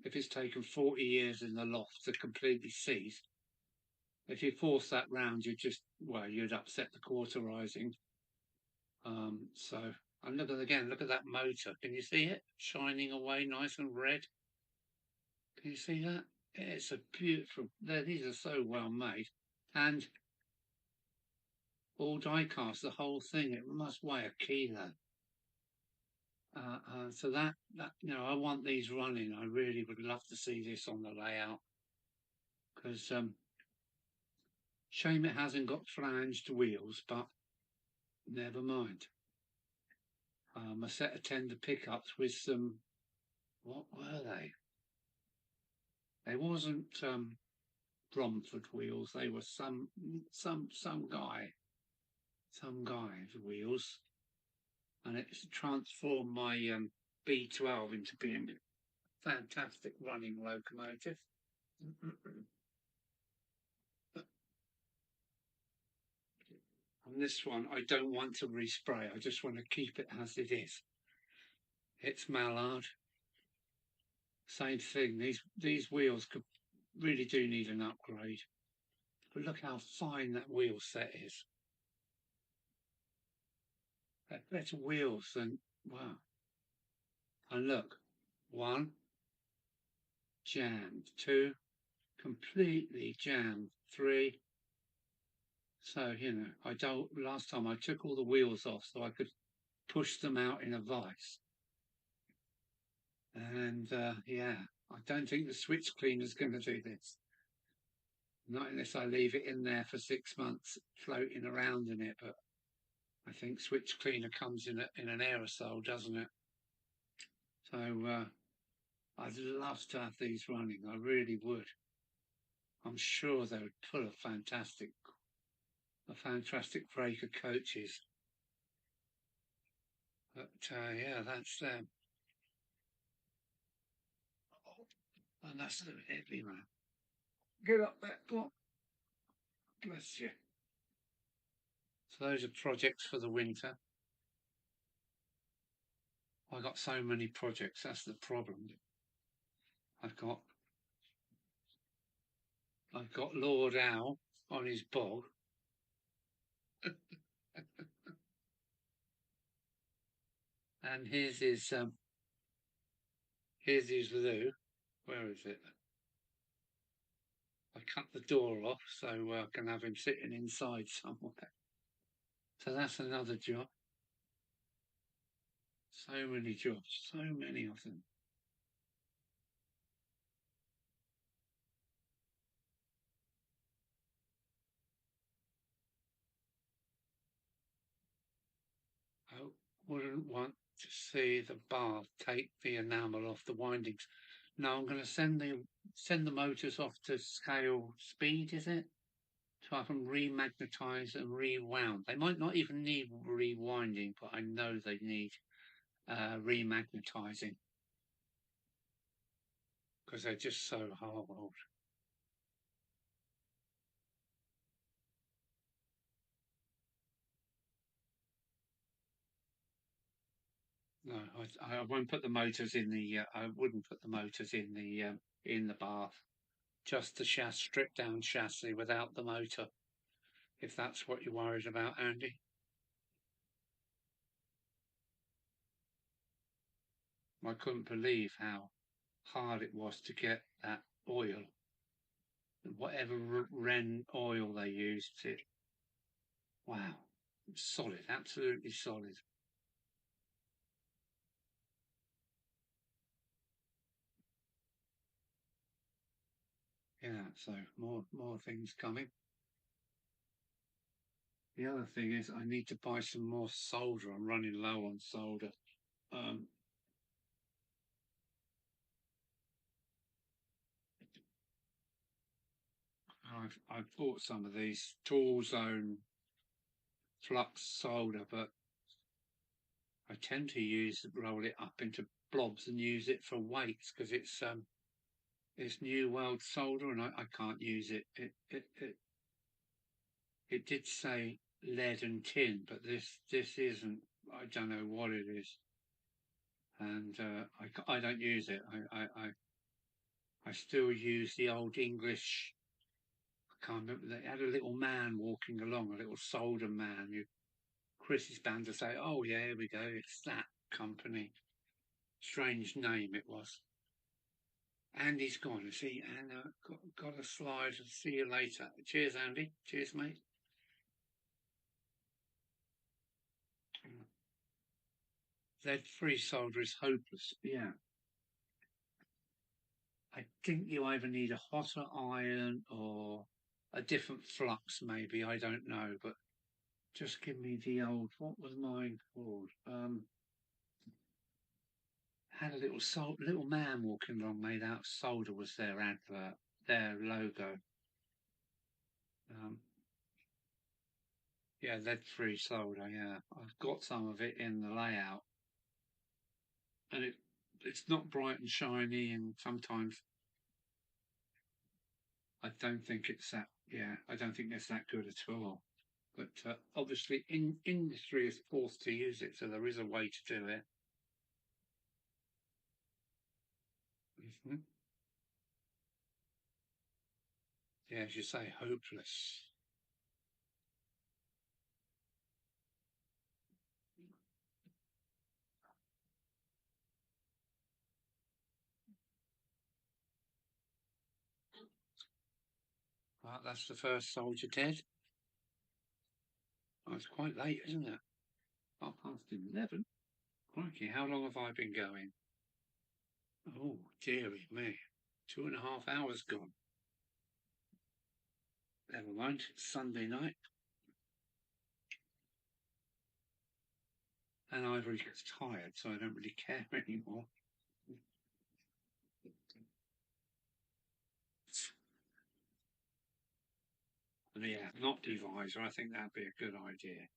if it's taken 40 years in the loft to completely seize, if you force that round, you'd upset the cauterizing. So, and look at that motor. Can you see it shining away nice and red? Can you see that? It's a beautiful. These are so well made, and all die cast. The whole thing. It must weigh a kilo. So that I want these running. I really would love to see this on the layout, because shame it hasn't got flanged wheels, but never mind. A set of tender pickups with some, what were they? They wasn't Bromford wheels. They were some guy's wheels, and it's transformed my B12 into being a fantastic running locomotive. On this one, I don't want to respray. I just want to keep it as it is. It's mallard. Same thing. These wheels really do need an upgrade. But look how fine that wheel set is. They're better wheels than, wow. And look, 1, jammed. 2, completely jammed. 3, so, last time I took all the wheels off so I could push them out in a vise. And yeah, I don't think the switch cleaner's going to do this. Not unless I leave it in there for 6 months floating around in it, but I think switch cleaner comes in an aerosol, doesn't it? So I'd love to have these running. I really would. I'm sure they would pull a fantastic break of coaches. But yeah, that's them. And that's the heavy man. Get up there, come on. Bless you. So those are projects for the winter. I got so many projects, that's the problem. I've got Lord Owl on his bog. And here's his loo. Where is it? I cut the door off so I can have him sitting inside somewhere. So that's another job. So many jobs, so many of them. I wouldn't want to see the bath take the enamel off the windings. No, I'm going to send the motors off to scale speed, is it? To have them remagnetized and rewound. They might not even need rewinding, but I know they need remagnetizing because they're just so hard. No, I won't put the motors in the. I wouldn't put the motors in the bath. Just the stripped down chassis without the motor. If that's what you're worried about, Andy. I couldn't believe how hard it was to get that oil. Whatever Ren oil they used, it. Wow, solid, absolutely solid. Yeah, so more things coming. The other thing is I need to buy some more solder. I'm running low on solder. I've bought some of these Tool Zone flux solder, but I tend to roll it up into blobs and use it for weights because it's New World solder and I can't use it. It did say lead and tin, but this isn't. I don't know what it is, and I don't use it. I still use the old English. I can't remember. They had a little man walking along, a little solder man. Chris is bound to say, "Oh yeah, here we go. It's that company." Strange name it was. Andy's gone. See, and got a slide. See you later. Cheers, Andy. Cheers, mate. lead-free solder is hopeless. Yeah. I think you either need a hotter iron or a different flux, maybe. I don't know, but just give me the old. What was mine called? Had a little man walking along made out of solder was their advert, their logo. Yeah, lead-free solder. Yeah, I've got some of it in the layout, and it's not bright and shiny, and sometimes I don't think it's that. Yeah, I don't think it's that good at all. But obviously, industry is forced to use it, so there is a way to do it. Hmm. Yeah, as you say, hopeless. Right, that's the first soldier dead. Oh, it's quite late, isn't it? 11:30. Crikey, how long have I been going? Oh, dearie me. 2.5 hours gone. Never mind, it's Sunday night. And Ivory gets tired, so I don't really care anymore. But yeah, not divisor. I think that'd be a good idea.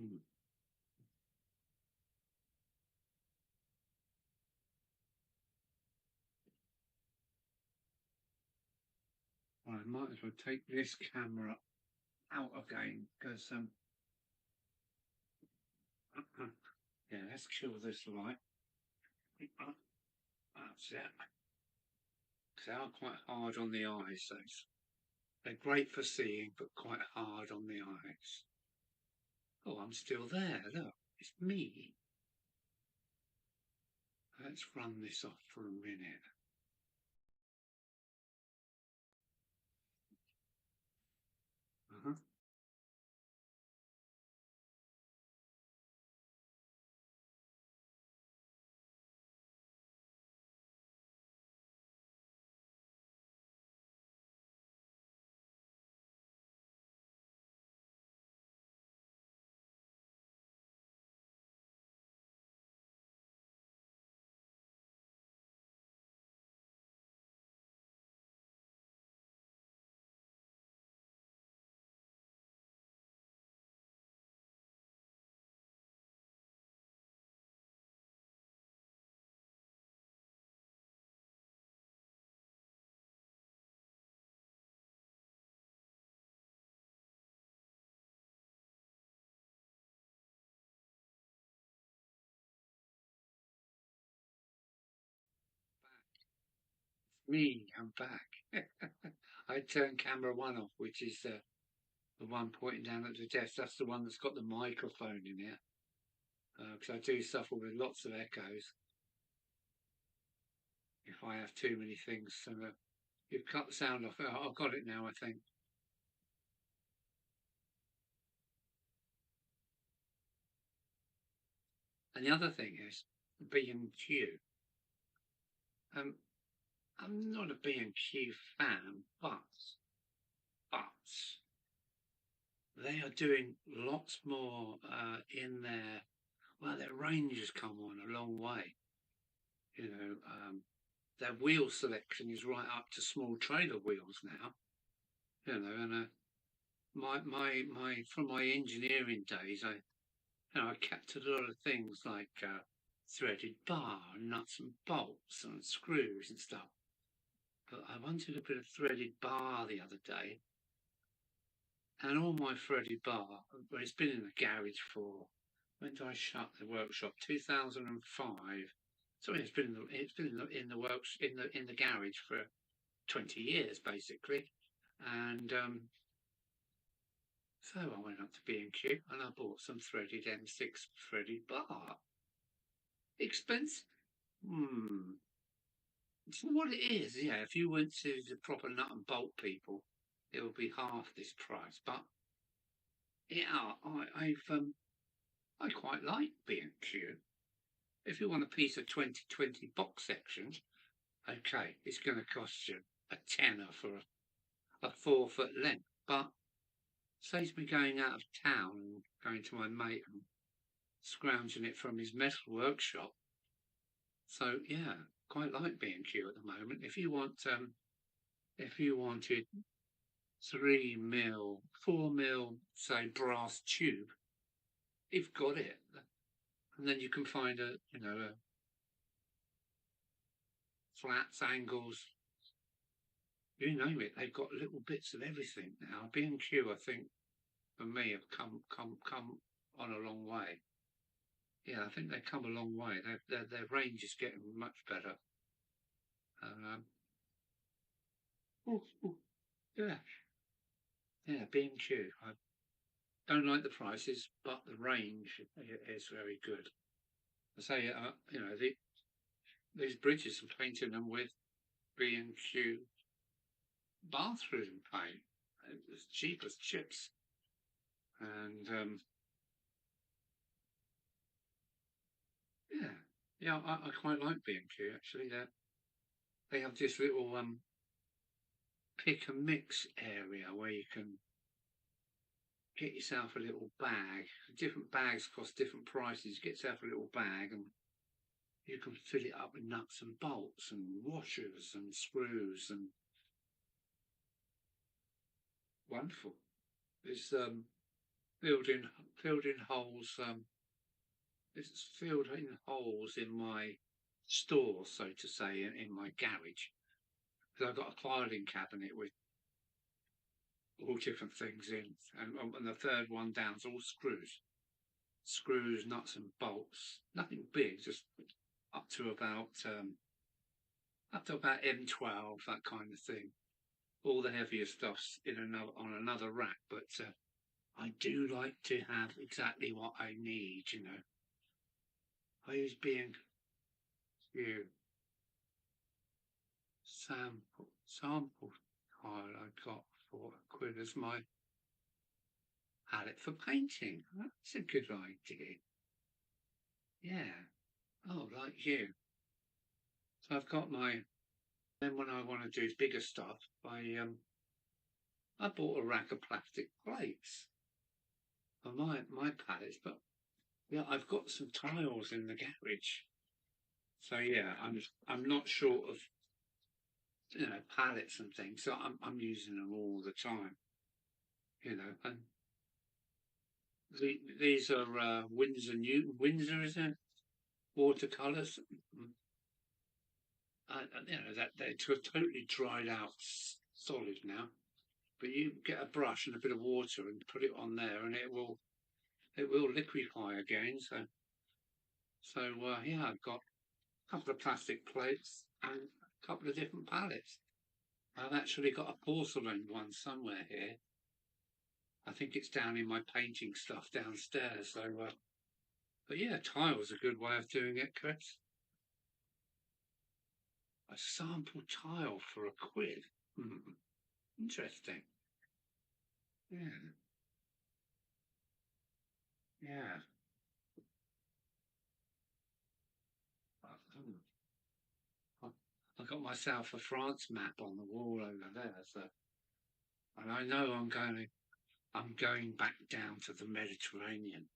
Mm. I might as well take this camera out again because yeah, let's kill this light. That's it. They are quite hard on the eyes, those. They're great for seeing, but quite hard on the eyes. Oh, I'm still there. Look, it's me. Let's run this off for a minute. Uh-huh. Me, I'm back. I turned camera one off, which is the one pointing down at the desk. That's the one that's got the microphone in it. Because I do suffer with lots of echoes if I have too many things. So you've cut the sound off. Oh, I've got it now, I think. And the other thing is B&Q. Um, I'm not a B&Q fan, but they are doing lots more in their, well, their range has come on a long way. You know, their wheel selection is right up to small trailer wheels now. You know, and my from my engineering days, I kept a lot of things like threaded bar, nuts and bolts, and screws and stuff. But I wanted a bit of threaded bar the other day, and all my threaded bar, well, it's been in the garage for, when did I shut the workshop? 2005. So it's been in the works in the garage for 20 years basically, and so I went up to B&Q and I bought some threaded M6 threaded bar. Expensive, It's not what it is. Yeah, if you went to the proper nut and bolt people, it would be half this price. But yeah, I quite like B&Q. If you want a piece of 2020 box section, okay, it's going to cost you a tenner for a 4 foot length, but saves me going out of town and going to my mate and scrounging it from his metal workshop. So yeah, quite like B&Q at the moment. If you wanted 3 mil, 4 mil, say brass tube, you've got it. And then you can find a flats, angles, you name it. They've got little bits of everything now. B&Q, I think, for me, have come on a long way. Yeah, I think they've come a long way. Their range is getting much better. Um, ooh, ooh, yeah, yeah, B&Q. I don't like the prices, but the range is very good. I say, these bridges are painting them with B&Q bathroom paint. It's cheap as chips, and yeah, yeah, I quite like B&Q actually. They have this little pick and mix area where you can get yourself a little bag. Different bags cost different prices. Get yourself a little bag and you can fill it up with nuts and bolts and washers and screws and wonderful. It's filled in filled in holes. It's filled in holes in my store, so to say, in my garage. Because I've got a filing cabinet with all different things in, and the third one down's all screws, nuts and bolts. Nothing big, just up to about M12, that kind of thing. All the heavier stuff's in another on another rack, but I do like to have exactly what I need. I use B&Q sample tile I got for £1 as my palette for painting. That's a good idea. Yeah. Oh, like you. So I've got my. Then when I want to do bigger stuff, I bought a rack of plastic plates for my palettes, but yeah, I've got some tiles in the garage. So yeah, I'm not short of pallets and things. So I'm using them all the time. And these are Windsor, is it? Watercolors. That they're totally dried out, solid now. But you get a brush and a bit of water and put it on there, and it will liquefy again. So yeah, I've got a couple of plastic plates and a couple of different palettes. I've actually got a porcelain one somewhere here. I think it's down in my painting stuff downstairs. But yeah, tile's a good way of doing it, Chris. A sample tile for £1. Interesting. Yeah, yeah. I got myself a France map on the wall over there, and I know I'm going back down to the Mediterranean.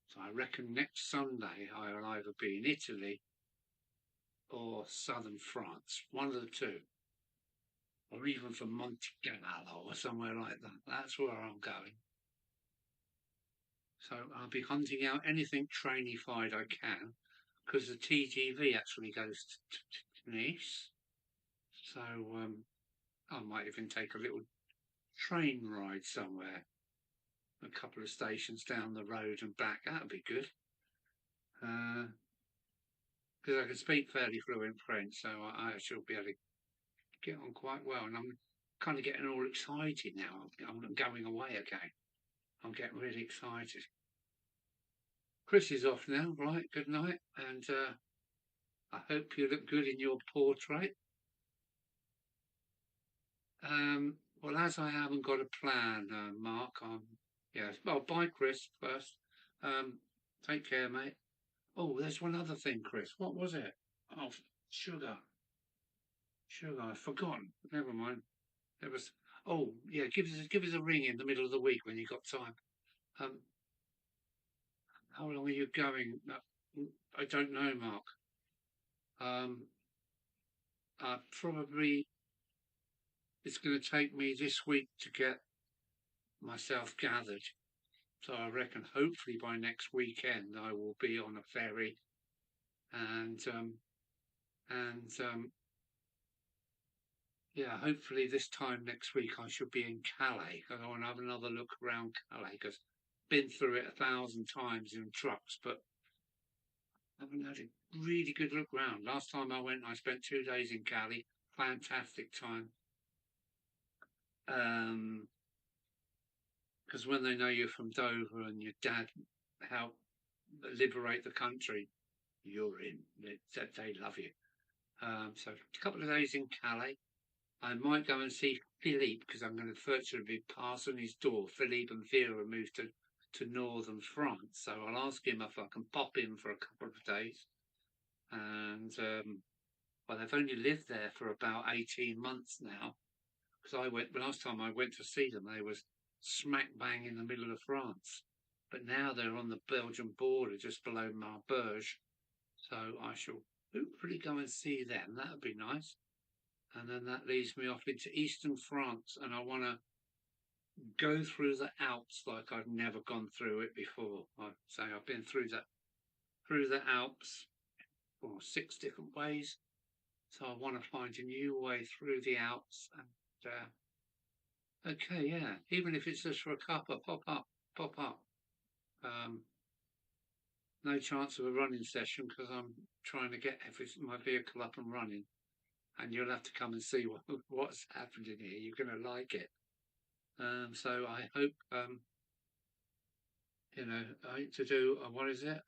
So I reckon next Sunday I'll either be in Italy or southern France, one of the two, or even from Montegallo or somewhere like that. That's where I'm going. So I'll be hunting out anything trainified I can, because the TGV actually goes to Nice. So I might even take a little train ride somewhere, a couple of stations down the road and back. That'd be good. Because I can speak fairly fluent French, so I should be able to get on quite well. And I'm kind of getting all excited now. I'm going away again. I'm getting really excited. Chris is off now, right? Good night, and I hope you look good in your portrait. Well, as I haven't got a plan, Mark, yes. Well, bye, Chris, first. Um, take care, mate. Oh, there's one other thing, Chris. What was it? Oh, sugar. Sugar, I've forgotten. Never mind. There was. Oh, yeah. Give us a ring in the middle of the week when you got time. Um, how long are you going? I don't know, Mark. Um, probably it's going to take me this week to get myself gathered. So I reckon hopefully by next weekend I will be on a ferry and yeah, hopefully this time next week I should be in Calais because I want to have another look around Calais because I've been through it 1,000 times in trucks, but I haven't had a really good look round. Last time I went, I spent 2 days in Calais, fantastic time. Because when they know you're from Dover and your dad helped liberate the country, you're in. They love you. So a couple of days in Calais. I might go and see Philippe because I'm going to virtually be passing his door. Philippe and Vera moved to northern France, so I'll ask him if I can pop in for a couple of days. And well, they've only lived there for about 18 months now. Because last time I went to see them, they was smack bang in the middle of France. But now they're on the Belgian border, just below Maubeuge. So I shall hopefully go and see them. That would be nice. And then that leads me off into eastern France, and I want to go through the Alps like I've never gone through it before. I'd say I've been through the Alps 6 different ways, so I want to find a new way through the Alps. And okay, yeah, even if it's just for a cuppa, pop up. No chance of a running session because I'm trying to get my vehicle up and running, and you'll have to come and see what's happening here. You're going to like it. So I hope, to do, what is it?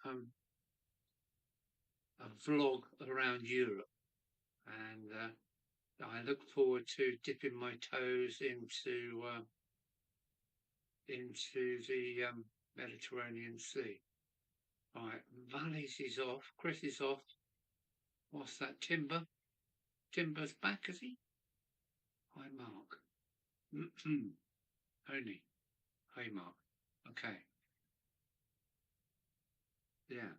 A vlog around Europe. And I look forward to dipping my toes into the Mediterranean Sea. Right, Valleys is off. Chris is off. What's that? Timber's back, is he? Hi, Mark. Only. Hey, Mark. Okay. Yeah.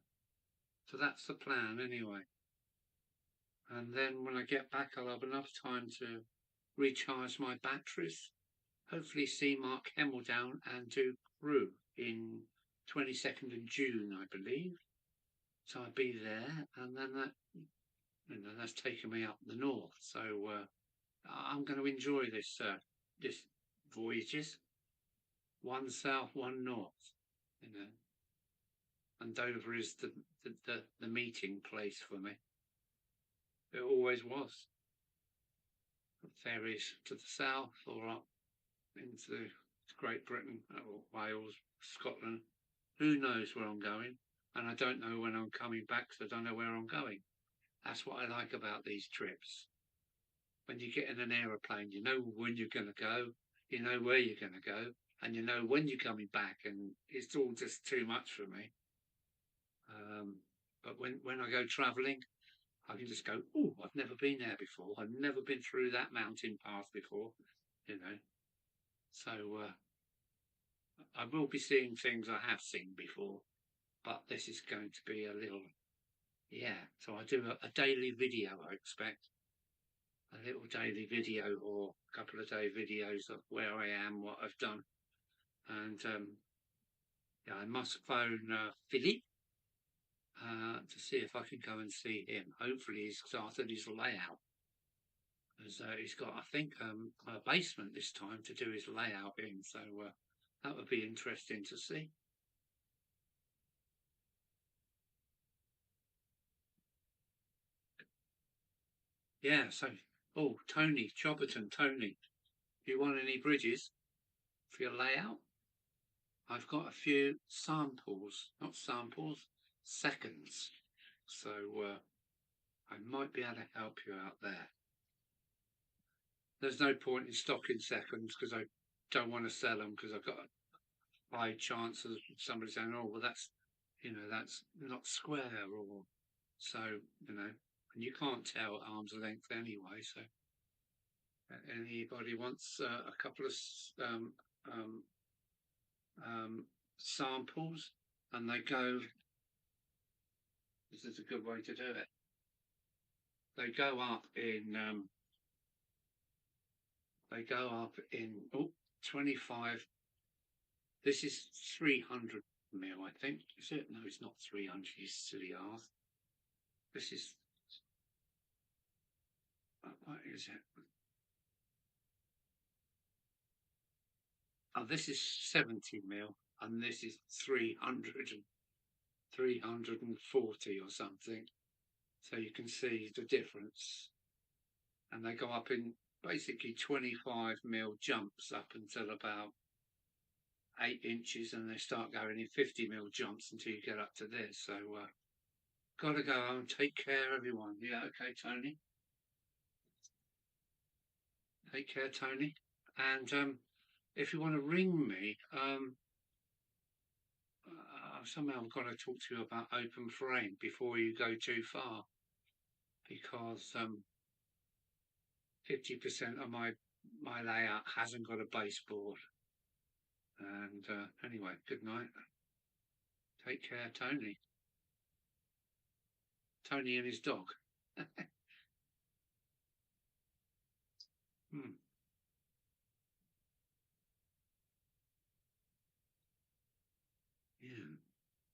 So that's the plan anyway. And then when I get back, I'll have enough time to recharge my batteries. Hopefully see Mark Hemmel down and do Crewe in 22nd of June, I believe. So I'll be there, and then that's taking me up the north. So I'm going to enjoy this voyages. One south, one north, and Dover is the meeting place for me. It always was. Ferries to the south or up into Great Britain or Wales, Scotland. Who knows where I'm going? And I don't know when I'm coming back because I don't know where I'm going. That's what I like about these trips. When you get in an aeroplane, you know when you're going to go, you know where you're going to go, and you know when you're coming back, and it's all just too much for me. But when I go travelling, I can just go, oh, I've never been there before. I've never been through that mountain path before, So I will be seeing things I have seen before, but this is going to be a little, yeah. So I do a daily video, I expect. A little daily video or a couple of day videos of where I am, what I've done. And yeah, I must phone Philippe to see if I can go and see him. Hopefully he's started his layout. As he's got, I think, a basement this time to do his layout in. So that would be interesting to see. Yeah, so, oh, Tony, Chobberton, Tony, do you want any bridges for your layout? I've got a few samples, not samples, seconds. So I might be able to help you out there. There's no point in stocking seconds because I don't want to sell them because I've got a high chance of somebody saying, "Oh, well, that's that's not square," or so and you can't tell at arm's length anyway. So anybody wants a couple of um, samples, and they go. This is a good way to do it. They go up in. They go up in 25. This is 300 mil, I think. Is it? No, it's not 300. You silly arse. This is. What is it? Oh, this is 70 mil, and this is 340 or something. So you can see the difference. And they go up in basically 25 mil jumps up until about 8 inches, and they start going in 50 mil jumps until you get up to this. So gotta go home. Take care, everyone. Yeah, okay, Tony. Take care, Tony. And if you want to ring me, somehow I've got to talk to you about open frame before you go too far, because 50% of my layout hasn't got a baseboard. And anyway, good night. Take care, Tony. Tony and his dog. Hmm. Yeah.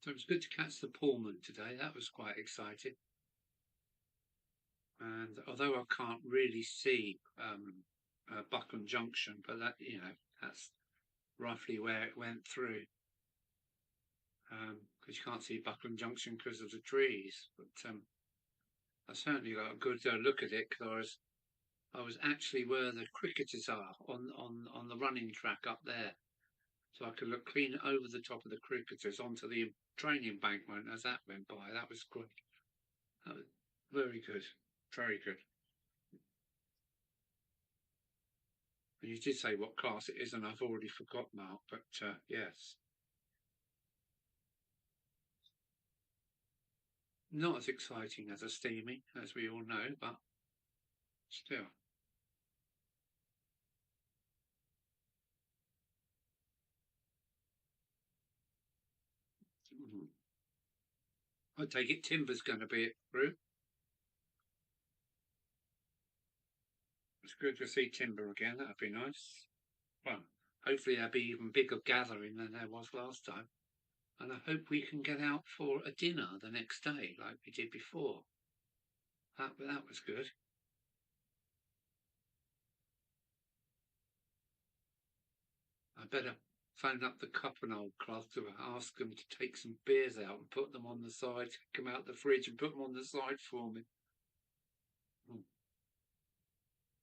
So it was good to catch the Pullman today. That was quite exciting. And although I can't really see Buckland Junction, but that that's roughly where it went through. Because you can't see Buckland Junction because of the trees. But I certainly got a good look at it because I was actually where the cricketers are on the running track up there. So I could look clean over the top of the cricketers onto the train embankment as that went by. That was great. That was very good. Very good. And you did say what class it is, and I've already forgot, Mark, but yes. Not as exciting as a steamy, as we all know, but still. I take it timber's going to be it through. It's good to see timber again. That'd be nice. Well, hopefully there'll be even bigger gathering than there was last time. And I hope we can get out for a dinner the next day like we did before. That was good. I better phone up the Cuppenhole Club to ask them to take some beers out and put them on the side, come out the fridge and put them on the side for me.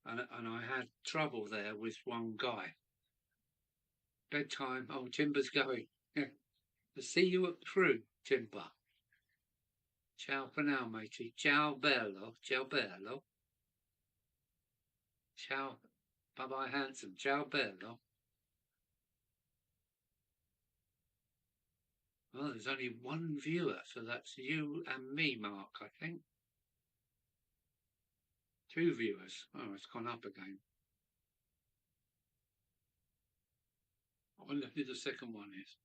And I had trouble there with one guy. Bedtime. Oh, Timber's going. Yeah. I'll see you at Crew, Timber. Ciao for now, matey. Ciao bello. Ciao bello. Ciao. Bye bye, handsome. Ciao bello. Well, there's only one viewer, so that's you and me, Mark, I think. 2 viewers. Oh, it's gone up again. I wonder who the second one is.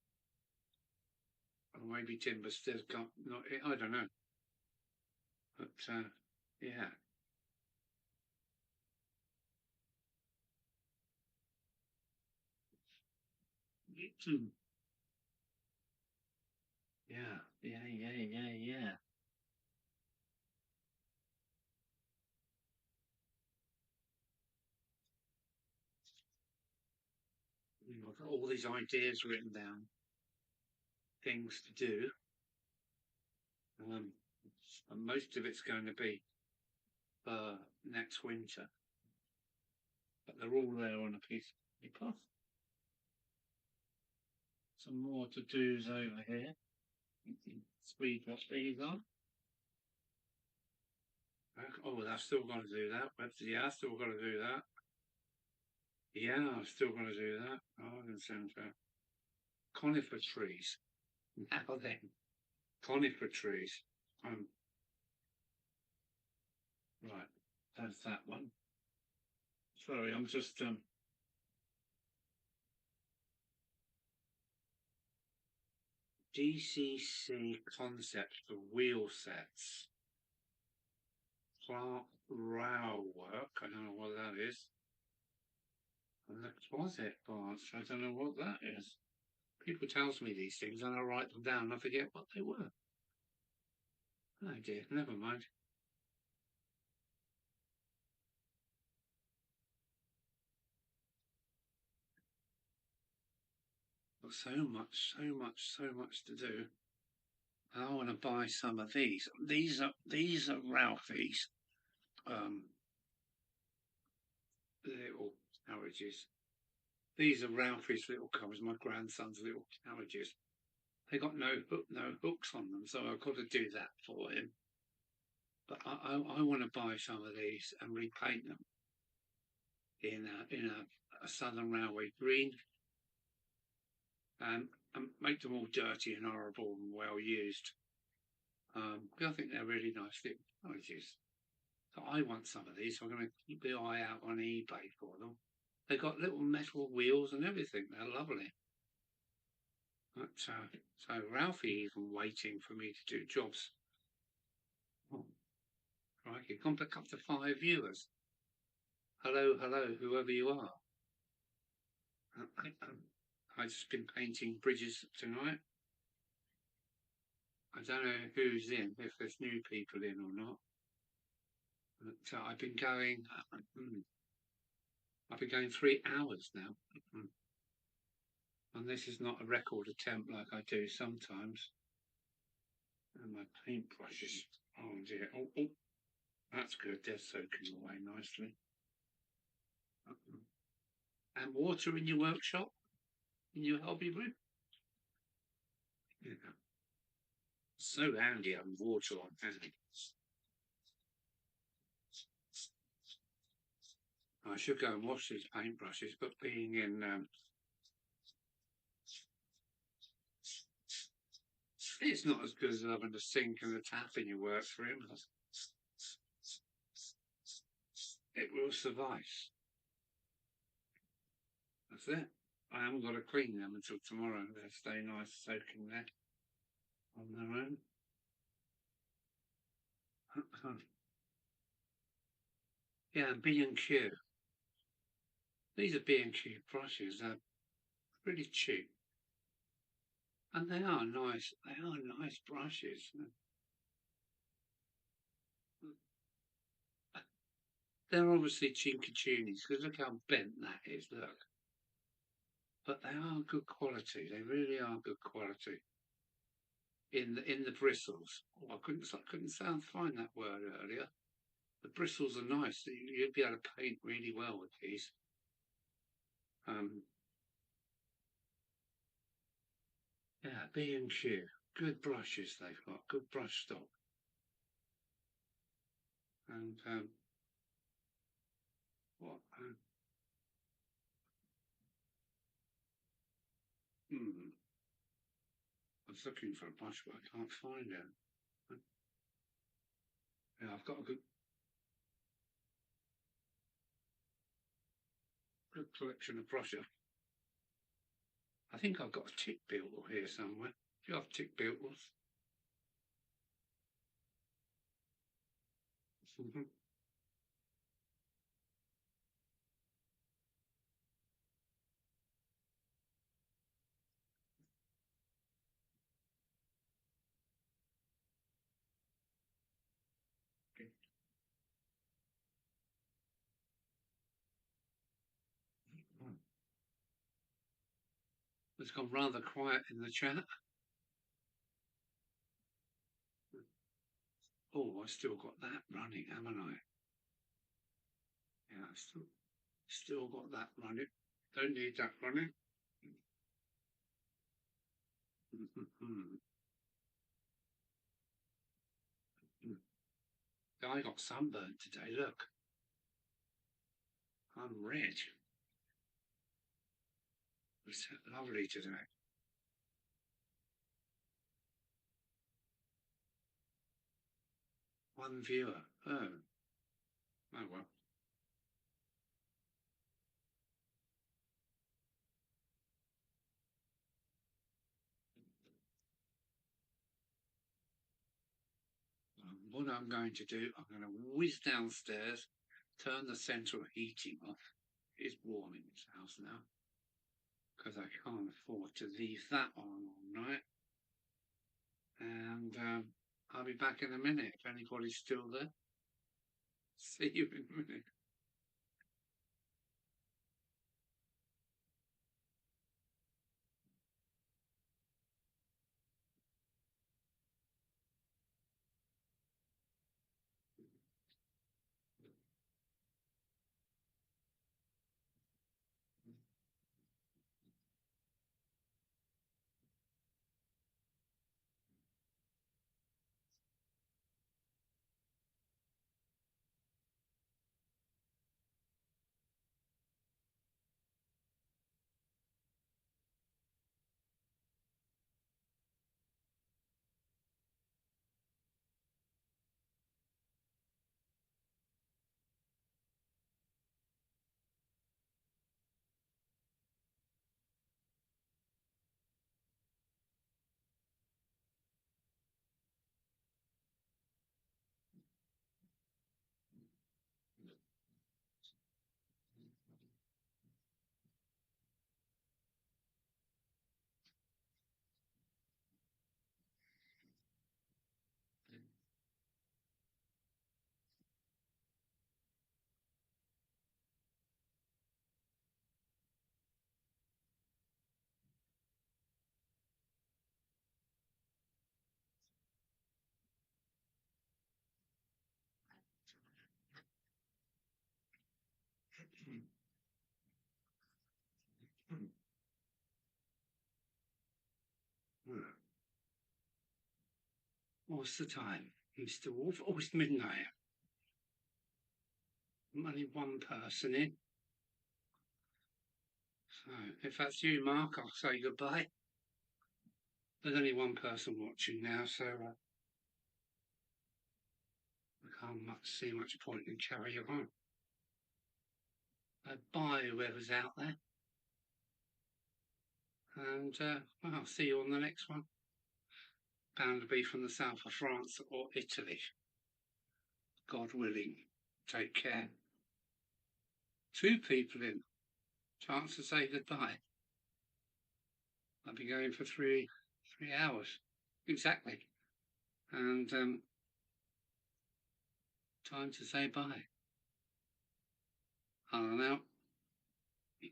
Or maybe Timber still got not. I don't know. But yeah. Yeah, yeah. I've got all these ideas written down, things to do, and most of it's going to be for next winter. But they're all there on a piece of paper. Some more to dos over here. Speed what these are. Oh, I've still got to do that. But yeah, I've still got to do that. Yeah, I've still got to do that. Oh, I can send conifer trees. Now then, conifer trees. Um, right, that's that one. Sorry, I'm just DCC concept for wheel sets. Clark Row work. I don't know what that is. And the closet parts. I don't know what that is. People tells me these things and I write them down and I forget what they were. Oh dear, never mind. Got so much to do. I want to buy some of these. These are Ralphie's little carriages. These are Ralphie's little cars, my grandson's little carriages. They got no hooks on them, so I've got to do that for him. But I want to buy some of these and repaint them in a Southern Railway green, and make them all dirty and horrible and well used. I think they're really nice little carriages. So I want some of these. So I'm going to keep the eye out on eBay for them. They've got little metal wheels and everything. They're lovely. But, so Ralphie even waiting for me to do jobs. Oh, crikey, come back up to 5 viewers. Hello, whoever you are. I've just been painting bridges tonight. I don't know who's in, if there's new people in or not. But I've been going 3 hours now. And this is not a record attempt like I do sometimes. And my paintbrushes. Oh dear. Oh, that's good. They're soaking away nicely. And water in your workshop? In your hobby room? Yeah. So handy having water on hand. I should go and wash these paintbrushes, but being in it's not as good as having a sink and a tap in your workroom. It will suffice. That's it. I haven't got to clean them until tomorrow. They'll stay nice soaking there on their own. Yeah, B&Q. These are B&Q brushes. They're really cheap. And they are nice. They are nice brushes. They're obviously chinky-chunies because look how bent that is. Look. But they are good quality. They really are good quality. In the bristles. Oh, I couldn't find that word earlier. The bristles are nice. You'd be able to paint really well with these. Yeah, B&Q. Good brushes they've got. Good brush stock. And what? I was looking for a brush, but I can't find it. Yeah, I've got a good collection of brushes. I think I've got a tick beetle here somewhere. Do you have tick beetles? It's gone rather quiet in the chat. Oh, I still got that running, haven't I? Yeah, I still got that running. Don't need that running. I got sunburned today, look. I'm red. It's lovely today. One viewer. Oh. Oh well. What I'm going to do, I'm going to whiz downstairs, turn the central heating off. It's warm in this house now because I can't afford to leave that on all night. And I'll be back in a minute if anybody's still there. See you in a minute. What's the time, Mr. Wolf? Oh, it's midnight. I'm only one person in. So if that's you, Mark, I'll say goodbye. There's only one person watching now, so I can't see much point in carrying on. Bye, whoever's out there. And well, I'll see you on the next one. Bound to be from the south of France or Italy. God willing. Take care. 2 people in. Chance to say goodbye. I'll be going for 3 hours. Exactly. And time to say bye. I don't know.